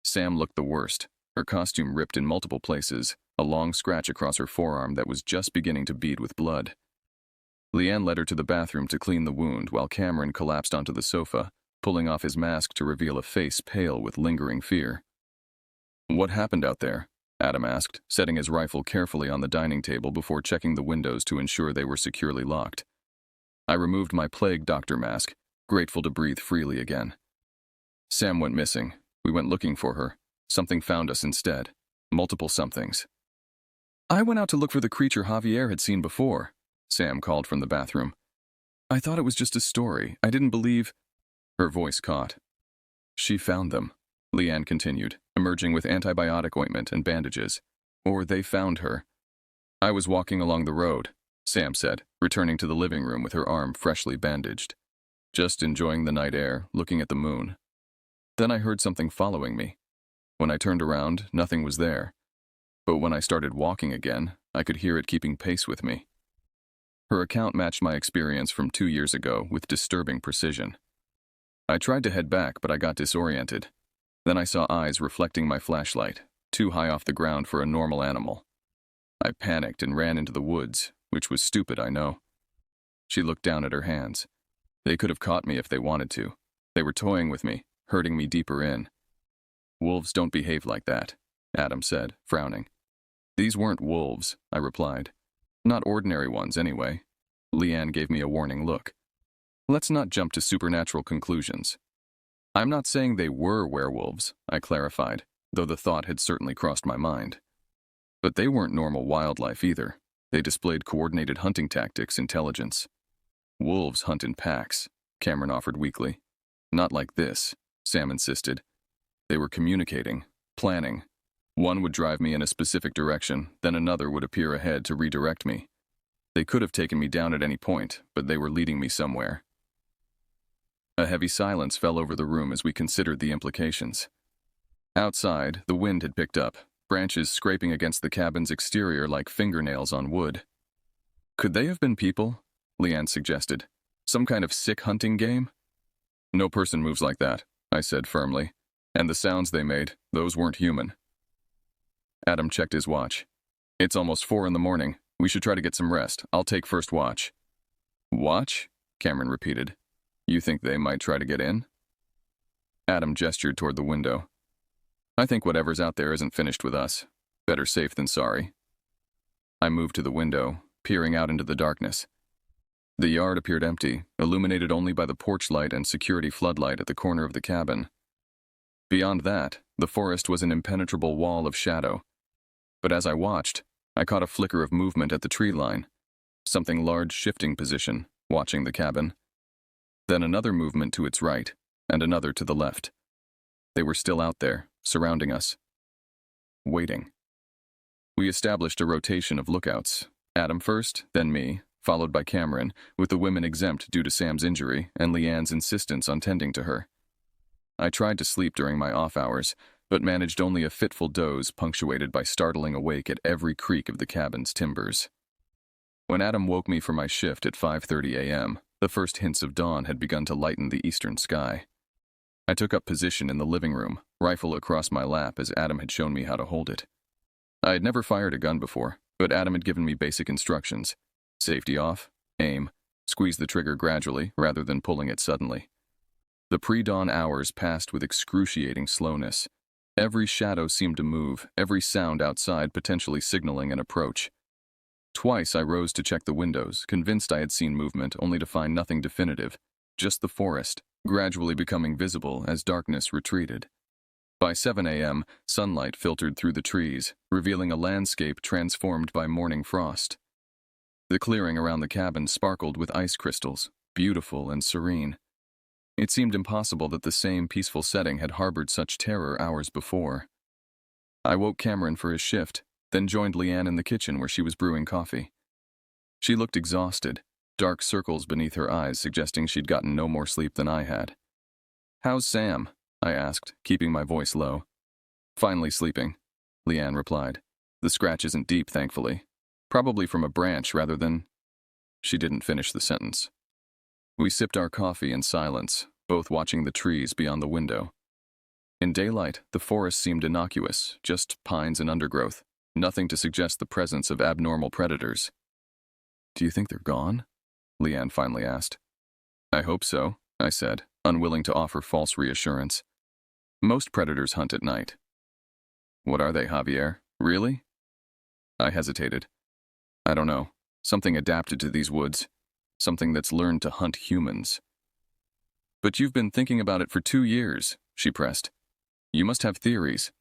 Sam looked the worst, her costume ripped in multiple places, a long scratch across her forearm that was just beginning to bead with blood. Leanne led her to the bathroom to clean the wound while Cameron collapsed onto the sofa, pulling off his mask to reveal a face pale with lingering fear. "What happened out there?" Adam asked, setting his rifle carefully on the dining table before checking the windows to ensure they were securely locked. I removed my plague doctor mask, grateful to breathe freely again. "Sam went missing. We went looking for her. Something found us instead. Multiple somethings." "I went out to look for the creature Javier had seen before," Sam called from the bathroom. "I thought it was just a story. I didn't believe—" Her voice caught. "She found them," Leanne continued, emerging with antibiotic ointment and bandages. "Or they found her." "I was walking along the road," Sam said, returning to the living room with her arm freshly bandaged. "Just enjoying the night air, looking at the moon. Then I heard something following me. When I turned around, nothing was there. But when I started walking again, I could hear it keeping pace with me." Her account matched my experience from 2 years ago with disturbing precision. "I tried to head back, but I got disoriented. Then I saw eyes reflecting my flashlight, too high off the ground for a normal animal. I panicked and ran into the woods, which was stupid, I know." She looked down at her hands. "They could have caught me if they wanted to. They were toying with me, hurting me deeper in." "Wolves don't behave like that," Adam said, frowning. "These weren't wolves," I replied. "Not ordinary ones, anyway." Leanne gave me a warning look. "Let's not jump to supernatural conclusions." "I'm not saying they were werewolves," I clarified, though the thought had certainly crossed my mind. "But they weren't normal wildlife either. They displayed coordinated hunting tactics, intelligence." "Wolves hunt in packs," Cameron offered weakly. "Not like this," Sam insisted. "They were communicating, planning. One would drive me in a specific direction, then another would appear ahead to redirect me. They could have taken me down at any point, but they were leading me somewhere." A heavy silence fell over the room as we considered the implications. Outside, the wind had picked up, branches scraping against the cabin's exterior like fingernails on wood. "Could they have been people?" Leanne suggested. "Some kind of sick hunting game?" "No person moves like that," I said firmly. "And the sounds they made, those weren't human." Adam checked his watch. "It's almost 4 in the morning. We should try to get some rest. I'll take first watch." "Watch?" Cameron repeated. "You think they might try to get in?" Adam gestured toward the window. "I think whatever's out there isn't finished with us. Better safe than sorry." I moved to the window, peering out into the darkness. The yard appeared empty, illuminated only by the porch light and security floodlight at the corner of the cabin. Beyond that, the forest was an impenetrable wall of shadow. But as I watched, I caught a flicker of movement at the tree line. Something large shifting position, watching the cabin. Then another movement to its right, and another to the left. They were still out there, surrounding us. Waiting. We established a rotation of lookouts. Adam first, then me, followed by Cameron, with the women exempt due to Sam's injury and Leanne's insistence on tending to her. I tried to sleep during my off hours, but managed only a fitful doze punctuated by startling awake at every creak of the cabin's timbers. When Adam woke me for my shift at 5:30 a.m., the first hints of dawn had begun to lighten the eastern sky. I took up position in the living room, rifle across my lap as Adam had shown me how to hold it. I had never fired a gun before, but Adam had given me basic instructions. Safety off, aim, squeeze the trigger gradually rather than pulling it suddenly. The pre-dawn hours passed with excruciating slowness. Every shadow seemed to move, every sound outside potentially signaling an approach. Twice I rose to check the windows, convinced I had seen movement, only to find nothing definitive, just the forest, gradually becoming visible as darkness retreated. By 7 a.m., sunlight filtered through the trees, revealing a landscape transformed by morning frost. The clearing around the cabin sparkled with ice crystals, beautiful and serene. It seemed impossible that the same peaceful setting had harbored such terror hours before. I woke Cameron for his shift, then joined Leanne in the kitchen where she was brewing coffee. She looked exhausted, dark circles beneath her eyes suggesting she'd gotten no more sleep than I had. "How's Sam?" I asked, keeping my voice low. "Finally sleeping," Leanne replied. "The scratch isn't deep, thankfully. Probably from a branch rather than—" She didn't finish the sentence. We sipped our coffee in silence, both watching the trees beyond the window. In daylight, the forest seemed innocuous, just pines and undergrowth, nothing to suggest the presence of abnormal predators. "Do you think they're gone?" Leanne finally asked. "I hope so," I said, unwilling to offer false reassurance. "Most predators hunt at night." "What are they, Javier? Really?" I hesitated. "I don't know. Something adapted to these woods. Something that's learned to hunt humans." "But you've been thinking about it for 2 years," she pressed. "You must have theories."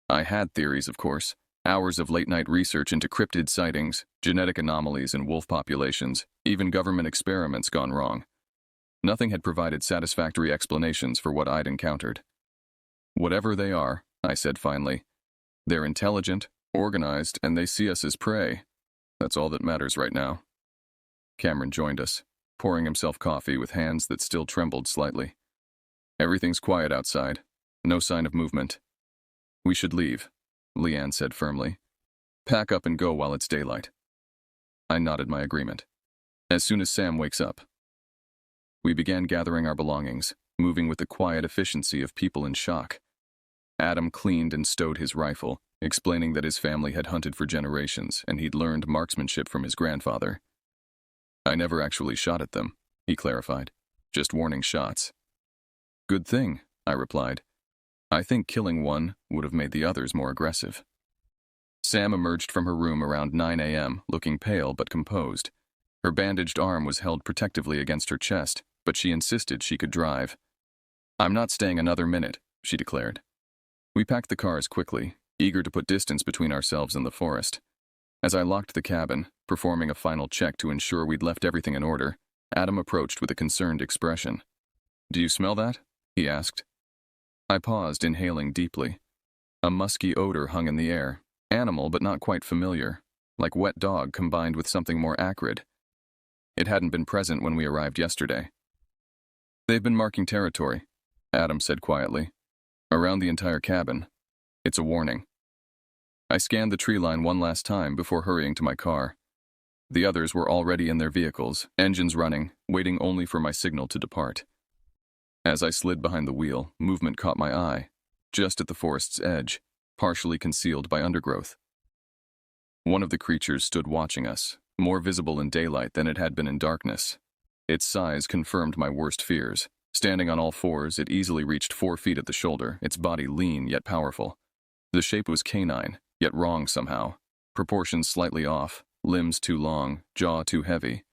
I had theories, of course. Hours of late-night research into cryptid sightings, genetic anomalies in wolf populations, even government experiments gone wrong. Nothing had provided satisfactory explanations for what I'd encountered. "Whatever they are," I said finally, "they're intelligent, organized, and they see us as prey. That's all that matters right now." Cameron joined us, pouring himself coffee with hands that still trembled slightly. "Everything's quiet outside. No sign of movement." "We should leave," Leanne said firmly. "Pack up and go while it's daylight." I nodded my agreement. "As soon as Sam wakes up." We began gathering our belongings, moving with the quiet efficiency of people in shock. Adam cleaned and stowed his rifle, explaining that his family had hunted for generations and he'd learned marksmanship from his grandfather. "I never actually shot at them," he clarified. "Just warning shots." "Good thing," I replied. "I think killing one would have made the others more aggressive." Sam emerged from her room around 9 a.m., looking pale but composed. Her bandaged arm was held protectively against her chest, but she insisted she could drive. "I'm not staying another minute," she declared. We packed the cars quickly, eager to put distance between ourselves and the forest. As I locked the cabin, performing a final check to ensure we'd left everything in order, Adam approached with a concerned expression. "Do you smell that?" he asked. I paused, inhaling deeply. A musky odor hung in the air, animal but not quite familiar, like wet dog combined with something more acrid. It hadn't been present when we arrived yesterday. "They've been marking territory," Adam said quietly. "Around the entire cabin. It's a warning." I scanned the tree line one last time before hurrying to my car. The others were already in their vehicles, engines running, waiting only for my signal to depart. As I slid behind the wheel, movement caught my eye, just at the forest's edge, partially concealed by undergrowth. One of the creatures stood watching us, more visible in daylight than it had been in darkness. Its size confirmed my worst fears. Standing on all fours, it easily reached 4 feet at the shoulder, its body lean yet powerful. The shape was canine, yet wrong somehow. Proportions slightly off, limbs too long, jaw too heavy.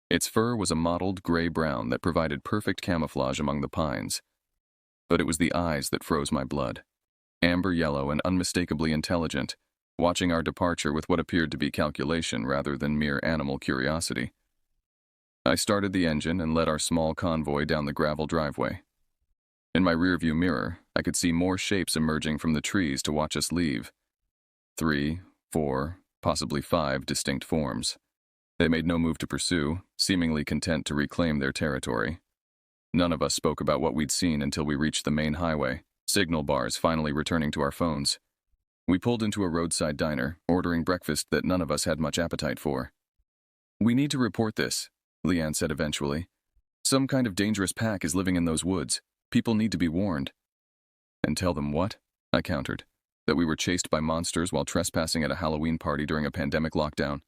Its fur was a mottled gray-brown that provided perfect camouflage among the pines. But it was the eyes that froze my blood. Amber yellow and unmistakably intelligent, watching our departure with what appeared to be calculation rather than mere animal curiosity. I started the engine and led our small convoy down the gravel driveway. In my rearview mirror, I could see more shapes emerging from the trees to watch us leave. 3, 4, possibly 5 distinct forms. They made no move to pursue, seemingly content to reclaim their territory. None of us spoke about what we'd seen until we reached the main highway, signal bars finally returning to our phones. We pulled into a roadside diner, ordering breakfast that none of us had much appetite for. "We need to report this," Leanne said eventually. "Some kind of dangerous pack is living in those woods. People need to be warned." "And tell them what?" I countered. "That we were chased by monsters while trespassing at a Halloween party during a pandemic lockdown."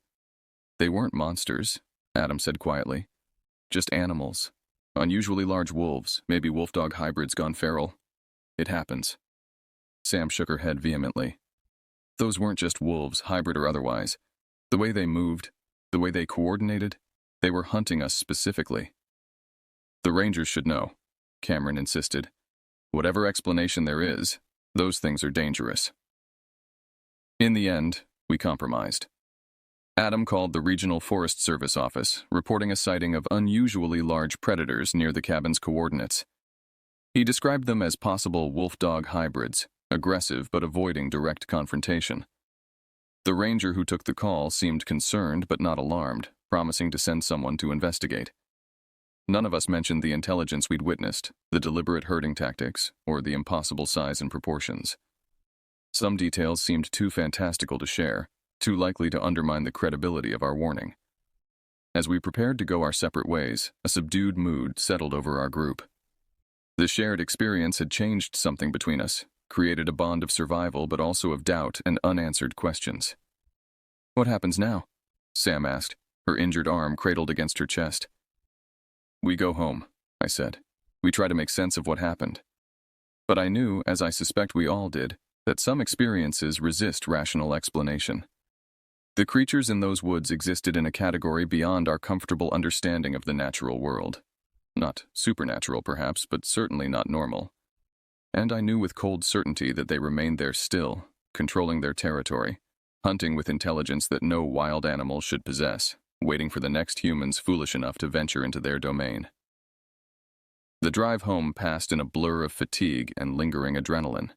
"They weren't monsters," Adam said quietly. "Just animals. Unusually large wolves, maybe wolf-dog hybrids gone feral. It happens." Sam shook her head vehemently. "Those weren't just wolves, hybrid or otherwise. The way they moved, the way they coordinated, they were hunting us specifically." "The rangers should know," Cameron insisted. "Whatever explanation there is, those things are dangerous." In the end, we compromised. Adam called the Regional Forest Service office, reporting a sighting of unusually large predators near the cabin's coordinates. He described them as possible wolf-dog hybrids, aggressive but avoiding direct confrontation. The ranger who took the call seemed concerned but not alarmed, promising to send someone to investigate. None of us mentioned the intelligence we'd witnessed, the deliberate herding tactics, or the impossible size and proportions. Some details seemed too fantastical to share, too likely to undermine the credibility of our warning. As we prepared to go our separate ways, a subdued mood settled over our group. The shared experience had changed something between us, created a bond of survival but also of doubt and unanswered questions. "What happens now?" Sam asked, her injured arm cradled against her chest. "We go home," I said. "We try to make sense of what happened." But I knew, as I suspect we all did, that some experiences resist rational explanation. The creatures in those woods existed in a category beyond our comfortable understanding of the natural world. Not supernatural, perhaps, but certainly not normal. And I knew with cold certainty that they remained there still, controlling their territory, hunting with intelligence that no wild animal should possess, waiting for the next humans foolish enough to venture into their domain. The drive home passed in a blur of fatigue and lingering adrenaline.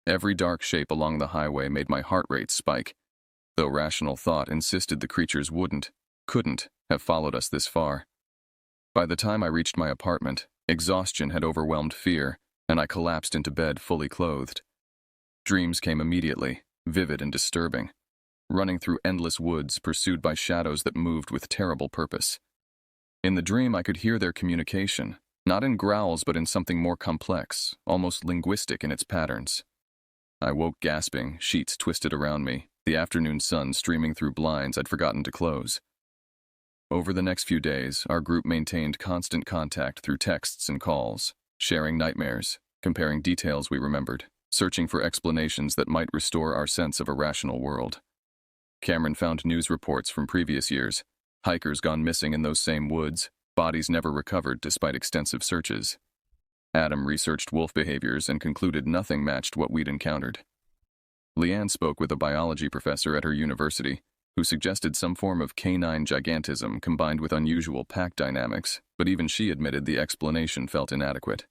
Every dark shape along the highway made my heart rate spike, though rational thought insisted the creatures couldn't have followed us this far. By the time I reached my apartment, exhaustion had overwhelmed fear, and I collapsed into bed fully clothed. Dreams came immediately, vivid and disturbing, running through endless woods pursued by shadows that moved with terrible purpose. In the dream I could hear their communication, not in growls but in something more complex, almost linguistic in its patterns. I woke gasping, sheets twisted around me, the afternoon sun streaming through blinds I'd forgotten to close. Over the next few days, our group maintained constant contact through texts and calls, sharing nightmares, comparing details we remembered, searching for explanations that might restore our sense of a rational world. Cameron found news reports from previous years, hikers gone missing in those same woods, bodies never recovered despite extensive searches. Adam researched wolf behaviors and concluded nothing matched what we'd encountered. Leanne spoke with a biology professor at her university, who suggested some form of canine gigantism combined with unusual pack dynamics, but even she admitted the explanation felt inadequate.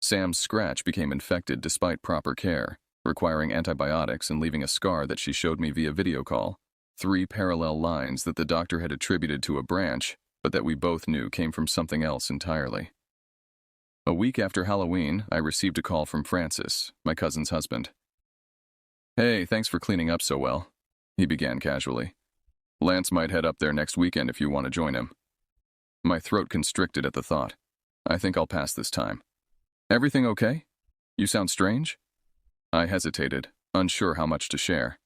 Sam's scratch became infected despite proper care, requiring antibiotics and leaving a scar that she showed me via video call, 3 parallel lines that the doctor had attributed to a branch, but that we both knew came from something else entirely. A week after Halloween, I received a call from Francis, my cousin's husband. "Hey, thanks for cleaning up so well," he began casually. "Lance might head up there next weekend if you want to join him." My throat constricted at the thought. "I think I'll pass this time." "Everything okay? You sound strange?" I hesitated, unsure how much to share.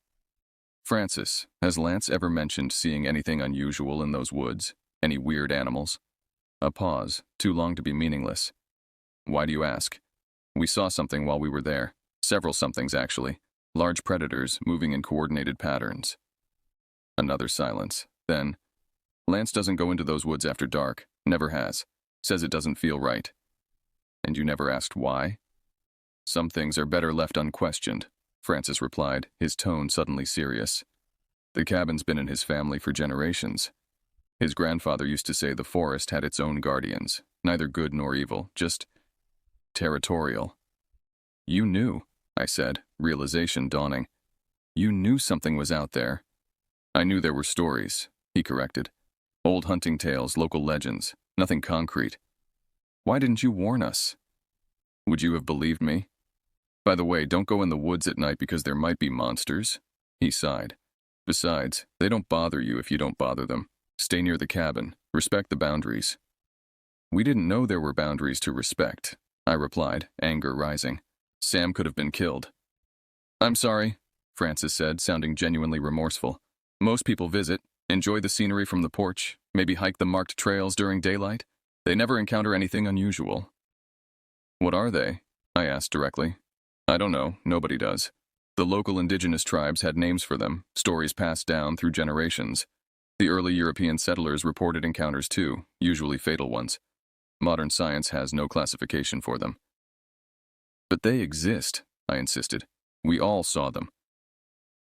"Francis, has Lance ever mentioned seeing anything unusual in those woods? Any weird animals?" A pause, too long to be meaningless. "Why do you ask?" "We saw something while we were there. Several somethings, actually. Large predators moving in coordinated patterns." Another silence. Then, "Lance doesn't go into those woods after dark. Never has. Says it doesn't feel right." "And you never asked why?" "Some things are better left unquestioned," Francis replied, his tone suddenly serious. "The cabin's been in his family for generations. His grandfather used to say the forest had its own guardians, neither good nor evil, just territorial." "You knew," I said, realization dawning. "You knew something was out there." "I knew there were stories," he corrected. "Old hunting tales, local legends, nothing concrete." "Why didn't you warn us?" "Would you have believed me? By the way, don't go in the woods at night because there might be monsters." He sighed. "Besides, they don't bother you if you don't bother them. Stay near the cabin. Respect the boundaries." "We didn't know there were boundaries to respect," I replied, anger rising. "Sam could have been killed." "I'm sorry," Francis said, sounding genuinely remorseful. "Most people visit, enjoy the scenery from the porch, maybe hike the marked trails during daylight. They never encounter anything unusual." "What are they?" I asked directly. "I don't know. Nobody does. The local indigenous tribes had names for them, stories passed down through generations. The early European settlers reported encounters too, usually fatal ones. Modern science has no classification for them." "But they exist," I insisted. "We all saw them."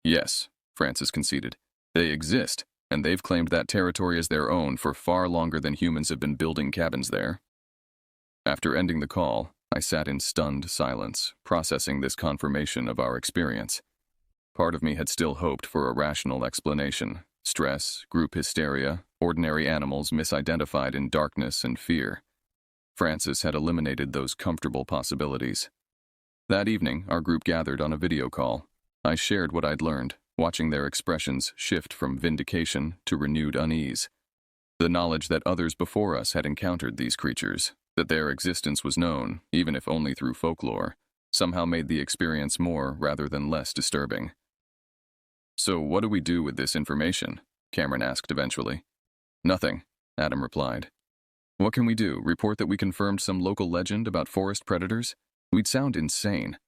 "Yes," Francis conceded. "They exist, and they've claimed that territory as their own for far longer than humans have been building cabins there." After ending the call, I sat in stunned silence, processing this confirmation of our experience. Part of me had still hoped for a rational explanation. Stress, group hysteria, ordinary animals misidentified in darkness and fear. Francis had eliminated those comfortable possibilities. That evening, our group gathered on a video call. I shared what I'd learned, watching their expressions shift from vindication to renewed unease. The knowledge that others before us had encountered these creatures, that their existence was known, even if only through folklore, somehow made the experience more rather than less disturbing. "So what do we do with this information?" Cameron asked eventually. "Nothing," Adam replied. "What can we do? Report that we confirmed some local legend about forest predators? We'd sound insane."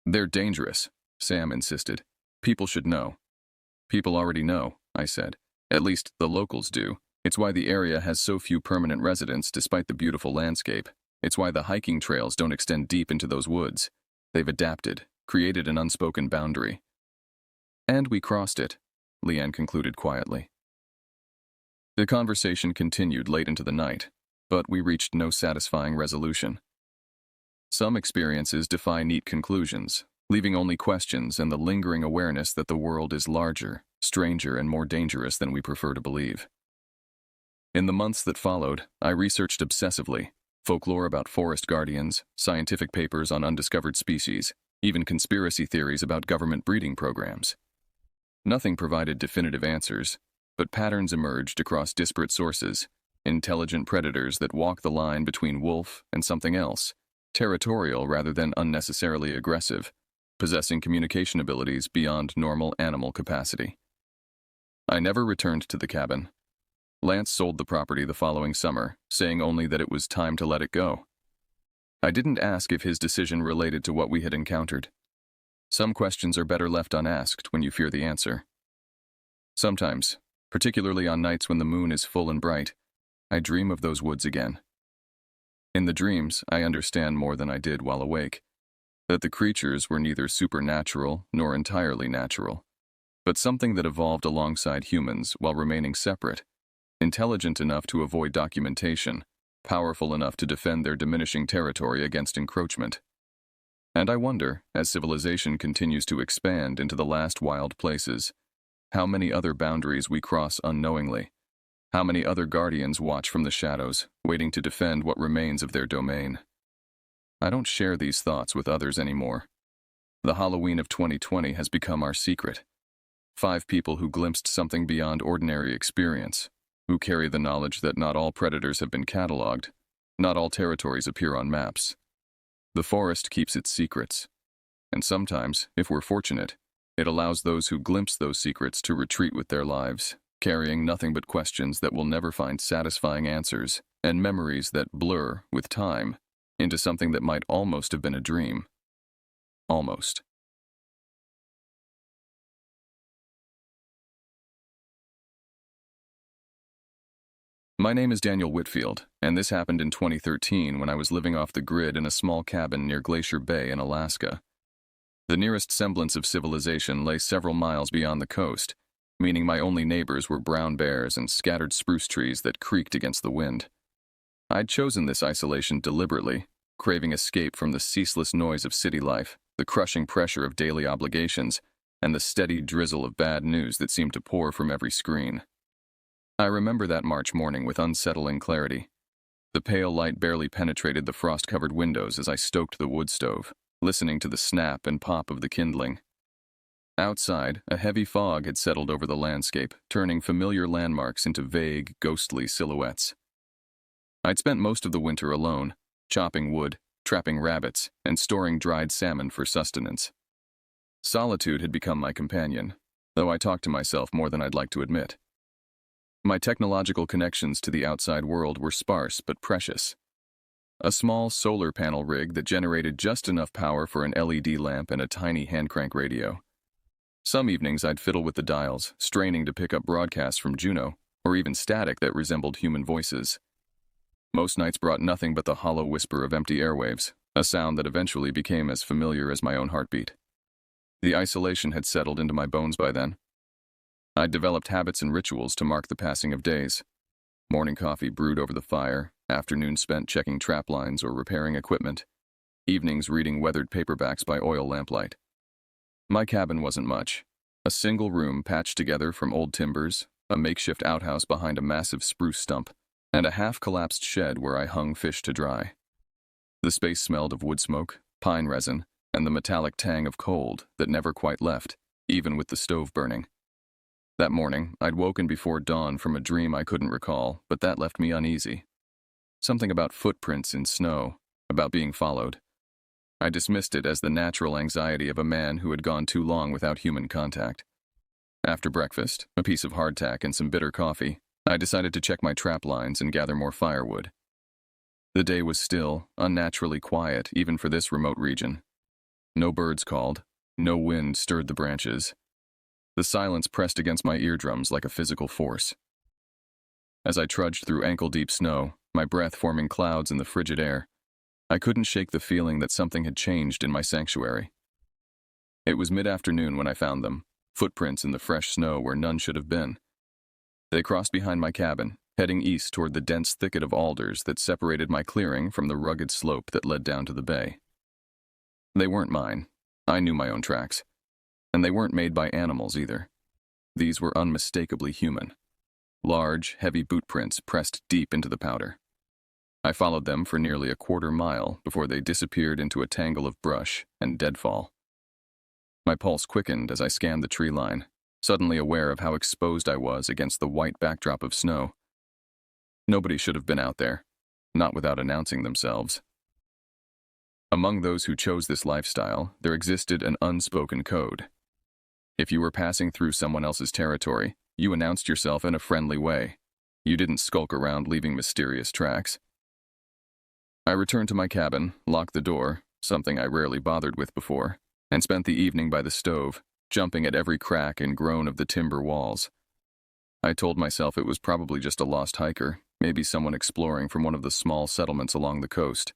"They're dangerous," Sam insisted. "People should know." "People already know," I said. "At least the locals do. It's why the area has so few permanent residents despite the beautiful landscape. It's why the hiking trails don't extend deep into those woods. They've adapted, created an unspoken boundary." "And we crossed it," Leanne concluded quietly. The conversation continued late into the night, but we reached no satisfying resolution. Some experiences defy neat conclusions, leaving only questions and the lingering awareness that the world is larger, stranger, and more dangerous than we prefer to believe. In the months that followed, I researched obsessively: folklore about forest guardians, scientific papers on undiscovered species, even conspiracy theories about government breeding programs. Nothing provided definitive answers, but patterns emerged across disparate sources: intelligent predators that walk the line between wolf and something else, territorial rather than unnecessarily aggressive, possessing communication abilities beyond normal animal capacity. I never returned to the cabin. Lance sold the property the following summer, saying only that it was time to let it go. I didn't ask if his decision related to what we had encountered. Some questions are better left unasked when you fear the answer. Sometimes, particularly on nights when the moon is full and bright, I dream of those woods again. In the dreams, I understand more than I did while awake, that the creatures were neither supernatural nor entirely natural, but something that evolved alongside humans while remaining separate, intelligent enough to avoid documentation, powerful enough to defend their diminishing territory against encroachment. And I wonder, as civilization continues to expand into the last wild places, how many other boundaries we cross unknowingly, how many other guardians watch from the shadows, waiting to defend what remains of their domain. I don't share these thoughts with others anymore. The Halloween of 2020 has become our secret. 5 people who glimpsed something beyond ordinary experience, who carry the knowledge that not all predators have been catalogued, not all territories appear on maps. The forest keeps its secrets, and sometimes, if we're fortunate, it allows those who glimpse those secrets to retreat with their lives, carrying nothing but questions that will never find satisfying answers, and memories that blur, with time, into something that might almost have been a dream. Almost. My name is Daniel Whitfield, and this happened in 2013 when I was living off the grid in a small cabin near Glacier Bay in Alaska. The nearest semblance of civilization lay several miles beyond the coast, meaning my only neighbors were brown bears and scattered spruce trees that creaked against the wind. I'd chosen this isolation deliberately, craving escape from the ceaseless noise of city life, the crushing pressure of daily obligations, and the steady drizzle of bad news that seemed to pour from every screen. I remember that March morning with unsettling clarity. The pale light barely penetrated the frost-covered windows as I stoked the wood stove, listening to the snap and pop of the kindling. Outside, a heavy fog had settled over the landscape, turning familiar landmarks into vague, ghostly silhouettes. I'd spent most of the winter alone, chopping wood, trapping rabbits, and storing dried salmon for sustenance. Solitude had become my companion, though I talked to myself more than I'd like to admit. My technological connections to the outside world were sparse but precious. A small solar panel rig that generated just enough power for an LED lamp and a tiny hand-crank radio. Some evenings I'd fiddle with the dials, straining to pick up broadcasts from Juno, or even static that resembled human voices. Most nights brought nothing but the hollow whisper of empty airwaves, a sound that eventually became as familiar as my own heartbeat. The isolation had settled into my bones by then. I'd developed habits and rituals to mark the passing of days. Morning coffee brewed over the fire, afternoons spent checking trap lines or repairing equipment, evenings reading weathered paperbacks by oil lamplight. My cabin wasn't much. A single room patched together from old timbers, a makeshift outhouse behind a massive spruce stump, and a half-collapsed shed where I hung fish to dry. The space smelled of wood smoke, pine resin, and the metallic tang of cold that never quite left, even with the stove burning. That morning, I'd woken before dawn from a dream I couldn't recall, but that left me uneasy. Something about footprints in snow, about being followed. I dismissed it as the natural anxiety of a man who had gone too long without human contact. After breakfast, a piece of hardtack and some bitter coffee, I decided to check my trap lines and gather more firewood. The day was still, unnaturally quiet even for this remote region. No birds called, no wind stirred the branches. The silence pressed against my eardrums like a physical force. As I trudged through ankle-deep snow, my breath forming clouds in the frigid air, I couldn't shake the feeling that something had changed in my sanctuary. It was mid-afternoon when I found them, footprints in the fresh snow where none should have been. They crossed behind my cabin, heading east toward the dense thicket of alders that separated my clearing from the rugged slope that led down to the bay. They weren't mine. I knew my own tracks. And they weren't made by animals either. These were unmistakably human. Large, heavy boot prints pressed deep into the powder. I followed them for nearly a quarter-mile before they disappeared into a tangle of brush and deadfall. My pulse quickened as I scanned the tree line, suddenly aware of how exposed I was against the white backdrop of snow. Nobody should have been out there, not without announcing themselves. Among those who chose this lifestyle, there existed an unspoken code. If you were passing through someone else's territory, you announced yourself in a friendly way. You didn't skulk around leaving mysterious tracks. I returned to my cabin, locked the door, something I rarely bothered with before, and spent the evening by the stove, jumping at every crack and groan of the timber walls. I told myself it was probably just a lost hiker, maybe someone exploring from one of the small settlements along the coast.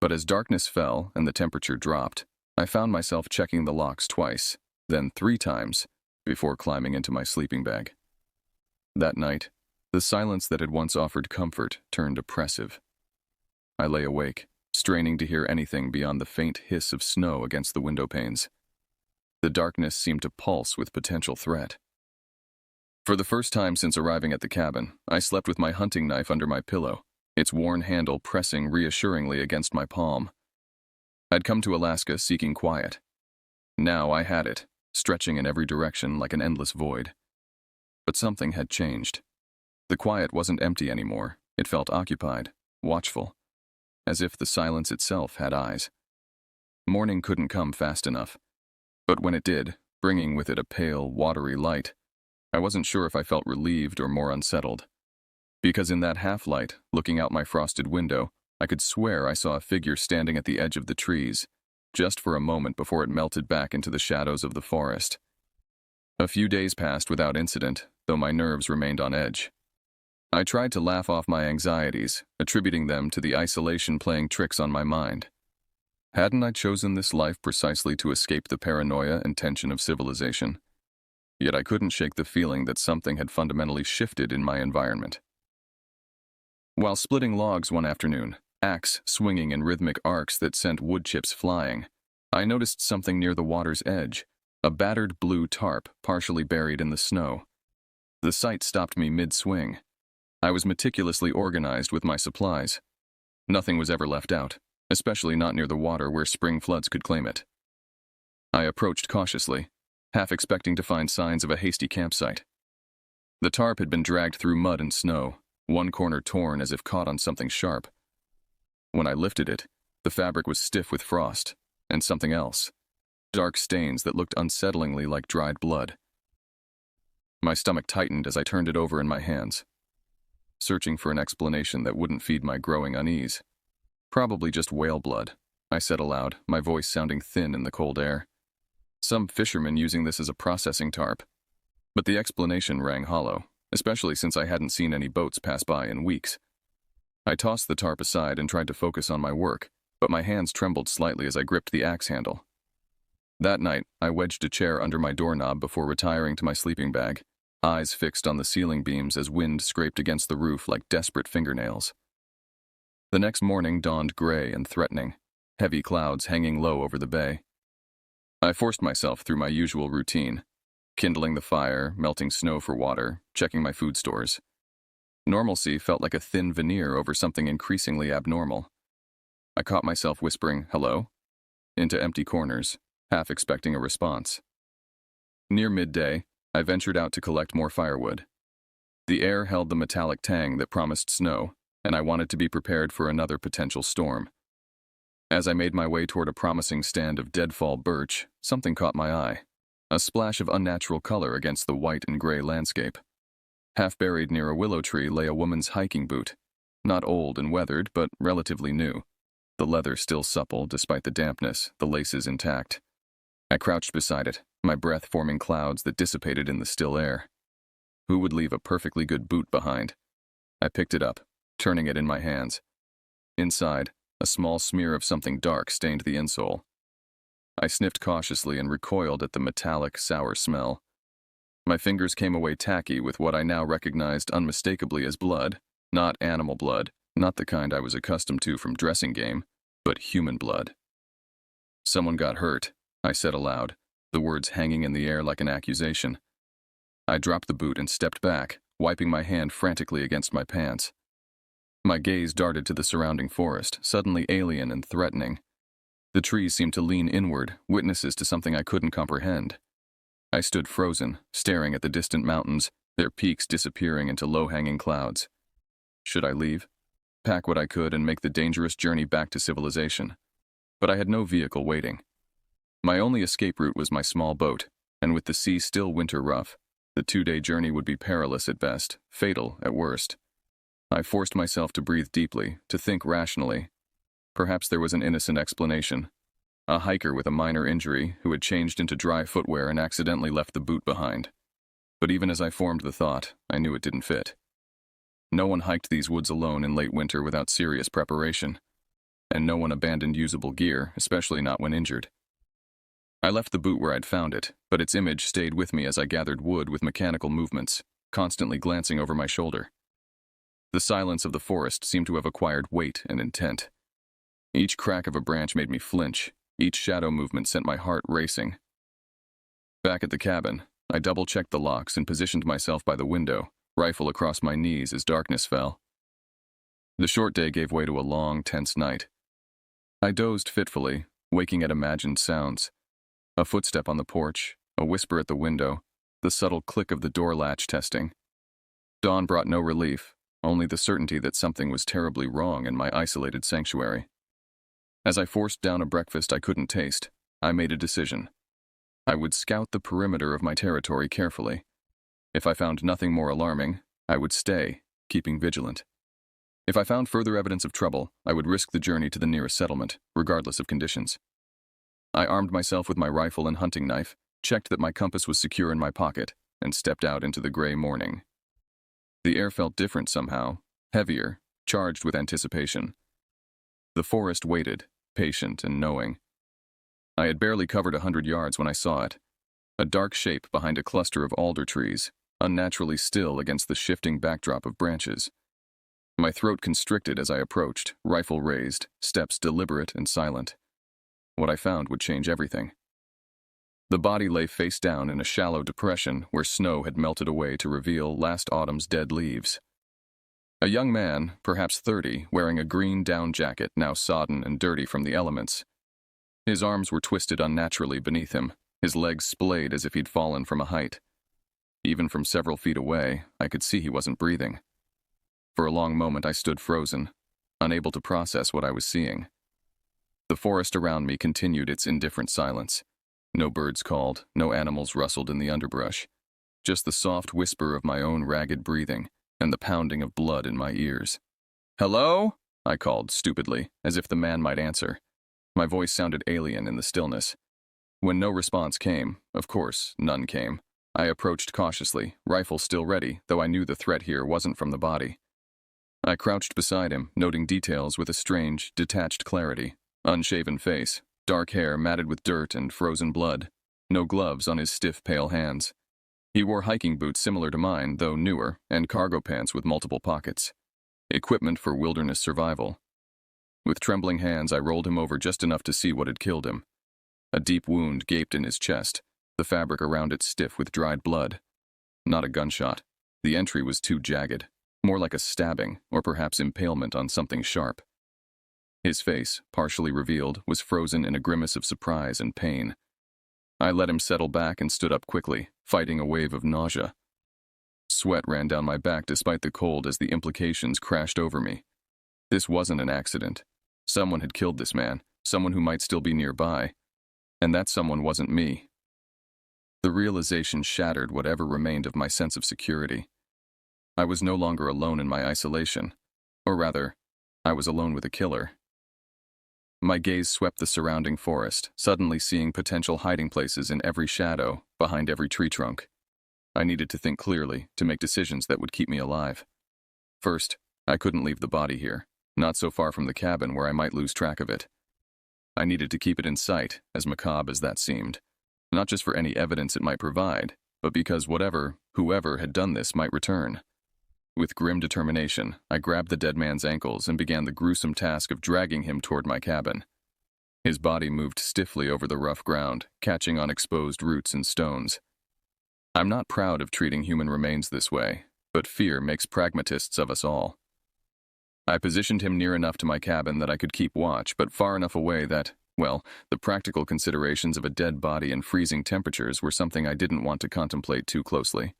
But as darkness fell and the temperature dropped, I found myself checking the locks twice, then 3 times, before climbing into my sleeping bag. That night, the silence that had once offered comfort turned oppressive. I lay awake, straining to hear anything beyond the faint hiss of snow against the window panes. The darkness seemed to pulse with potential threat. For the first time since arriving at the cabin, I slept with my hunting knife under my pillow, its worn handle pressing reassuringly against my palm. I'd come to Alaska seeking quiet. Now I had it, stretching in every direction like an endless void. But something had changed. The quiet wasn't empty anymore. It felt occupied, watchful, as if the silence itself had eyes. Morning couldn't come fast enough. But when it did, bringing with it a pale, watery light, I wasn't sure if I felt relieved or more unsettled. Because in that half-light, looking out my frosted window, I could swear I saw a figure standing at the edge of the trees, just for a moment before it melted back into the shadows of the forest. A few days passed without incident, though my nerves remained on edge. I tried to laugh off my anxieties, attributing them to the isolation playing tricks on my mind. Hadn't I chosen this life precisely to escape the paranoia and tension of civilization? Yet I couldn't shake the feeling that something had fundamentally shifted in my environment. While splitting logs one afternoon, axe swinging in rhythmic arcs that sent wood chips flying, I noticed something near the water's edge, a battered blue tarp partially buried in the snow. The sight stopped me mid-swing. I was meticulously organized with my supplies. Nothing was ever left out, especially not near the water where spring floods could claim it. I approached cautiously, half expecting to find signs of a hasty campsite. The tarp had been dragged through mud and snow, one corner torn as if caught on something sharp. When I lifted it, the fabric was stiff with frost, and something else. Dark stains that looked unsettlingly like dried blood. My stomach tightened as I turned it over in my hands, searching for an explanation that wouldn't feed my growing unease. Probably just whale blood, I said aloud, my voice sounding thin in the cold air. Some fisherman using this as a processing tarp. But the explanation rang hollow, especially since I hadn't seen any boats pass by in weeks. I tossed the tarp aside and tried to focus on my work, but my hands trembled slightly as I gripped the axe handle. That night, I wedged a chair under my doorknob before retiring to my sleeping bag, eyes fixed on the ceiling beams as wind scraped against the roof like desperate fingernails. The next morning dawned gray and threatening, heavy clouds hanging low over the bay. I forced myself through my usual routine, kindling the fire, melting snow for water, checking my food stores. Normalcy felt like a thin veneer over something increasingly abnormal. I caught myself whispering, "Hello?" into empty corners, half expecting a response. Near midday, I ventured out to collect more firewood. The air held the metallic tang that promised snow, and I wanted to be prepared for another potential storm. As I made my way toward a promising stand of deadfall birch, something caught my eye. A splash of unnatural color against the white and gray landscape. Half buried near a willow tree lay a woman's hiking boot. Not old and weathered, but relatively new. The leather still supple despite the dampness, the laces intact. I crouched beside it, my breath forming clouds that dissipated in the still air. Who would leave a perfectly good boot behind? I picked it up, turning it in my hands. Inside, a small smear of something dark stained the insole. I sniffed cautiously and recoiled at the metallic, sour smell. My fingers came away tacky with what I now recognized unmistakably as blood, not animal blood, not the kind I was accustomed to from dressing game, but human blood. "Someone got hurt," I said aloud, the words hanging in the air like an accusation. I dropped the boot and stepped back, wiping my hand frantically against my pants. My gaze darted to the surrounding forest, suddenly alien and threatening. The trees seemed to lean inward, witnesses to something I couldn't comprehend. I stood frozen, staring at the distant mountains, their peaks disappearing into low-hanging clouds. Should I leave? Pack what I could and make the dangerous journey back to civilization. But I had no vehicle waiting. My only escape route was my small boat, and with the sea still winter rough, the 2-day journey would be perilous at best, fatal at worst. I forced myself to breathe deeply, to think rationally. Perhaps there was an innocent explanation. A hiker with a minor injury who had changed into dry footwear and accidentally left the boot behind. But even as I formed the thought, I knew it didn't fit. No one hiked these woods alone in late winter without serious preparation. And no one abandoned usable gear, especially not when injured. I left the boot where I'd found it, but its image stayed with me as I gathered wood with mechanical movements, constantly glancing over my shoulder. The silence of the forest seemed to have acquired weight and intent. Each crack of a branch made me flinch. Each shadow movement sent my heart racing. Back at the cabin, I double-checked the locks and positioned myself by the window, rifle across my knees as darkness fell. The short day gave way to a long, tense night. I dozed fitfully, waking at imagined sounds. A footstep on the porch, a whisper at the window, the subtle click of the door latch testing. Dawn brought no relief, only the certainty that something was terribly wrong in my isolated sanctuary. As I forced down a breakfast I couldn't taste, I made a decision. I would scout the perimeter of my territory carefully. If I found nothing more alarming, I would stay, keeping vigilant. If I found further evidence of trouble, I would risk the journey to the nearest settlement, regardless of conditions. I armed myself with my rifle and hunting knife, checked that my compass was secure in my pocket, and stepped out into the gray morning. The air felt different somehow, heavier, charged with anticipation. The forest waited, patient and knowing. I had barely covered 100 yards when I saw it. A dark shape behind a cluster of alder trees, unnaturally still against the shifting backdrop of branches. My throat constricted as I approached, rifle raised, steps deliberate and silent. What I found would change everything. The body lay face down in a shallow depression where snow had melted away to reveal last autumn's dead leaves. A young man, perhaps 30, wearing a green down jacket now sodden and dirty from the elements. His arms were twisted unnaturally beneath him, his legs splayed as if he'd fallen from a height. Even from several feet away, I could see he wasn't breathing. For a long moment I stood frozen, unable to process what I was seeing. The forest around me continued its indifferent silence. No birds called, no animals rustled in the underbrush. Just the soft whisper of my own ragged breathing, and the pounding of blood in my ears. "Hello?" I called stupidly, as if the man might answer. My voice sounded alien in the stillness. When no response came, of course, none came, I approached cautiously, rifle still ready, though I knew the threat here wasn't from the body. I crouched beside him, noting details with a strange, detached clarity. Unshaven face, dark hair matted with dirt and frozen blood, no gloves on his stiff, pale hands. He wore hiking boots similar to mine, though newer, and cargo pants with multiple pockets. Equipment for wilderness survival. With trembling hands, I rolled him over just enough to see what had killed him. A deep wound gaped in his chest, the fabric around it stiff with dried blood. Not a gunshot. The entry was too jagged, more like a stabbing or perhaps impalement on something sharp. His face, partially revealed, was frozen in a grimace of surprise and pain. I let him settle back and stood up quickly, fighting a wave of nausea. Sweat ran down my back despite the cold as the implications crashed over me. This wasn't an accident. Someone had killed this man, someone who might still be nearby, and that someone wasn't me. The realization shattered whatever remained of my sense of security. I was no longer alone in my isolation, or rather, I was alone with a killer. My gaze swept the surrounding forest, suddenly seeing potential hiding places in every shadow, behind every tree trunk. I needed to think clearly, to make decisions that would keep me alive. First, I couldn't leave the body here, not so far from the cabin where I might lose track of it. I needed to keep it in sight, as macabre as that seemed, not just for any evidence it might provide, but because whoever had done this might return. With grim determination, I grabbed the dead man's ankles and began the gruesome task of dragging him toward my cabin. His body moved stiffly over the rough ground, catching on exposed roots and stones. I'm not proud of treating human remains this way, but fear makes pragmatists of us all. I positioned him near enough to my cabin that I could keep watch, but far enough away that, well, the practical considerations of a dead body and freezing temperatures were something I didn't want to contemplate too closely.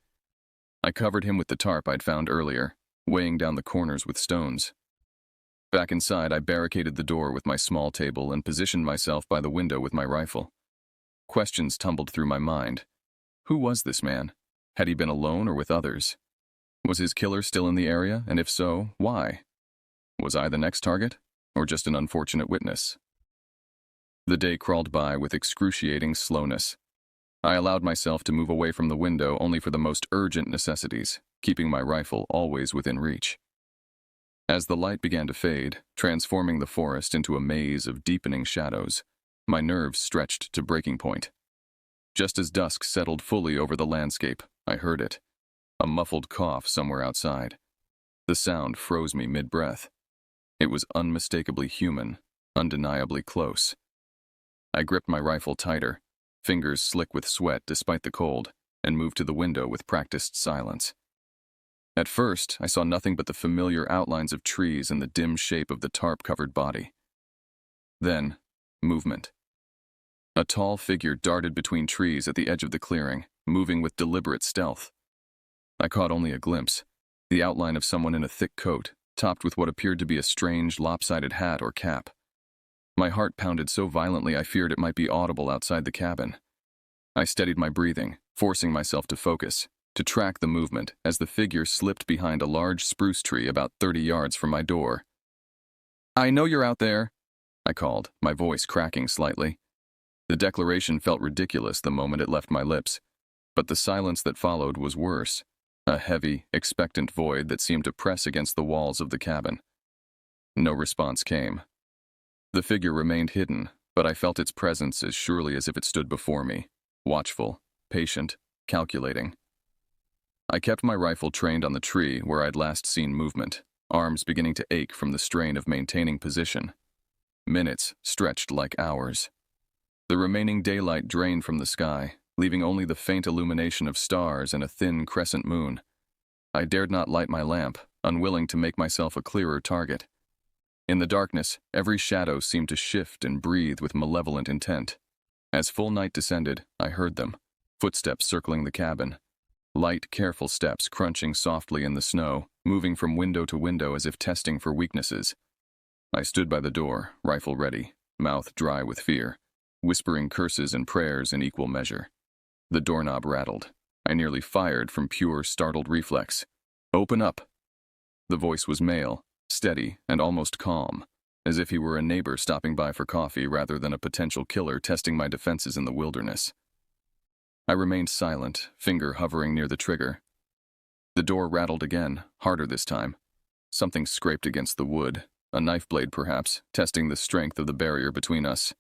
I covered him with the tarp I'd found earlier, weighing down the corners with stones. Back inside, I barricaded the door with my small table and positioned myself by the window with my rifle. Questions tumbled through my mind. Who was this man? Had he been alone or with others? Was his killer still in the area, and if so, why? Was I the next target, or just an unfortunate witness? The day crawled by with excruciating slowness. I allowed myself to move away from the window only for the most urgent necessities, keeping my rifle always within reach. As the light began to fade, transforming the forest into a maze of deepening shadows, my nerves stretched to breaking point. Just as dusk settled fully over the landscape, I heard it. A muffled cough somewhere outside. The sound froze me mid-breath. It was unmistakably human, undeniably close. I gripped my rifle tighter, fingers slick with sweat despite the cold, and moved to the window with practiced silence. At first, I saw nothing but the familiar outlines of trees and the dim shape of the tarp-covered body. Then, movement. A tall figure darted between trees at the edge of the clearing, moving with deliberate stealth. I caught only a glimpse, the outline of someone in a thick coat, topped with what appeared to be a strange, lopsided hat or cap. My heart pounded so violently I feared it might be audible outside the cabin. I steadied my breathing, forcing myself to focus, to track the movement as the figure slipped behind a large spruce tree about 30 yards from my door. "I know you're out there," I called, my voice cracking slightly. The declaration felt ridiculous the moment it left my lips, but the silence that followed was worse, a heavy, expectant void that seemed to press against the walls of the cabin. No response came. The figure remained hidden, but I felt its presence as surely as if it stood before me, watchful, patient, calculating. I kept my rifle trained on the tree where I'd last seen movement, arms beginning to ache from the strain of maintaining position. Minutes stretched like hours. The remaining daylight drained from the sky, leaving only the faint illumination of stars and a thin crescent moon. I dared not light my lamp, unwilling to make myself a clearer target. In the darkness, every shadow seemed to shift and breathe with malevolent intent. As full night descended, I heard them, footsteps circling the cabin. Light, careful steps crunching softly in the snow, moving from window to window as if testing for weaknesses. I stood by the door, rifle ready, mouth dry with fear, whispering curses and prayers in equal measure. The doorknob rattled. I nearly fired from pure, startled reflex. "Open up!" The voice was male, steady and almost calm, as if he were a neighbor stopping by for coffee rather than a potential killer testing my defenses in the wilderness. I remained silent, finger hovering near the trigger. The door rattled again, harder this time. Something scraped against the wood, a knife blade perhaps, testing the strength of the barrier between us.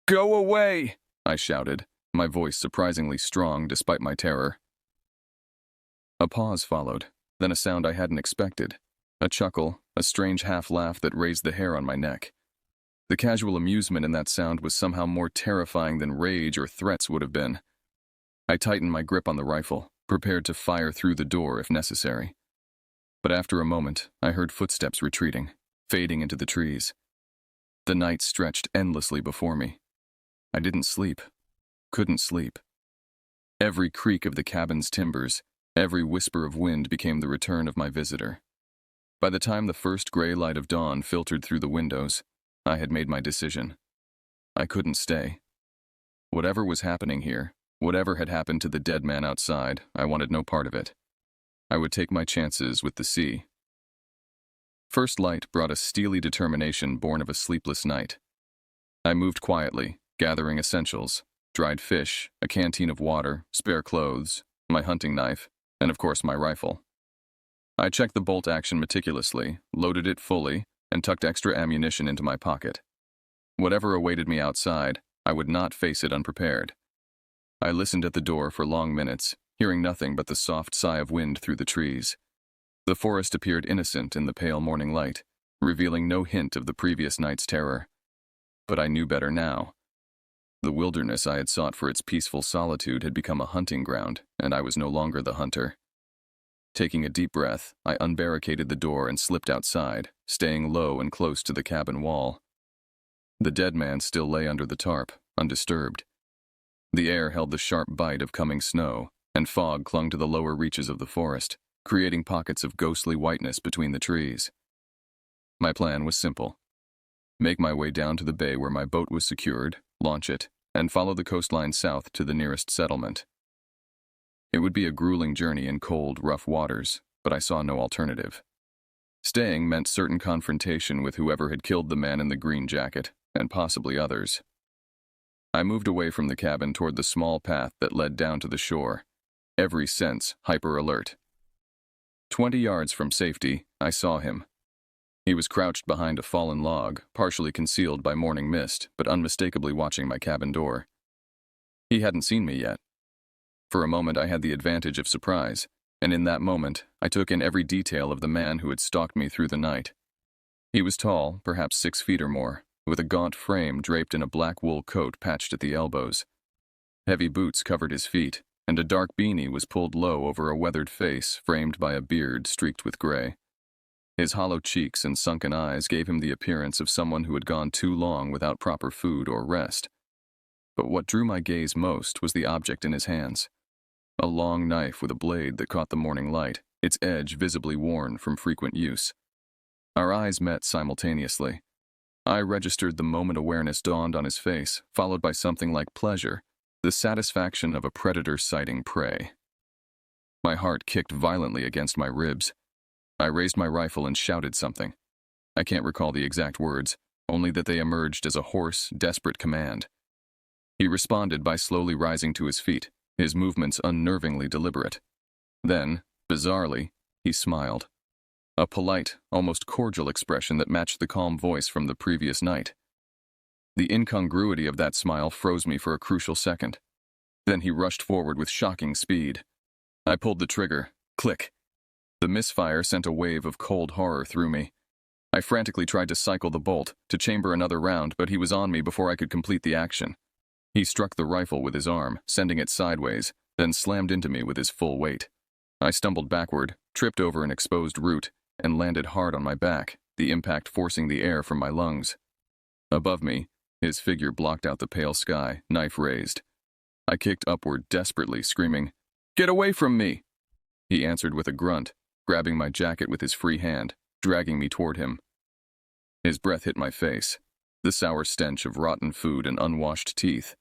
"Go away!" I shouted, my voice surprisingly strong despite my terror. A pause followed, then a sound I hadn't expected. A chuckle, a strange half-laugh that raised the hair on my neck. The casual amusement in that sound was somehow more terrifying than rage or threats would have been. I tightened my grip on the rifle, prepared to fire through the door if necessary. But after a moment, I heard footsteps retreating, fading into the trees. The night stretched endlessly before me. I didn't sleep. Couldn't sleep. Every creak of the cabin's timbers, every whisper of wind became the return of my visitor. By the time the first gray light of dawn filtered through the windows, I had made my decision. I couldn't stay. Whatever was happening here, whatever had happened to the dead man outside, I wanted no part of it. I would take my chances with the sea. First light brought a steely determination born of a sleepless night. I moved quietly, gathering essentials: dried fish, a canteen of water, spare clothes, my hunting knife, and of course my rifle. I checked the bolt action meticulously, loaded it fully, and tucked extra ammunition into my pocket. Whatever awaited me outside, I would not face it unprepared. I listened at the door for long minutes, hearing nothing but the soft sigh of wind through the trees. The forest appeared innocent in the pale morning light, revealing no hint of the previous night's terror. But I knew better now. The wilderness I had sought for its peaceful solitude had become a hunting ground, and I was no longer the hunter. Taking a deep breath, I unbarricaded the door and slipped outside, staying low and close to the cabin wall. The dead man still lay under the tarp, undisturbed. The air held the sharp bite of coming snow, and fog clung to the lower reaches of the forest, creating pockets of ghostly whiteness between the trees. My plan was simple: make my way down to the bay where my boat was secured, launch it, and follow the coastline south to the nearest settlement. It would be a grueling journey in cold, rough waters, but I saw no alternative. Staying meant certain confrontation with whoever had killed the man in the green jacket, and possibly others. I moved away from the cabin toward the small path that led down to the shore, every sense hyper-alert. 20 yards from safety, I saw him. He was crouched behind a fallen log, partially concealed by morning mist, but unmistakably watching my cabin door. He hadn't seen me yet. For a moment I had the advantage of surprise, and in that moment I took in every detail of the man who had stalked me through the night. He was tall, perhaps 6 feet or more, with a gaunt frame draped in a black wool coat patched at the elbows. Heavy boots covered his feet, and a dark beanie was pulled low over a weathered face framed by a beard streaked with gray. His hollow cheeks and sunken eyes gave him the appearance of someone who had gone too long without proper food or rest. But what drew my gaze most was the object in his hands. A long knife with a blade that caught the morning light, its edge visibly worn from frequent use. Our eyes met simultaneously. I registered the moment awareness dawned on his face, followed by something like pleasure, the satisfaction of a predator sighting prey. My heart kicked violently against my ribs. I raised my rifle and shouted something. I can't recall the exact words, only that they emerged as a hoarse, desperate command. He responded by slowly rising to his feet, his movements unnervingly deliberate. Then, bizarrely, he smiled. A polite, almost cordial expression that matched the calm voice from the previous night. The incongruity of that smile froze me for a crucial second. Then he rushed forward with shocking speed. I pulled the trigger. Click. The misfire sent a wave of cold horror through me. I frantically tried to cycle the bolt, to chamber another round, but he was on me before I could complete the action. He struck the rifle with his arm, sending it sideways, then slammed into me with his full weight. I stumbled backward, tripped over an exposed root, and landed hard on my back, the impact forcing the air from my lungs. Above me, his figure blocked out the pale sky, knife raised. I kicked upward desperately, screaming, "Get away from me!" He answered with a grunt, grabbing my jacket with his free hand, dragging me toward him. His breath hit my face, the sour stench of rotten food and unwashed teeth.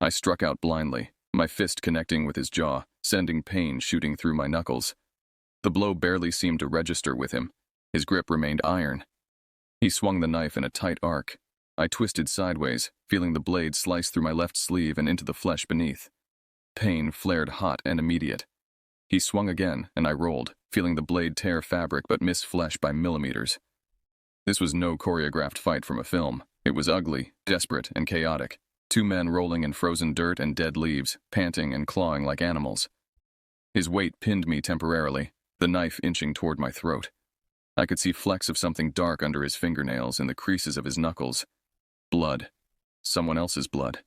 I struck out blindly, my fist connecting with his jaw, sending pain shooting through my knuckles. The blow barely seemed to register with him. His grip remained iron. He swung the knife in a tight arc. I twisted sideways, feeling the blade slice through my left sleeve and into the flesh beneath. Pain flared hot and immediate. He swung again, and I rolled, feeling the blade tear fabric but miss flesh by millimeters. This was no choreographed fight from a film. It was ugly, desperate, and chaotic. 2 men rolling in frozen dirt and dead leaves, panting and clawing like animals. His weight pinned me temporarily, the knife inching toward my throat. I could see flecks of something dark under his fingernails and the creases of his knuckles. Blood. Someone else's blood.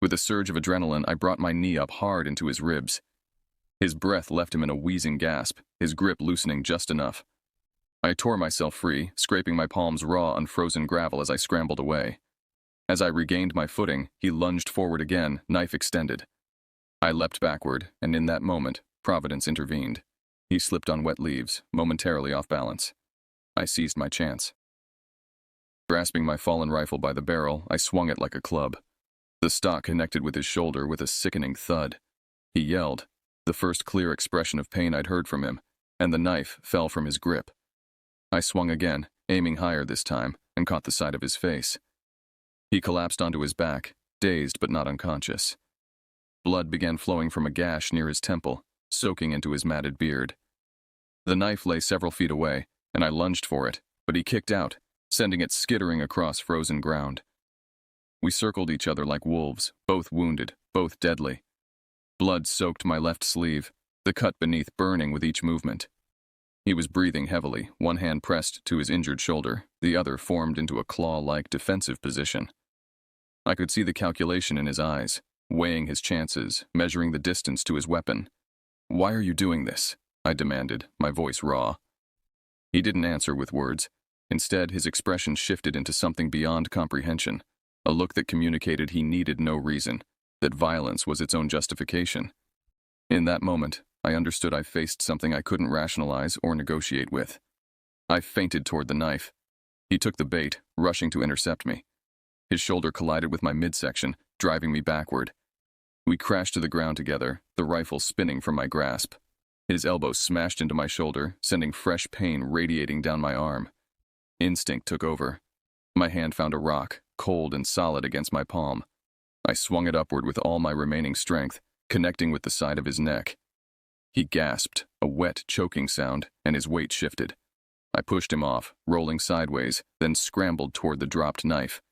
With a surge of adrenaline, I brought my knee up hard into his ribs. His breath left him in a wheezing gasp, his grip loosening just enough. I tore myself free, scraping my palms raw on frozen gravel as I scrambled away. As I regained my footing, he lunged forward again, knife extended. I leapt backward, and in that moment, Providence intervened. He slipped on wet leaves, momentarily off balance. I seized my chance. Grasping my fallen rifle by the barrel, I swung it like a club. The stock connected with his shoulder with a sickening thud. He yelled, the first clear expression of pain I'd heard from him, and the knife fell from his grip. I swung again, aiming higher this time, and caught the side of his face. He collapsed onto his back, dazed but not unconscious. Blood began flowing from a gash near his temple, soaking into his matted beard. The knife lay several feet away, and I lunged for it, but he kicked out, sending it skittering across frozen ground. We circled each other like wolves, both wounded, both deadly. Blood soaked my left sleeve, the cut beneath burning with each movement. He was breathing heavily, one hand pressed to his injured shoulder, the other formed into a claw-like defensive position. I could see the calculation in his eyes, weighing his chances, measuring the distance to his weapon. "Why are you doing this?" I demanded, my voice raw. He didn't answer with words. Instead, his expression shifted into something beyond comprehension, a look that communicated he needed no reason, that violence was its own justification. In that moment, I understood I faced something I couldn't rationalize or negotiate with. I feinted toward the knife. He took the bait, rushing to intercept me. His shoulder collided with my midsection, driving me backward. We crashed to the ground together, the rifle spinning from my grasp. His elbow smashed into my shoulder, sending fresh pain radiating down my arm. Instinct took over. My hand found a rock, cold and solid against my palm. I swung it upward with all my remaining strength, connecting with the side of his neck. He gasped, a wet, choking sound, and his weight shifted. I pushed him off, rolling sideways, then scrambled toward the dropped knife.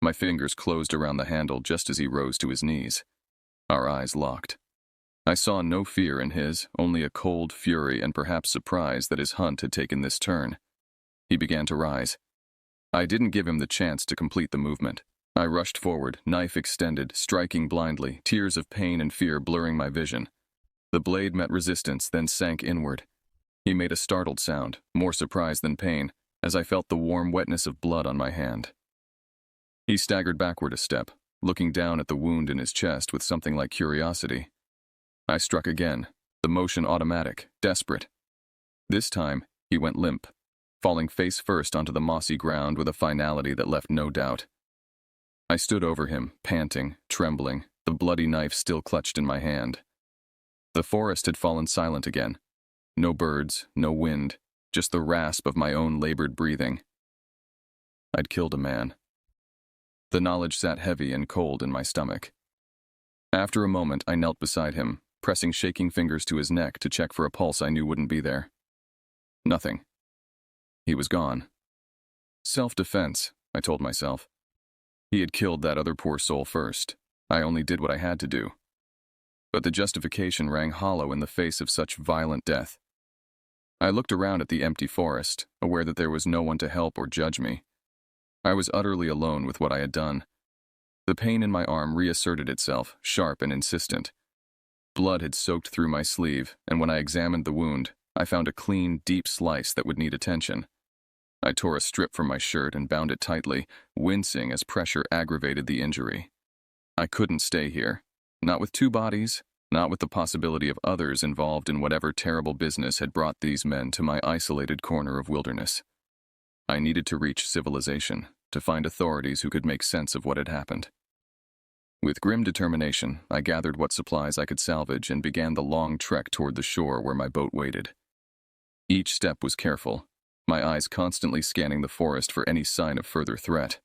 My fingers closed around the handle just as he rose to his knees. Our eyes locked. I saw no fear in his, only a cold fury and perhaps surprise that his hunt had taken this turn. He began to rise. I didn't give him the chance to complete the movement. I rushed forward, knife extended, striking blindly, tears of pain and fear blurring my vision. The blade met resistance, then sank inward. He made a startled sound, more surprise than pain, as I felt the warm wetness of blood on my hand. He staggered backward a step, looking down at the wound in his chest with something like curiosity. I struck again, the motion automatic, desperate. This time, he went limp, falling face first onto the mossy ground with a finality that left no doubt. I stood over him, panting, trembling, the bloody knife still clutched in my hand. The forest had fallen silent again. No birds, no wind, just the rasp of my own labored breathing. I'd killed a man. The knowledge sat heavy and cold in my stomach. After a moment, I knelt beside him, pressing shaking fingers to his neck to check for a pulse I knew wouldn't be there. Nothing. He was gone. Self-defense, I told myself. He had killed that other poor soul first. I only did what I had to do. But the justification rang hollow in the face of such violent death. I looked around at the empty forest, aware that there was no one to help or judge me. I was utterly alone with what I had done. The pain in my arm reasserted itself, sharp and insistent. Blood had soaked through my sleeve, and when I examined the wound, I found a clean, deep slice that would need attention. I tore a strip from my shirt and bound it tightly, wincing as pressure aggravated the injury. I couldn't stay here. Not with two bodies, not with the possibility of others involved in whatever terrible business had brought these men to my isolated corner of wilderness. I needed to reach civilization, to find authorities who could make sense of what had happened. With grim determination, I gathered what supplies I could salvage and began the long trek toward the shore where my boat waited. Each step was careful, my eyes constantly scanning the forest for any sign of further threat.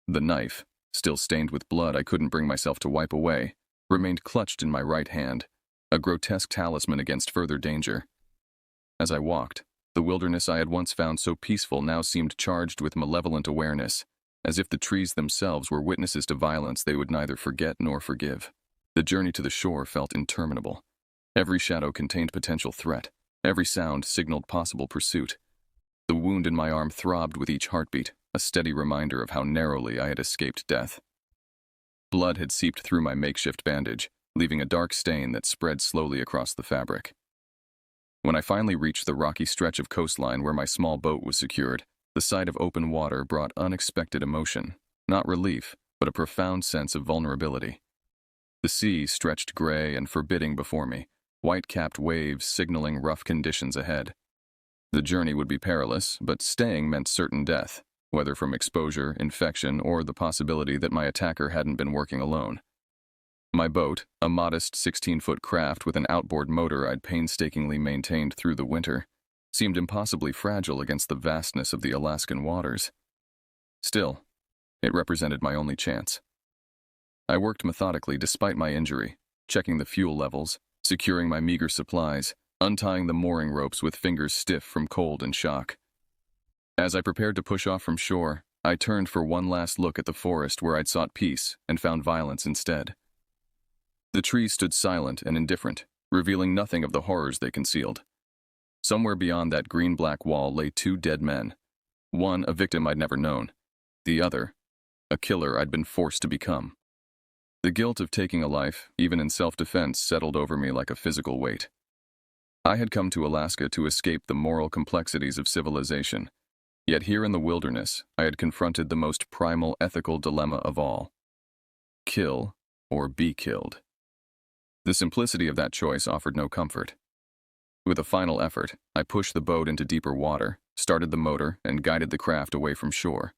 The knife, still stained with blood I couldn't bring myself to wipe away, remained clutched in my right hand, a grotesque talisman against further danger. As I walked, the wilderness I had once found so peaceful now seemed charged with malevolent awareness, as if the trees themselves were witnesses to violence they would neither forget nor forgive. The journey to the shore felt interminable. Every shadow contained potential threat. Every sound signaled possible pursuit. The wound in my arm throbbed with each heartbeat, a steady reminder of how narrowly I had escaped death. Blood had seeped through my makeshift bandage, leaving a dark stain that spread slowly across the fabric. When I finally reached the rocky stretch of coastline where my small boat was secured, the sight of open water brought unexpected emotion, not relief, but a profound sense of vulnerability. The sea stretched gray and forbidding before me, white-capped waves signaling rough conditions ahead. The journey would be perilous, but staying meant certain death, whether from exposure, infection, or the possibility that my attacker hadn't been working alone. My boat, a modest 16-foot craft with an outboard motor I'd painstakingly maintained through the winter, seemed impossibly fragile against the vastness of the Alaskan waters. Still, it represented my only chance. I worked methodically despite my injury, checking the fuel levels, securing my meager supplies, untying the mooring ropes with fingers stiff from cold and shock. As I prepared to push off from shore, I turned for one last look at the forest where I'd sought peace and found violence instead. The trees stood silent and indifferent, revealing nothing of the horrors they concealed. Somewhere beyond that green-black wall lay two dead men. One, a victim I'd never known. The other, a killer I'd been forced to become. The guilt of taking a life, even in self-defense, settled over me like a physical weight. I had come to Alaska to escape the moral complexities of civilization, yet here in the wilderness, I had confronted the most primal ethical dilemma of all. Kill or be killed. The simplicity of that choice offered no comfort. With a final effort, I pushed the boat into deeper water, started the motor, and guided the craft away from shore.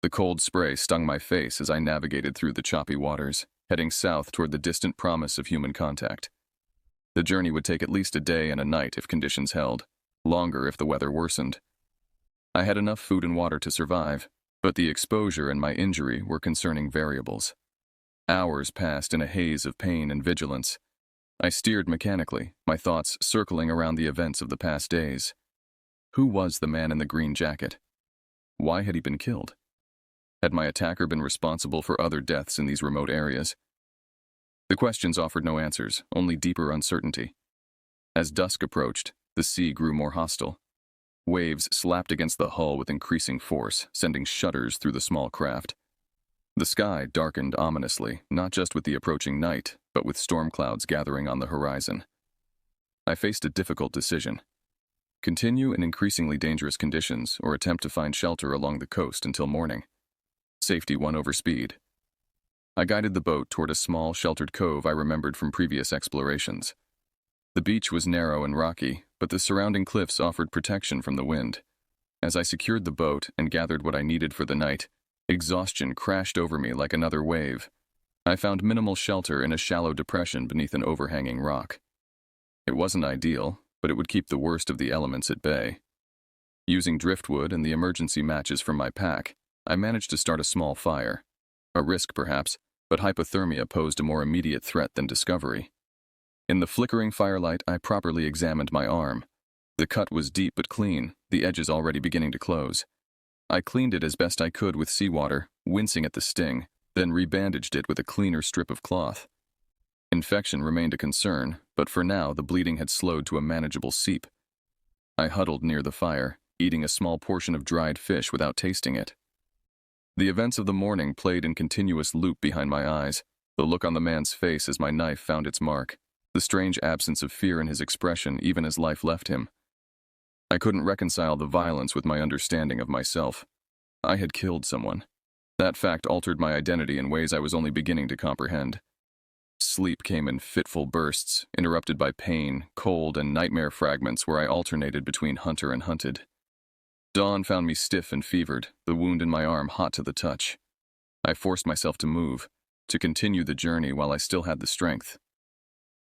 The cold spray stung my face as I navigated through the choppy waters, heading south toward the distant promise of human contact. The journey would take at least a day and a night if conditions held, longer if the weather worsened. I had enough food and water to survive, but the exposure and my injury were concerning variables. Hours passed in a haze of pain and vigilance. I steered mechanically, my thoughts circling around the events of the past days. Who was the man in the green jacket? Why had he been killed? Had my attacker been responsible for other deaths in these remote areas? The questions offered no answers, only deeper uncertainty. As dusk approached, the sea grew more hostile. Waves slapped against the hull with increasing force, sending shudders through the small craft. The sky darkened ominously, not just with the approaching night, but with storm clouds gathering on the horizon. I faced a difficult decision. Continue in increasingly dangerous conditions or attempt to find shelter along the coast until morning. Safety won over speed. I guided the boat toward a small, sheltered cove I remembered from previous explorations. The beach was narrow and rocky, but the surrounding cliffs offered protection from the wind. As I secured the boat and gathered what I needed for the night, exhaustion crashed over me like another wave. I found minimal shelter in a shallow depression beneath an overhanging rock. It wasn't ideal, but it would keep the worst of the elements at bay. Using driftwood and the emergency matches from my pack, I managed to start a small fire. A risk, perhaps, but hypothermia posed a more immediate threat than discovery. In the flickering firelight, I properly examined my arm. The cut was deep but clean, the edges already beginning to close. I cleaned it as best I could with seawater, wincing at the sting, then rebandaged it with a cleaner strip of cloth. Infection remained a concern, but for now the bleeding had slowed to a manageable seep. I huddled near the fire, eating a small portion of dried fish without tasting it. The events of the morning played in continuous loop behind my eyes, the look on the man's face as my knife found its mark, the strange absence of fear in his expression even as life left him. I couldn't reconcile the violence with my understanding of myself. I had killed someone. That fact altered my identity in ways I was only beginning to comprehend. Sleep came in fitful bursts, interrupted by pain, cold, and nightmare fragments where I alternated between hunter and hunted. Dawn found me stiff and fevered, the wound in my arm hot to the touch. I forced myself to move, to continue the journey while I still had the strength.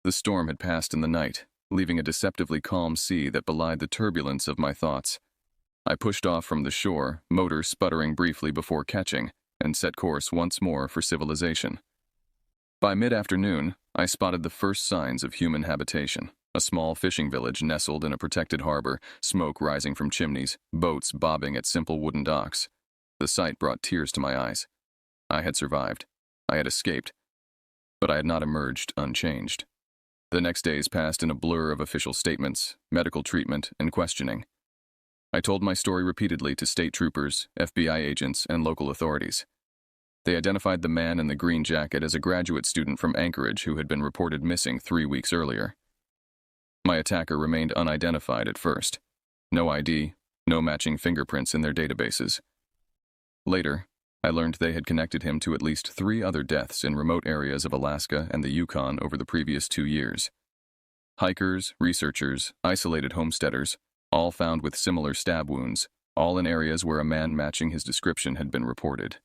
The storm had passed in the night, leaving a deceptively calm sea that belied the turbulence of my thoughts. I pushed off from the shore, motor sputtering briefly before catching, and set course once more for civilization. By mid-afternoon, I spotted the first signs of human habitation. A small fishing village nestled in a protected harbor, smoke rising from chimneys, boats bobbing at simple wooden docks. The sight brought tears to my eyes. I had survived. I had escaped. But I had not emerged unchanged. The next days passed in a blur of official statements, medical treatment, and questioning. I told my story repeatedly to state troopers, FBI agents, and local authorities. They identified the man in the green jacket as a graduate student from Anchorage who had been reported missing 3 weeks earlier. My attacker remained unidentified at first. No ID, no matching fingerprints in their databases. Later, I learned they had connected him to at least 3 other deaths in remote areas of Alaska and the Yukon over the previous 2 years. Hikers, researchers, isolated homesteaders, all found with similar stab wounds, all in areas where a man matching his description had been reported.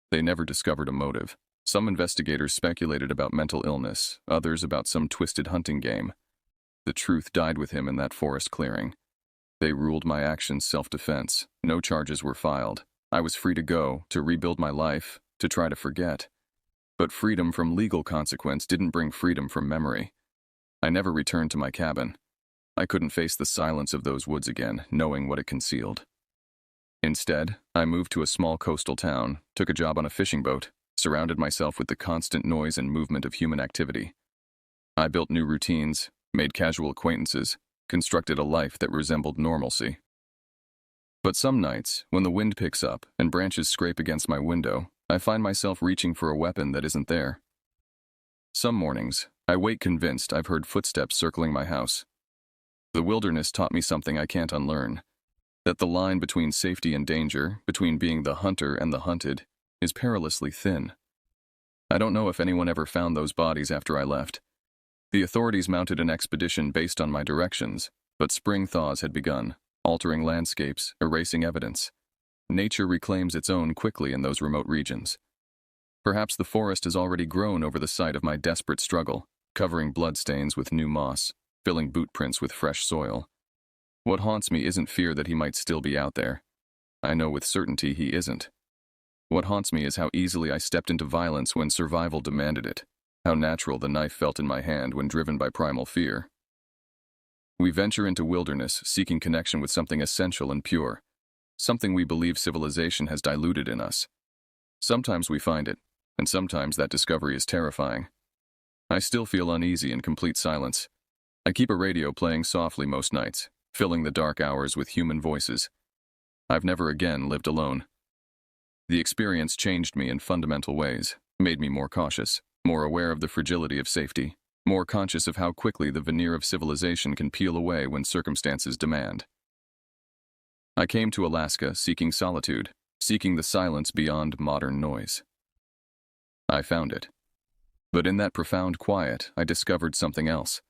They never discovered a motive. Some investigators speculated about mental illness, others about some twisted hunting game. The truth died with him in that forest clearing. They ruled my actions self-defense. No charges were filed. I was free to go, to rebuild my life, to try to forget. But freedom from legal consequence didn't bring freedom from memory. I never returned to my cabin. I couldn't face the silence of those woods again, knowing what it concealed. Instead, I moved to a small coastal town, took a job on a fishing boat, surrounded myself with the constant noise and movement of human activity. I built new routines, made casual acquaintances, constructed a life that resembled normalcy. But some nights, when the wind picks up and branches scrape against my window, I find myself reaching for a weapon that isn't there. Some mornings, I wake convinced I've heard footsteps circling my house. The wilderness taught me something I can't unlearn, that the line between safety and danger, between being the hunter and the hunted, is perilously thin. I don't know if anyone ever found those bodies after I left. The authorities mounted an expedition based on my directions, but spring thaws had begun, altering landscapes, erasing evidence. Nature reclaims its own quickly in those remote regions. Perhaps the forest has already grown over the site of my desperate struggle, covering bloodstains with new moss, filling boot prints with fresh soil. What haunts me isn't fear that he might still be out there. I know with certainty he isn't. What haunts me is how easily I stepped into violence when survival demanded it, how natural the knife felt in my hand when driven by primal fear. We venture into wilderness seeking connection with something essential and pure, something we believe civilization has diluted in us. Sometimes we find it, and sometimes that discovery is terrifying. I still feel uneasy in complete silence. I keep a radio playing softly most nights, filling the dark hours with human voices. I've never again lived alone. The experience changed me in fundamental ways, made me more cautious, more aware of the fragility of safety, more conscious of how quickly the veneer of civilization can peel away when circumstances demand. I came to Alaska seeking solitude, seeking the silence beyond modern noise. I found it. But in that profound quiet, I discovered something else.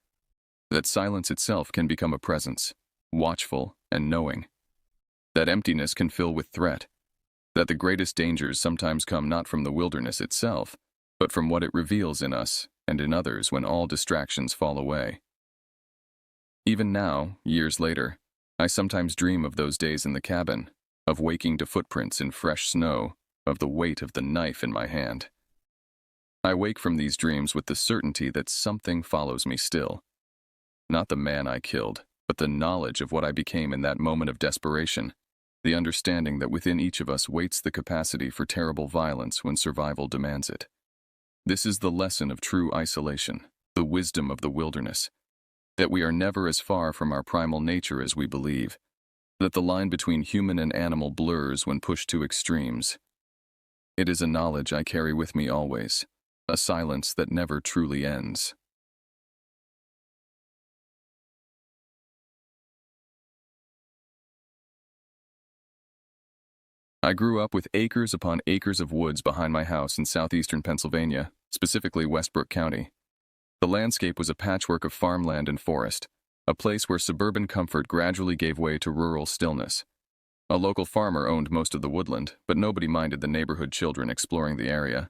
That silence itself can become a presence, watchful and knowing. That emptiness can fill with threat. That the greatest dangers sometimes come not from the wilderness itself, but from what it reveals in us and in others when all distractions fall away. Even now, years later, I sometimes dream of those days in the cabin, of waking to footprints in fresh snow, of the weight of the knife in my hand. I wake from these dreams with the certainty that something follows me still. Not the man I killed, but the knowledge of what I became in that moment of desperation, the understanding that within each of us waits the capacity for terrible violence when survival demands it. This is the lesson of true isolation, the wisdom of the wilderness, that we are never as far from our primal nature as we believe, that the line between human and animal blurs when pushed to extremes. It is a knowledge I carry with me always, a silence that never truly ends. I grew up with acres upon acres of woods behind my house in southeastern Pennsylvania, specifically Westbrook County. The landscape was a patchwork of farmland and forest, a place where suburban comfort gradually gave way to rural stillness. A local farmer owned most of the woodland, but nobody minded the neighborhood children exploring the area.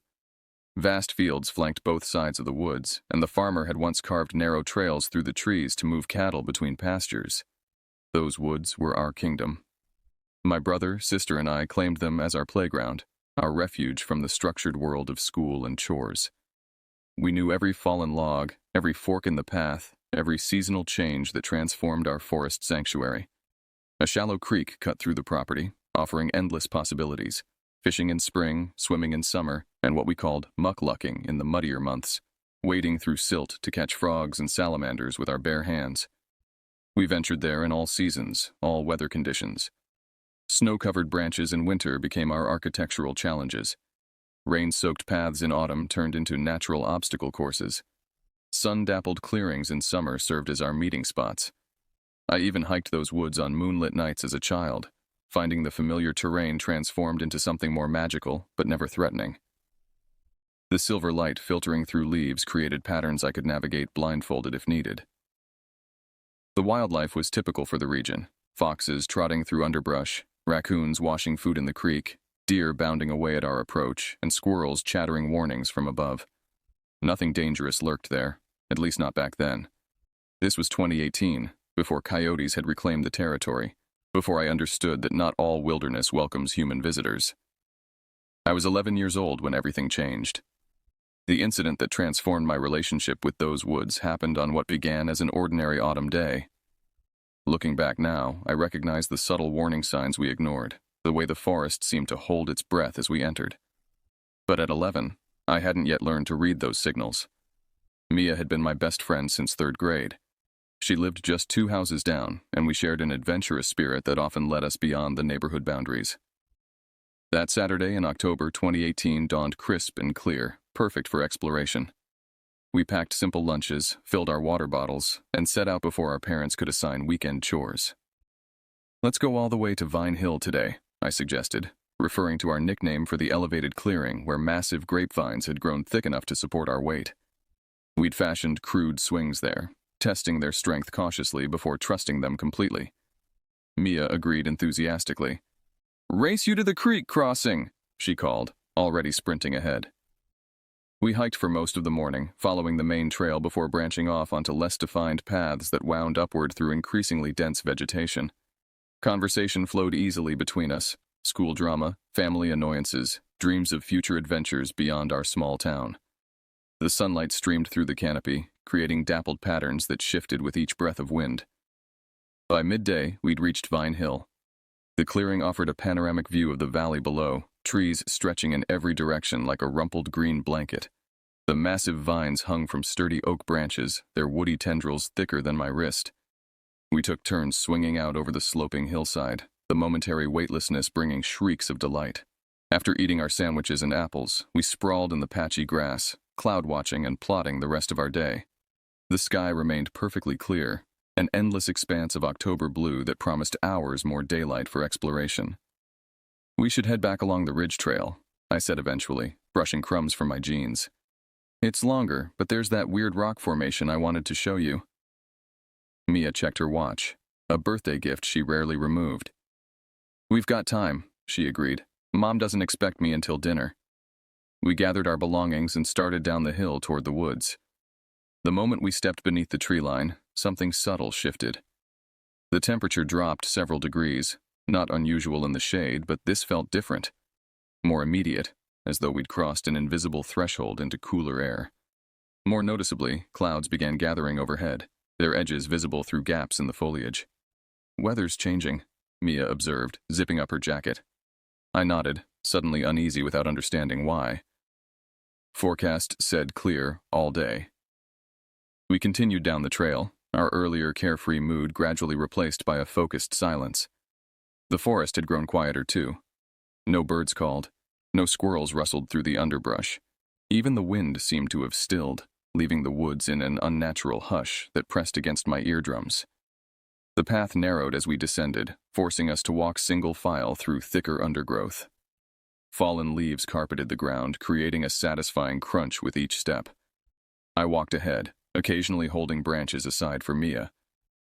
Vast fields flanked both sides of the woods, and the farmer had once carved narrow trails through the trees to move cattle between pastures. Those woods were our kingdom. My brother, sister, and I claimed them as our playground, our refuge from the structured world of school and chores. We knew every fallen log, every fork in the path, every seasonal change that transformed our forest sanctuary. A shallow creek cut through the property, offering endless possibilities. Fishing in spring, swimming in summer, and what we called mucklucking in the muddier months, wading through silt to catch frogs and salamanders with our bare hands. We ventured there in all seasons, all weather conditions, Snow-covered branches in winter became our architectural challenges. Rain-soaked paths in autumn turned into natural obstacle courses. Sun-dappled clearings in summer served as our meeting spots. I even hiked those woods on moonlit nights as a child, finding the familiar terrain transformed into something more magical, but never threatening. The silver light filtering through leaves created patterns I could navigate blindfolded if needed. The wildlife was typical for the region: foxes trotting through underbrush, raccoons washing food in the creek, deer bounding away at our approach, and squirrels chattering warnings from above. Nothing dangerous lurked there, at least not back then. This was 2018, before coyotes had reclaimed the territory, before I understood that not all wilderness welcomes human visitors. I was 11 years old when everything changed. The incident that transformed my relationship with those woods happened on what began as an ordinary autumn day. Looking back now, I recognize the subtle warning signs we ignored, the way the forest seemed to hold its breath as we entered. But at 11, I hadn't yet learned to read those signals. Mia had been my best friend since 3rd grade. She lived just 2 houses down, and we shared an adventurous spirit that often led us beyond the neighborhood boundaries. That Saturday in October 2018 dawned crisp and clear, perfect for exploration. We packed simple lunches, filled our water bottles, and set out before our parents could assign weekend chores. "Let's go all the way to Vine Hill today," I suggested, referring to our nickname for the elevated clearing where massive grapevines had grown thick enough to support our weight. We'd fashioned crude swings there, testing their strength cautiously before trusting them completely. Mia agreed enthusiastically. "Race you to the creek crossing," she called, already sprinting ahead. We hiked for most of the morning, following the main trail before branching off onto less defined paths that wound upward through increasingly dense vegetation. Conversation flowed easily between us: school drama, family annoyances, dreams of future adventures beyond our small town. The sunlight streamed through the canopy, creating dappled patterns that shifted with each breath of wind. By midday, we'd reached Vine Hill. The clearing offered a panoramic view of the valley below, trees stretching in every direction like a rumpled green blanket. The massive vines hung from sturdy oak branches, their woody tendrils thicker than my wrist. We took turns swinging out over the sloping hillside, the momentary weightlessness bringing shrieks of delight. After eating our sandwiches and apples, we sprawled in the patchy grass, cloud-watching and plotting the rest of our day. The sky remained perfectly clear, an endless expanse of October blue that promised hours more daylight for exploration. "We should head back along the ridge trail," I said eventually, brushing crumbs from my jeans. "It's longer, but there's that weird rock formation I wanted to show you." Mia checked her watch, a birthday gift she rarely removed. "We've got time," she agreed. "Mom doesn't expect me until dinner." We gathered our belongings and started down the hill toward the woods. The moment we stepped beneath the tree line, something subtle shifted. The temperature dropped several degrees, not unusual in the shade, but this felt different. More immediate, as though we'd crossed an invisible threshold into cooler air. More noticeably, clouds began gathering overhead, their edges visible through gaps in the foliage. "Weather's changing," Mia observed, zipping up her jacket. I nodded, suddenly uneasy without understanding why. Forecast said clear all day. We continued down the trail, our earlier carefree mood gradually replaced by a focused silence. The forest had grown quieter too. No birds called, no squirrels rustled through the underbrush. Even the wind seemed to have stilled, leaving the woods in an unnatural hush that pressed against my eardrums. The path narrowed as we descended, forcing us to walk single file through thicker undergrowth. Fallen leaves carpeted the ground, creating a satisfying crunch with each step. I walked ahead, occasionally holding branches aside for Mia.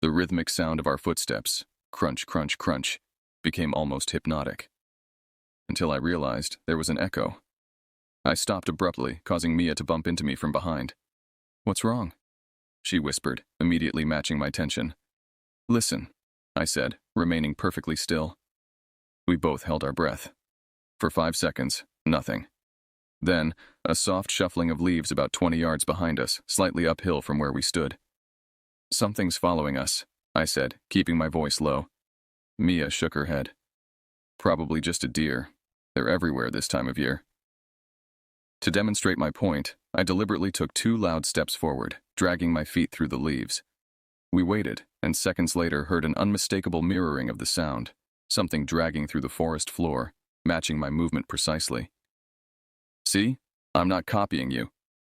The rhythmic sound of our footsteps, crunch, crunch, crunch, became almost hypnotic. Until I realized there was an echo. I stopped abruptly, causing Mia to bump into me from behind. "What's wrong?" she whispered, immediately matching my tension. "Listen," I said, remaining perfectly still. We both held our breath. For 5 seconds, nothing. Then, a soft shuffling of leaves about 20 yards behind us, slightly uphill from where we stood. "Something's following us," I said, keeping my voice low. Mia shook her head. "Probably just a deer. They're everywhere this time of year." To demonstrate my point, I deliberately took 2 loud steps forward, dragging my feet through the leaves. We waited, and seconds later heard an unmistakable mirroring of the sound. something dragging through the forest floor, matching my movement precisely. "See? I'm not copying you,"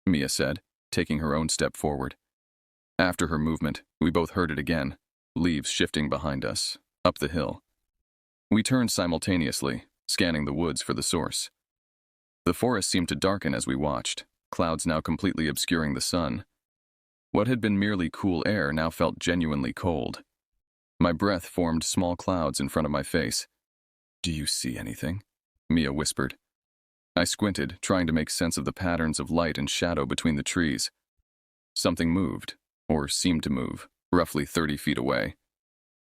Mia said, taking her own step forward. After her movement, we both heard it again, leaves shifting behind us, up the hill. We turned simultaneously, scanning the woods for the source. The forest seemed to darken as we watched, clouds now completely obscuring the sun. What had been merely cool air now felt genuinely cold. My breath formed small clouds in front of my face. "Do you see anything?" Mia whispered. I squinted, trying to make sense of the patterns of light and shadow between the trees. Something moved, or seemed to move, roughly 30 feet away.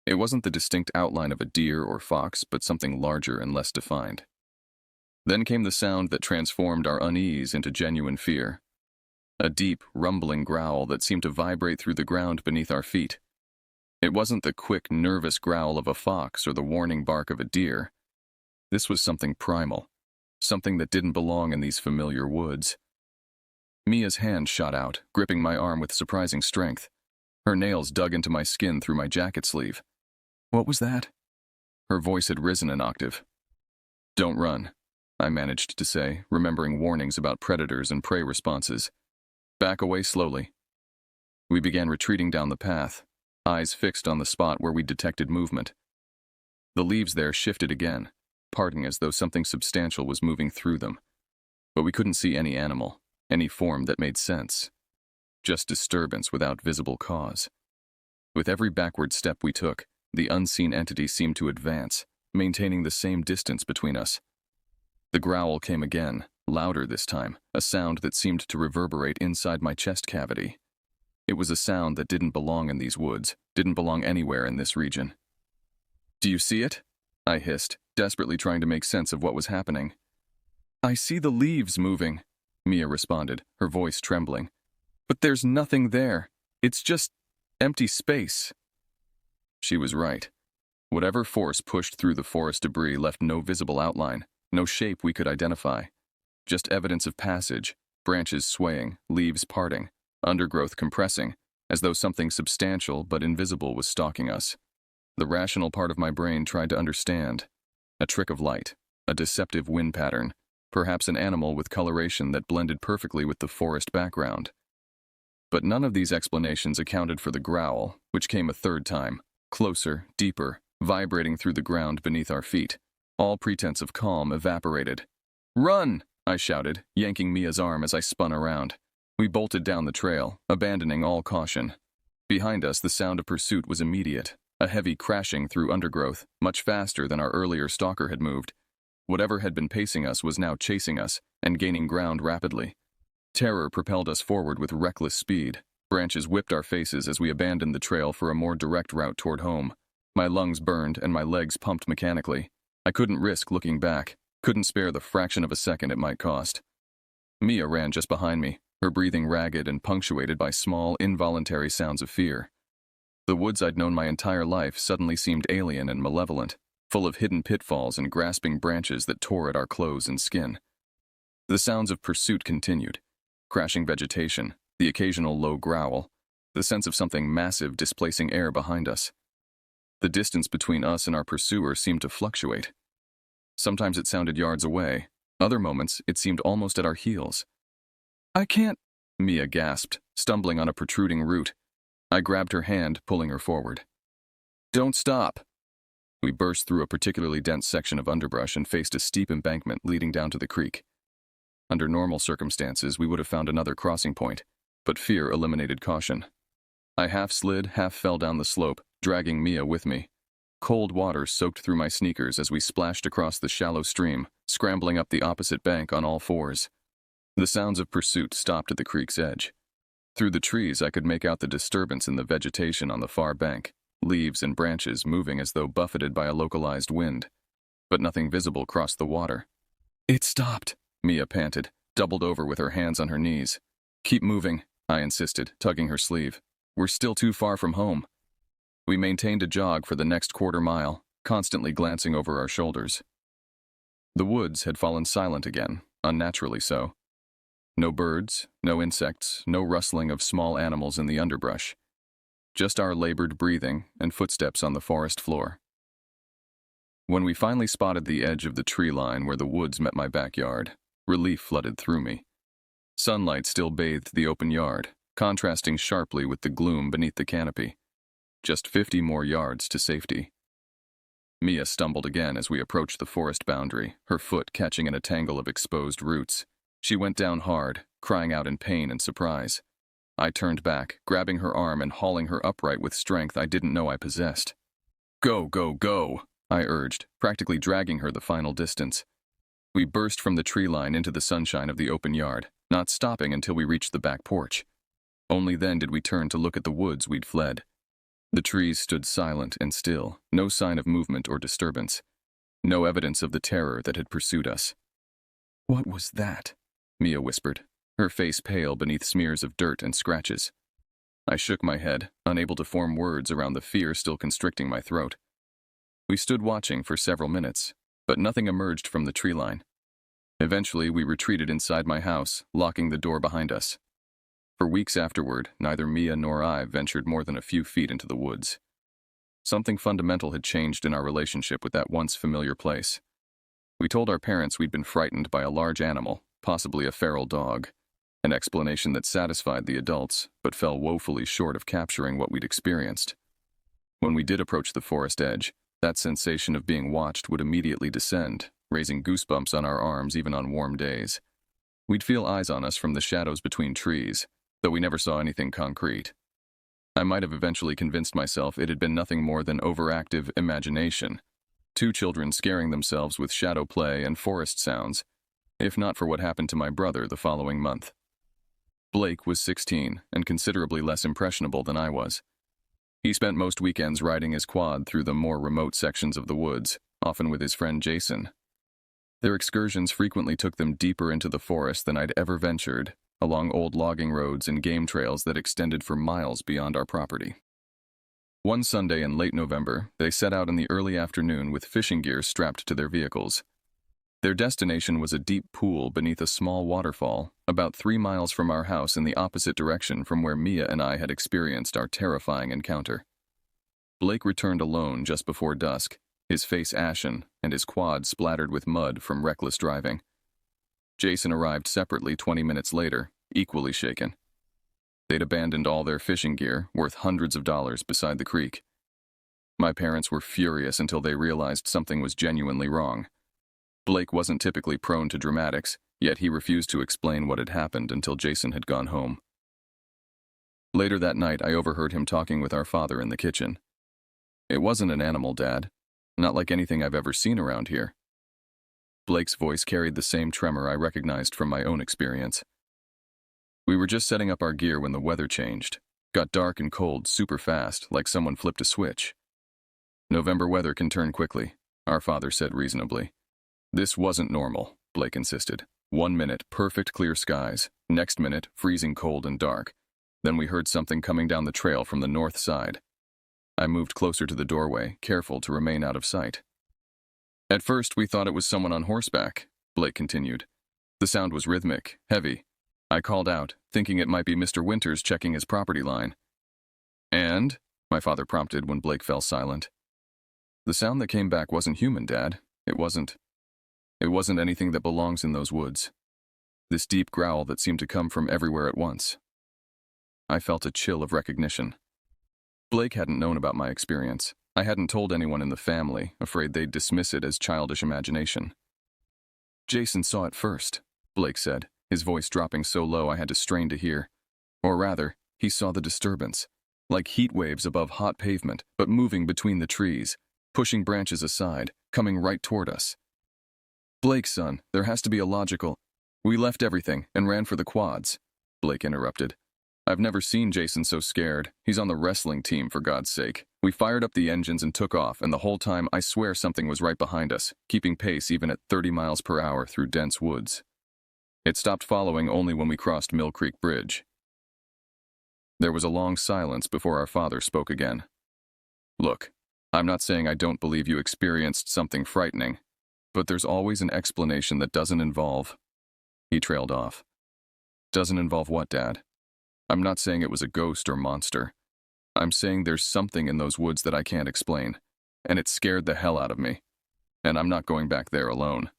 It wasn't the distinct outline of a deer or fox, but something larger and less defined. Then came the sound that transformed our unease into genuine fear. A deep, rumbling growl that seemed to vibrate through the ground beneath our feet. It wasn't the quick, nervous growl of a fox or the warning bark of a deer. This was something primal, something that didn't belong in these familiar woods. Mia's hand shot out, gripping my arm with surprising strength. Her nails dug into my skin through my jacket sleeve. "What was that?" Her voice had risen an octave. "Don't run," I managed to say, remembering warnings about predators and prey responses. "Back away slowly." We began retreating down the path, eyes fixed on the spot where we detected movement. The leaves there shifted again, parting as though something substantial was moving through them. But we couldn't see any animal, any form that made sense. Just disturbance without visible cause. With every backward step we took, the unseen entity seemed to advance, maintaining the same distance between us. The growl came again, louder this time, a sound that seemed to reverberate inside my chest cavity. It was a sound that didn't belong in these woods, didn't belong anywhere in this region. "Do you see it?" I hissed, desperately trying to make sense of what was happening. "I see the leaves moving," Mia responded, her voice trembling. "But there's nothing there. It's just empty space." She was right. Whatever force pushed through the forest debris left no visible outline, no shape we could identify. Just evidence of passage, branches swaying, leaves parting, undergrowth compressing, as though something substantial but invisible was stalking us. The rational part of my brain tried to understand. A trick of light, a deceptive wind pattern, perhaps an animal with coloration that blended perfectly with the forest background. But none of these explanations accounted for the growl, which came a third time, closer, deeper, vibrating through the ground beneath our feet. All pretense of calm evaporated. "Run!" I shouted, yanking Mia's arm as I spun around. We bolted down the trail, abandoning all caution. Behind us, the sound of pursuit was immediate, a heavy crashing through undergrowth, much faster than our earlier stalker had moved. Whatever had been pacing us was now chasing us, and gaining ground rapidly. Terror propelled us forward with reckless speed. Branches whipped our faces as we abandoned the trail for a more direct route toward home. My lungs burned and my legs pumped mechanically. I couldn't risk looking back, couldn't spare the fraction of a second it might cost. Mia ran just behind me, her breathing ragged and punctuated by small, involuntary sounds of fear. The woods I'd known my entire life suddenly seemed alien and malevolent, full of hidden pitfalls and grasping branches that tore at our clothes and skin. The sounds of pursuit continued. Crashing vegetation, the occasional low growl, the sense of something massive displacing air behind us. The distance between us and our pursuer seemed to fluctuate. Sometimes it sounded yards away, other moments it seemed almost at our heels. "I can't," Mia gasped, stumbling on a protruding root. I grabbed her hand, pulling her forward. "Don't stop." We burst through a particularly dense section of underbrush and faced a steep embankment leading down to the creek. Under normal circumstances, we would have found another crossing point, but fear eliminated caution. I half slid, half fell down the slope, dragging Mia with me. Cold water soaked through my sneakers as we splashed across the shallow stream, scrambling up the opposite bank on all fours. The sounds of pursuit stopped at the creek's edge. Through the trees, I could make out the disturbance in the vegetation on the far bank, leaves and branches moving as though buffeted by a localized wind. But nothing visible crossed the water. "It stopped," Mia panted, doubled over with her hands on her knees. "Keep moving," I insisted, tugging her sleeve. "We're still too far from home." We maintained a jog for the next quarter mile, constantly glancing over our shoulders. The woods had fallen silent again, unnaturally so. No birds, no insects, no rustling of small animals in the underbrush. Just our labored breathing and footsteps on the forest floor. When we finally spotted the edge of the tree line where the woods met my backyard, relief flooded through me. Sunlight still bathed the open yard, contrasting sharply with the gloom beneath the canopy. Just 50 more yards to safety. Mia stumbled again as we approached the forest boundary, her foot catching in a tangle of exposed roots. She went down hard, crying out in pain and surprise. I turned back, grabbing her arm and hauling her upright with strength I didn't know I possessed. "Go, go, go," I urged, practically dragging her the final distance. We burst from the tree line into the sunshine of the open yard, not stopping until we reached the back porch. Only then did we turn to look at the woods we'd fled. The trees stood silent and still, no sign of movement or disturbance. No evidence of the terror that had pursued us. "What was that?" Mia whispered, her face pale beneath smears of dirt and scratches. I shook my head, unable to form words around the fear still constricting my throat. We stood watching for several minutes, but nothing emerged from the tree line. Eventually, we retreated inside my house, locking the door behind us. For weeks afterward, neither Mia nor I ventured more than a few feet into the woods. Something fundamental had changed in our relationship with that once familiar place. We told our parents we'd been frightened by a large animal, possibly a feral dog, an explanation that satisfied the adults, but fell woefully short of capturing what we'd experienced. When we did approach the forest edge, that sensation of being watched would immediately descend, raising goosebumps on our arms even on warm days. We'd feel eyes on us from the shadows between trees, though we never saw anything concrete. I might have eventually convinced myself it had been nothing more than overactive imagination, two children scaring themselves with shadow play and forest sounds, if not for what happened to my brother the following month. Blake was 16 and considerably less impressionable than I was. He spent most weekends riding his quad through the more remote sections of the woods, often with his friend Jason. Their excursions frequently took them deeper into the forest than I'd ever ventured, along old logging roads and game trails that extended for miles beyond our property. One Sunday in late November, they set out in the early afternoon with fishing gear strapped to their vehicles. Their destination was a deep pool beneath a small waterfall, about 3 miles from our house in the opposite direction from where Mia and I had experienced our terrifying encounter. Blake returned alone just before dusk, his face ashen and his quad splattered with mud from reckless driving. Jason arrived separately 20 minutes later, equally shaken. They'd abandoned all their fishing gear, worth hundreds of dollars, beside the creek. My parents were furious until they realized something was genuinely wrong. Blake wasn't typically prone to dramatics, yet he refused to explain what had happened until Jason had gone home. Later that night, I overheard him talking with our father in the kitchen. "It wasn't an animal, Dad. Not like anything I've ever seen around here." Blake's voice carried the same tremor I recognized from my own experience. "We were just setting up our gear when the weather changed. Got dark and cold super fast, like someone flipped a switch. November weather can turn quickly," our father said reasonably. "This wasn't normal," Blake insisted. 1 minute, perfect clear skies. Next minute, freezing cold and dark. Then we heard something coming down the trail from the north side. I moved closer to the doorway, careful to remain out of sight. "At first, we thought it was someone on horseback," Blake continued. "The sound was rhythmic, heavy. I called out, thinking it might be Mr. Winters checking his property line." "And?" my father prompted when Blake fell silent. "The sound that came back wasn't human, Dad. It wasn't anything that belongs in those woods. This deep growl that seemed to come from everywhere at once." I felt a chill of recognition. Blake hadn't known about my experience. I hadn't told anyone in the family, afraid they'd dismiss it as childish imagination. "Jason saw it first," Blake said, his voice dropping so low I had to strain to hear. Or rather, he saw the disturbance, like heat waves above hot pavement, but moving between the trees, pushing branches aside, coming right toward us. "Blake, son, there has to be a logical—" "We left everything and ran for the quads," Blake interrupted. "I've never seen Jason so scared. He's on the wrestling team, for God's sake. We fired up the engines and took off, and the whole time I swear something was right behind us, keeping pace even at 30 miles per hour through dense woods. It stopped following only when we crossed Mill Creek Bridge." There was a long silence before our father spoke again. "Look, I'm not saying I don't believe you experienced something frightening, but there's always an explanation that doesn't involve—" He trailed off. "Doesn't involve what, Dad? I'm not saying it was a ghost or monster. I'm saying there's something in those woods that I can't explain, and it scared the hell out of me. and I'm not going back there alone.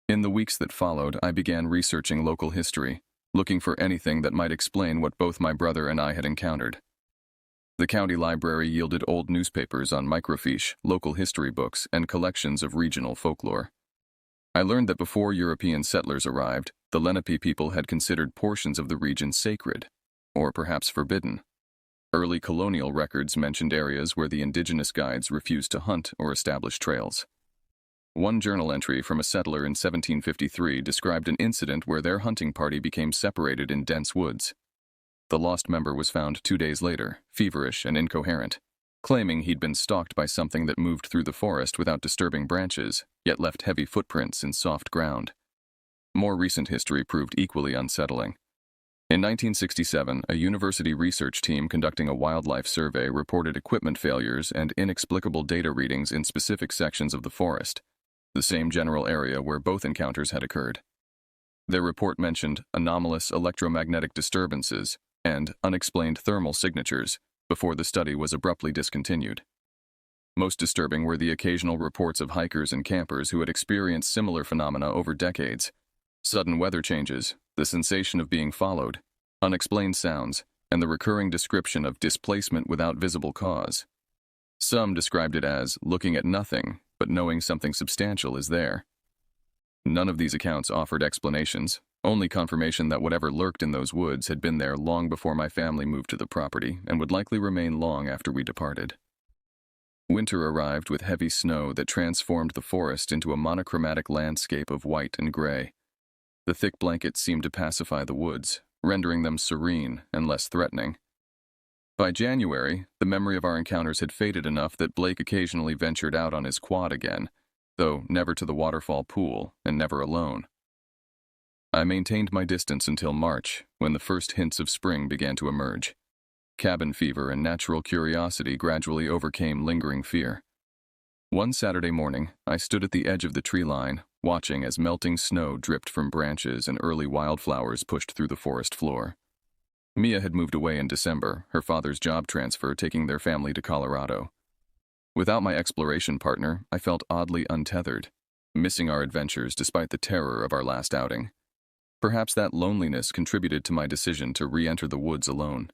In the weeks that followed, I began researching local history, looking for anything that might explain what both my brother and I had encountered. The county library yielded old newspapers on microfiche, local history books, and collections of regional folklore. I learned that before European settlers arrived, the Lenape people had considered portions of the region sacred, or perhaps forbidden. Early colonial records mentioned areas where the indigenous guides refused to hunt or establish trails. One journal entry from a settler in 1753 described an incident where their hunting party became separated in dense woods. The lost member was found 2 days later, feverish and incoherent, claiming he'd been stalked by something that moved through the forest without disturbing branches, yet left heavy footprints in soft ground. More recent history proved equally unsettling. In 1967, a university research team conducting a wildlife survey reported equipment failures and inexplicable data readings in specific sections of the forest, the same general area where both encounters had occurred. Their report mentioned anomalous electromagnetic disturbances and unexplained thermal signatures before the study was abruptly discontinued. Most disturbing were the occasional reports of hikers and campers who had experienced similar phenomena over decades. Sudden weather changes, the sensation of being followed, unexplained sounds, and the recurring description of displacement without visible cause. Some described it as looking at nothing, but knowing something substantial is there. None of these accounts offered explanations, only confirmation that whatever lurked in those woods had been there long before my family moved to the property and would likely remain long after we departed. Winter arrived with heavy snow that transformed the forest into a monochromatic landscape of white and gray. The thick blankets seemed to pacify the woods, rendering them serene and less threatening. By January, the memory of our encounters had faded enough that Blake occasionally ventured out on his quad again, though never to the waterfall pool and never alone. I maintained my distance until March, when the first hints of spring began to emerge. Cabin fever and natural curiosity gradually overcame lingering fear. One Saturday morning, I stood at the edge of the tree line, watching as melting snow dripped from branches and early wildflowers pushed through the forest floor. Mia had moved away in December, her father's job transfer taking their family to Colorado. Without my exploration partner, I felt oddly untethered, missing our adventures despite the terror of our last outing. Perhaps that loneliness contributed to my decision to re-enter the woods alone.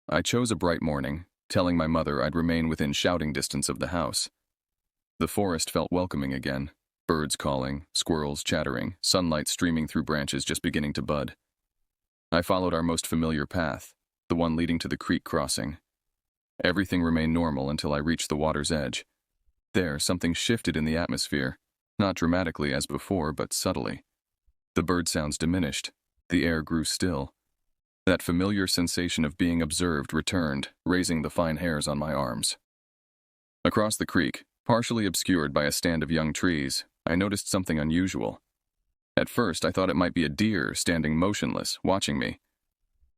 I chose a bright morning, telling my mother I'd remain within shouting distance of the house. The forest felt welcoming again, birds calling, squirrels chattering, sunlight streaming through branches just beginning to bud. I followed our most familiar path, the one leading to the creek crossing. Everything remained normal until I reached the water's edge. There, something shifted in the atmosphere, not dramatically as before, but subtly. The bird sounds diminished. The air grew still. That familiar sensation of being observed returned, raising the fine hairs on my arms. Across the creek, partially obscured by a stand of young trees, I noticed something unusual. At first, I thought it might be a deer standing motionless, watching me.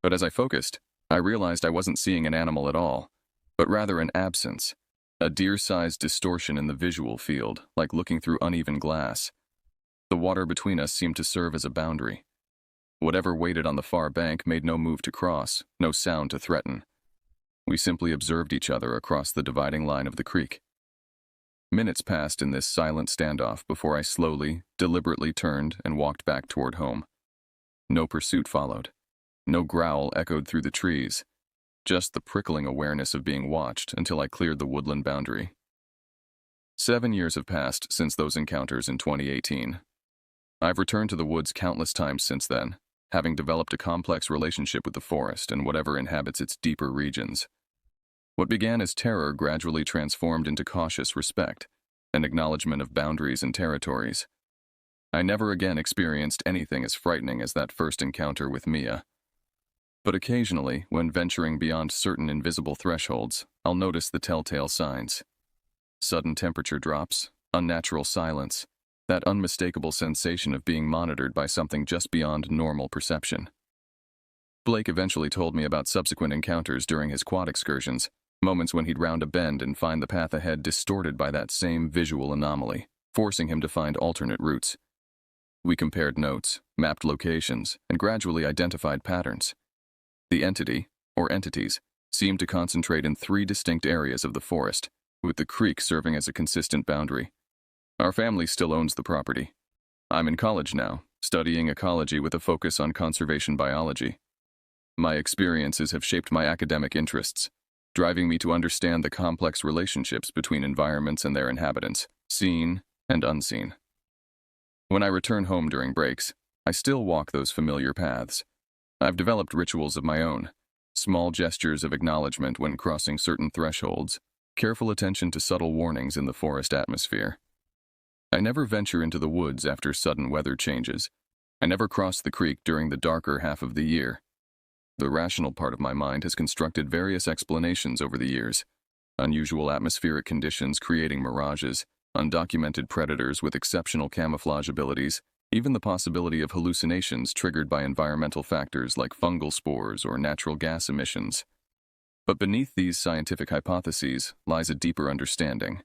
But as I focused, I realized I wasn't seeing an animal at all, but rather an absence, a deer-sized distortion in the visual field, like looking through uneven glass. The water between us seemed to serve as a boundary. Whatever waited on the far bank made no move to cross, no sound to threaten. We simply observed each other across the dividing line of the creek. Minutes passed in this silent standoff before I slowly, deliberately turned and walked back toward home. No pursuit followed. No growl echoed through the trees. Just the prickling awareness of being watched until I cleared the woodland boundary. 7 years have passed since those encounters in 2018. I've returned to the woods countless times since then, having developed a complex relationship with the forest and whatever inhabits its deeper regions. What began as terror gradually transformed into cautious respect, an acknowledgement of boundaries and territories. I never again experienced anything as frightening as that first encounter with Mia. But occasionally, when venturing beyond certain invisible thresholds, I'll notice the telltale signs. Sudden temperature drops, unnatural silence, that unmistakable sensation of being monitored by something just beyond normal perception. Blake eventually told me about subsequent encounters during his quad excursions, moments when he'd round a bend and find the path ahead distorted by that same visual anomaly, forcing him to find alternate routes. We compared notes, mapped locations, and gradually identified patterns. The entity, or entities, seemed to concentrate in 3 distinct areas of the forest, with the creek serving as a consistent boundary. Our family still owns the property. I'm in college now, studying ecology with a focus on conservation biology. My experiences have shaped my academic interests, driving me to understand the complex relationships between environments and their inhabitants, seen and unseen. When I return home during breaks, I still walk those familiar paths. I've developed rituals of my own, small gestures of acknowledgement when crossing certain thresholds, careful attention to subtle warnings in the forest atmosphere. I never venture into the woods after sudden weather changes. I never cross the creek during the darker half of the year. The rational part of my mind has constructed various explanations over the years. Unusual atmospheric conditions creating mirages, undocumented predators with exceptional camouflage abilities, even the possibility of hallucinations triggered by environmental factors like fungal spores or natural gas emissions. But beneath these scientific hypotheses lies a deeper understanding.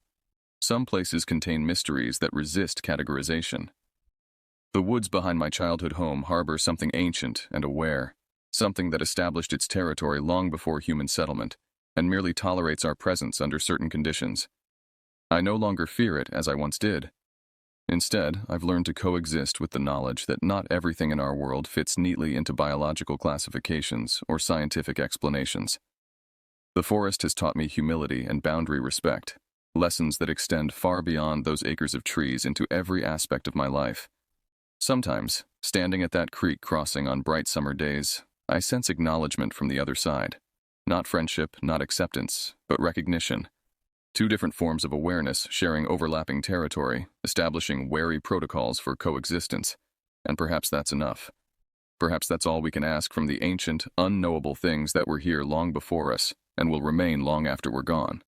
Some places contain mysteries that resist categorization. The woods behind my childhood home harbor something ancient and aware, something that established its territory long before human settlement, and merely tolerates our presence under certain conditions. I no longer fear it as I once did. Instead, I've learned to coexist with the knowledge that not everything in our world fits neatly into biological classifications or scientific explanations. The forest has taught me humility and boundary respect, lessons that extend far beyond those acres of trees into every aspect of my life. Sometimes, standing at that creek crossing on bright summer days, I sense acknowledgement from the other side. Not friendship, not acceptance, but recognition. Two different forms of awareness sharing overlapping territory, establishing wary protocols for coexistence. And perhaps that's enough. Perhaps that's all we can ask from the ancient, unknowable things that were here long before us and will remain long after we're gone.